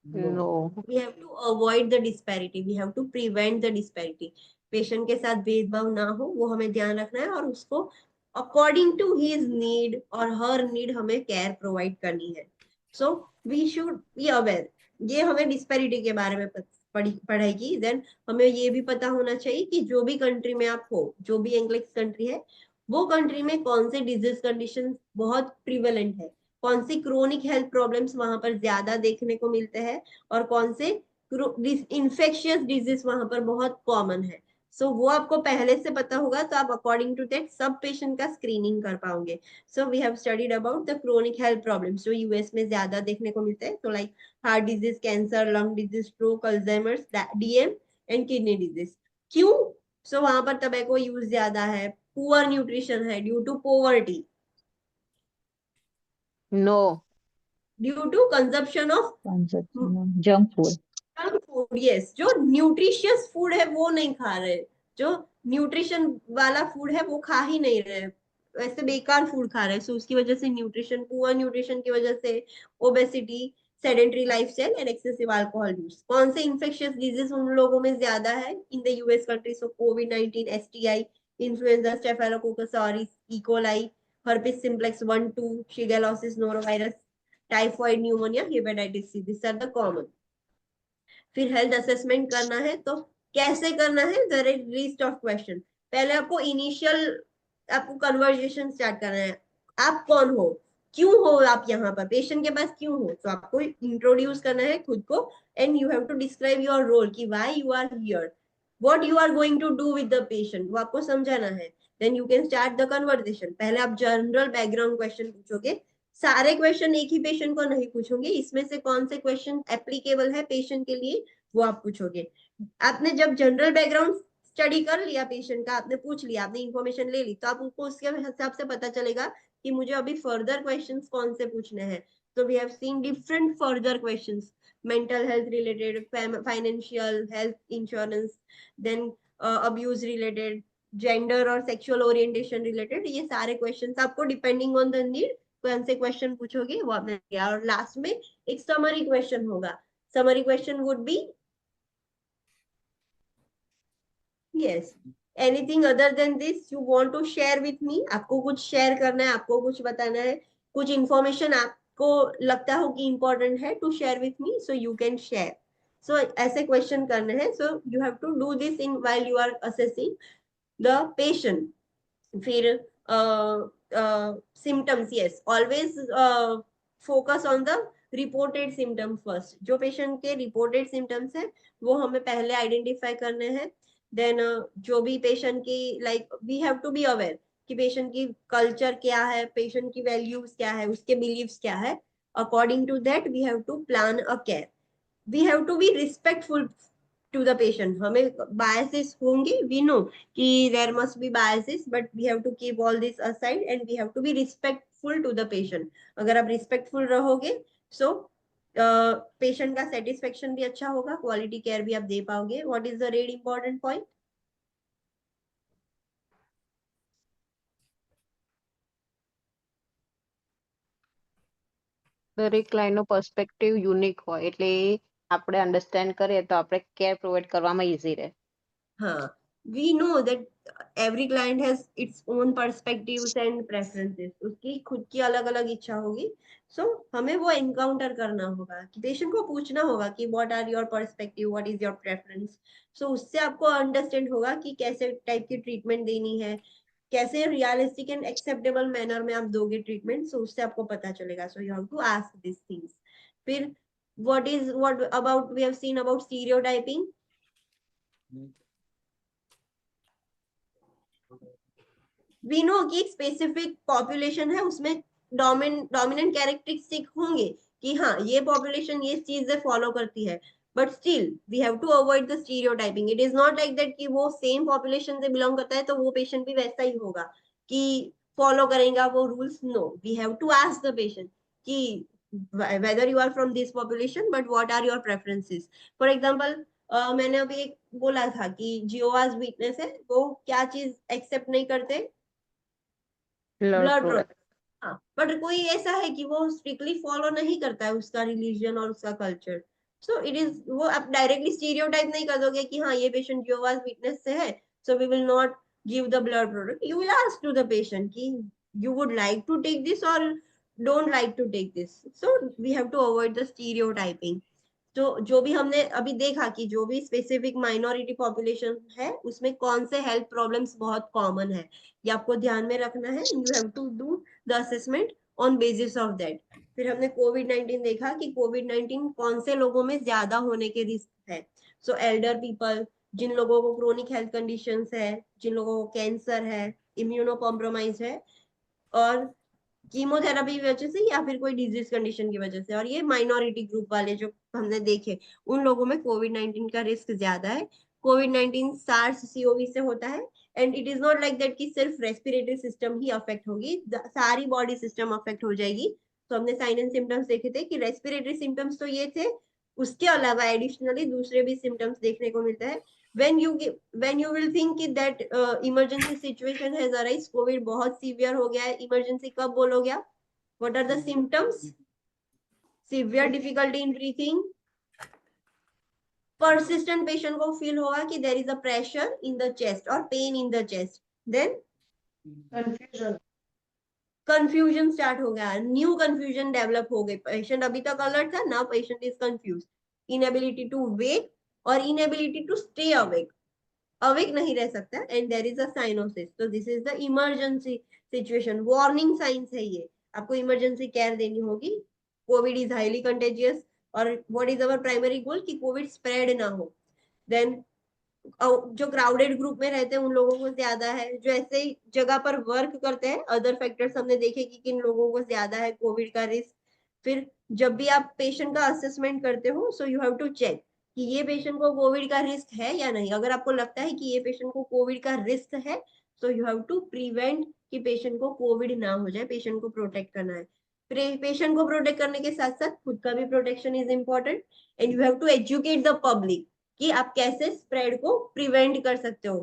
No. We have to avoid the disparity, we have to prevent the disparity. Patient के साथ भेदभाव ना हो वो हमें ध्यान रखना है, और उसको अकॉर्डिंग टू हिज नीड और हर नीड हमें केयर प्रोवाइड करनी है. So we should be aware. ये हमें डिस्पैरिटी के बारे में पढ़ाएगी. देन हमें ये भी पता होना चाहिए कि जो भी कंट्री में आप हो, जो भी एंग्लिश कंट्री है, वो कंट्री में कौन से डिजीज कंडीशन बहुत प्रिवेलेंट है, कौन सी क्रोनिक हेल्थ प्रॉब्लम्स वहां पर ज्यादा देखने को मिलते हैं, और कौन से इन्फेक्शियस डिजीज वहां पर बहुत कॉमन है. सो वो आपको पहले से पता होगा, तो आप अकॉर्डिंग टू दैट सब पेशेंट का स्क्रीनिंग कर पाओगे. So we have studied about the chronic health problems जो यूएस में ज्यादा देखने को मिलते हैं. तो like heart disease, cancer, lung disease, stroke, Alzheimer's, DM and kidney disease. क्यों? सो वहां पर टबैको यूज ज्यादा है, पुअर न्यूट्रिशन है due to poverty, no. Due to consumption of junk food. Food. Yes, जो न्यूट्रिशियस फूड है वो नहीं खा रहे, जो न्यूट्रिशन वाला फूड है वो खा ही नहीं रहे, वैसे बेकार फूड खा रहे हैं. सो उसकी वजह से न्यूट्रिशन, पुअर न्यूट्रिशन की वजह से obesity, sedentary lifestyle and excessive alcohol use. कौन से इन्फेक्शियस डिजीज उन लोगों में ज्यादा है in the US country? So कोविड-19, STI, influenza, staphylococcus aureus, E coli, herpes simplex 1-2, shigellosis, norovirus, typhoid, pneumonia, hepatitis C. This are the common. फिर health assessment करना है तो कैसे करना है? There is list of question. पहले आपको इनिशियल, आपको कन्वर्सेशन स्टार्ट करना है. आप कौन हो, क्यों हो आप यहाँ पर, पेशेंट के पास क्यों हो? तो आपको इंट्रोड्यूस करना है खुद को, and you have to describe your role कि why you are here, what you are going to do with the patient, वो आपको समझाना है. Then you can start the conversation. पहले आप जनरल बैकग्राउंड क्वेश्चन पूछोगे, सारे क्वेश्चन एक ही पेशेंट को नहीं पूछोगे, इसमें से कौन से क्वेश्चन एप्लीकेबल है पेशेंट के लिए वो आप पूछोगे. आपने जब जनरल बैकग्राउंड स्टडी कर लिया पेशेंट का, आपने पूछ लिया, आपने इंफॉर्मेशन ले ली, तो आपको उसके हिसाब से पता चलेगा कि मुझे अभी फर्दर क्वेश्चंस कौन से पूछने हैं. तो we have seen different further questions, mental health related, financial, health insurance, then abuse related, gender और सेक्सुअल ओरिएंटेशन रिलेटेड. ये सारे क्वेश्चंस आपको डिपेंडिंग ऑन द नीड कौन से क्वेश्चन पूछोगे वो आपने किया. और लास्ट में एक समरी क्वेश्चन होगा. Summary question would be Yes. Anything other than this you want to share with me? आपको कुछ शेयर करना है, आपको कुछ बताना है, कुछ इंफॉर्मेशन आपको लगता हो कि इम्पोर्टेंट है to share with me, so you can share. So ऐसे क्वेश्चन करने हैं. So you have to do this in while you are assessing the patient. फिर symptoms, yes, always focus on the reported symptoms first. जो patient के reported symptoms है वो हमें पहले आइडेंटिफाई करने हैं. देन जो भी पेशेंट की like we have to be aware कि पेशेंट की कल्चर क्या है, पेशेंट की वैल्यूज क्या है, उसके बिलीव्स क्या है. According to that we have to plan a care. We have to be respectful to the patient. हमें बायसेस होंगे, वी नो कि there must be biases, but we have to keep all this aside and we have to be respectful to the patient. अगर आप respectful रहोगे so patient का satisfaction भी अच्छा होगा, क्वालिटी केयर भी आप दे पाओगे. What is the red important point? દરેક ક્લાયન્ટ નો પર્સપેક્ટિવ યુનિક હોય એટલે આપણે અન્ડરસ્ટેન્ડ કરીએ તો આપણે કેર પ્રોવાઈડ કરવામાં ઈઝી રહે. हाँ, we know that every client has its own perspectives and preferences. उसकी खुद की अलग अलग इच्छा होगी. So हमें वो एनकाउंटर करना होगा कि पेशेंट को पूछना होगा कि what are your perspective, what is your preference. So उससे आपको अंडरस्टैंड होगा कि कैसे टाइप की ट्रीटमेंट देनी है, कैसे रियलिस्टिक एंड एक्सेप्टेबल मैनर में आप दोगे ट्रीटमेंट. सो उससे आपको पता चलेगा. So you have to ask this things. फिर what about we have seen about stereotyping. We know कि एक स्पेसिफिक पॉपुलेशन है, उसमें डोमिनेंट कैरेक्टरिस्टिक होंगे कि हाँ ये पॉपुलेशन ये चीजें फॉलो करती है. But still we have to avoid the stereotyping. It is not like that कि वो सेम पॉपुलेशन से बिलोंग करता है तो वो पेशेंट भी वैसा ही होगा कि फॉलो करेगा वो rules. No, we have to ask the patient कि whether you are from this population but what are your preferences. For example, मैंने अभी एक बोला था कि जियोवाज वीकनेस है, वो क्या चीज एक्सेप्ट नहीं करते? Blood product. हाँ, बट कोई ऐसा है कि वो स्ट्रिक्टली फॉलो नहीं करता है उसका रिलीजन और उसका कल्चर. सो इट इज, वो आप डायरेक्टली स्टीरियोटाइप नहीं कर दोगे कि हाँ ये पेशेंट जियोवाज वीकनेस से है so we will not give the blood product. You will ask to the patient कि you would like to take this और don't like to take this. So we have to avoid the stereotyping. तो जो भी हमने अभी देखा कि जो भी स्पेसिफिक माइनॉरिटी पॉपुलेशन है उसमें कौन से हेल्थ प्रॉब्लम्स बहुत कॉमन है, ये आपको ध्यान में रखना है. You have to do the assessment on basis of that. फिर हमने कोविड-19 देखा कि कोविड-19 कौन से लोगों में ज्यादा होने के रिस्क है. सो एल्डर पीपल, जिन लोगों को क्रोनिक हेल्थ कंडीशंस है, जिन लोगों को कैंसर है, इम्यूनो कॉम्प्रोमाइज है, और कीमोथेरेपी की वजह से या फिर कोई डिजीज कंडीशन की वजह से. और ये माइनॉरिटी ग्रुप वाले जो हमने देखे उन लोगों में कोविड-19 का रिस्क ज्यादा है. कोविड-19 सार्स सीओवी से होता है and it is not like that कि सिर्फ रेस्पिरेटरी सिस्टम ही अफेक्ट होगी, सारी बॉडी सिस्टम अफेक्ट हो जाएगी. तो हमने साइन एंड सिम्टम्स देखे थे कि रेस्पिरेटरी सिम्टम्स तो ये थे, उसके अलावा एडिशनली दूसरे भी सिम्टम्स देखने को मिलता है. when you will think that emergency situation has arise, covid बहुत सीवियर हो गया है, इमरजेंसी कब बोलोगे आप? what are the symptoms? severe difficulty in breathing, persistent patient को feel होगा कि there is a pressure in the chest or pain in the chest. then confusion start हो गया, न्यू confusion डेवलप हो गई. पेशेंट अभी तक अलर्ट था, now patient is confuse. inability to wake और inability to stay awake. Awake नहीं रह सकता and there is a cyanosis. तो this is the emergency situation, warning signs है ये. आपको इमरजेंसी केयर देनी होगी. कोविड इज हाईली कंटेजियस और what is our primary goal कि कोविड स्प्रेड ना हो. देन जो क्राउडेड ग्रुप में रहते हैं उन लोगों को ज्यादा है, जो ऐसे ही जगह पर वर्क करते हैं, अदर फैक्टर्स हमने देखे कि किन लोगों को ज्यादा है कोविड का रिस्क. फिर जब भी आप पेशेंट का असेसमेंट करते हो so you have to check कि ये पेशेंट को कोविड का रिस्क है या नहीं. अगर आपको लगता है कि ये पेशेंट को कोविड का रिस्क है so you have to prevent कि पेशेंट को कोविड ना हो जाए. पेशेंट को प्रोटेक्ट करना है. पेशेंट को प्रोटेक्ट करने के साथ साथ खुद का भी protection is important and you have to educate the public कि आप कैसे स्प्रेड को प्रिवेंट कर सकते हो,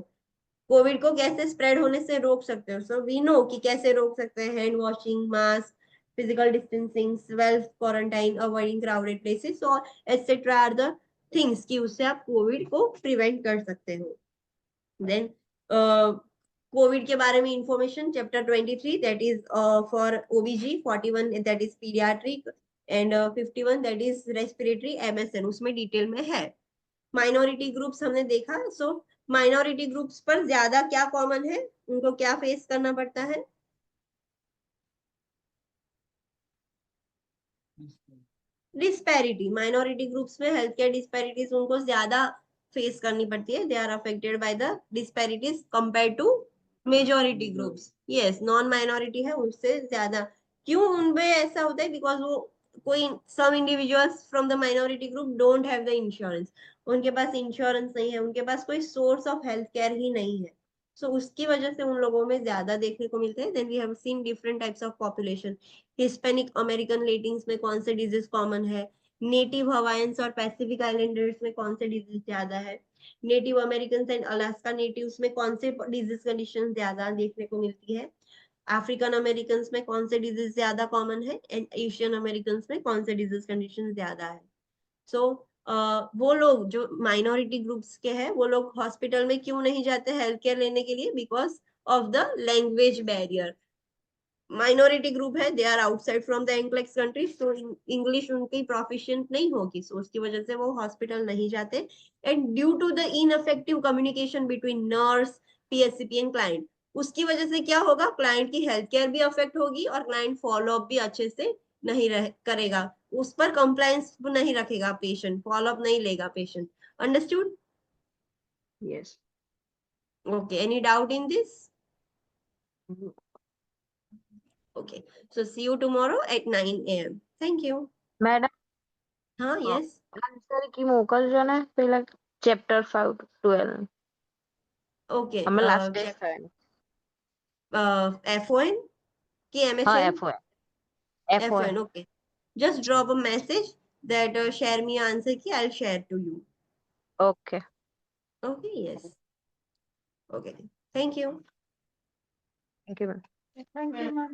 कोविड को कैसे स्प्रेड होने से रोक सकते हो. सो वी नो कि कैसे रोक सकते हैं. Hand washing, mask, physical distancing, self quarantine, avoiding crowded places और एटसेट्रा आर द थिंग्स कि उससे आप कोविड को प्रिवेंट कर सकते हो. देन कोविड के बारे में information chapter 23 that is for ओबीजी, 41 that is paediatric and 51 that is respiratory MSN, उसमें डिटेल में है। माइनॉरिटी ग्रुप्स हमने देखा, सो माइनॉरिटी ग्रुप्स पर ज्यादा क्या कॉमन है, उनको क्या फेस करना पड़ता है? डिस्पैरिटी, माइनॉरिटी ग्रुप्स में हेल्थ केयर डिस्पैरिटीज उनको ज्यादा फेस करनी पड़ती है। They are affected by the disparities compare to majority groups. Yes, non minority है उससे ज्यादा। क्यों उनमें ऐसा होता है? बिकॉज वो कोई some individuals from the minority group don't have the insurance, उनके पास इंश्योरेंस नहीं है, उनके पास कोई सोर्स ऑफ हेल्थ केयर ही नहीं है, सो उसकी वजह से उन लोगों में ज्यादा देखने को मिलते हैं। Then we have seen different types of population. Hispanic American Latinx में कौन से डिजीज कॉमन है? नेटिव हवाइंस और पैसिफिक आइलैंडर्स में कौन से डिजीज ज्यादा है? Native American and Alaska natives में कौन से डिजीज कंडीशन ज्यादा देखने को मिलती है? अफ्रीकन अमेरिकन में कौन से डिजीज ज्यादा कॉमन है? एंड एशियन अमेरिकन में कौन से डिजीज कंडीशन ज्यादा है? सो वो लोग जो माइनॉरिटी ग्रुप्स के हैं वो लोग हॉस्पिटल में क्यों नहीं जाते हेल्थ केयर लेने के लिए? Because of the language barrier. Minority group है, they are outside from the English countries, तो इंग्लिश उनकी प्रोफिशिएंट नहीं होगी, सो उसकी वजह से वो हॉस्पिटल नहीं जाते। And due to the infective communication between nurse, PSCP and client, उसकी वजह से क्या होगा? क्लाइंट की हेल्थ केयर भी अफेक्ट होगी और क्लाइंट फॉलो अप भी अच्छे से नहीं करेगा, उस पर कंप्लायंस नहीं रखेगा पेशेंट, फॉलो अप नहीं लेगा patient. Understood? Yes. Okay, any doubt in this? Okay, so see you tomorrow at 9 a.m. Thank you. Madam हाँ, yes. આન્સર કી મોકલજો ને પેલા ચેપ્ટર 5 to 12 Okay. અમે લાસ્ટ ડે છે FON की હા MSN? FON FON, okay. Just drop a message that share me answer key, I'll share to you. Okay Okay, yes. Okay, thank you. Thank you ma'am Thank you, ma'am.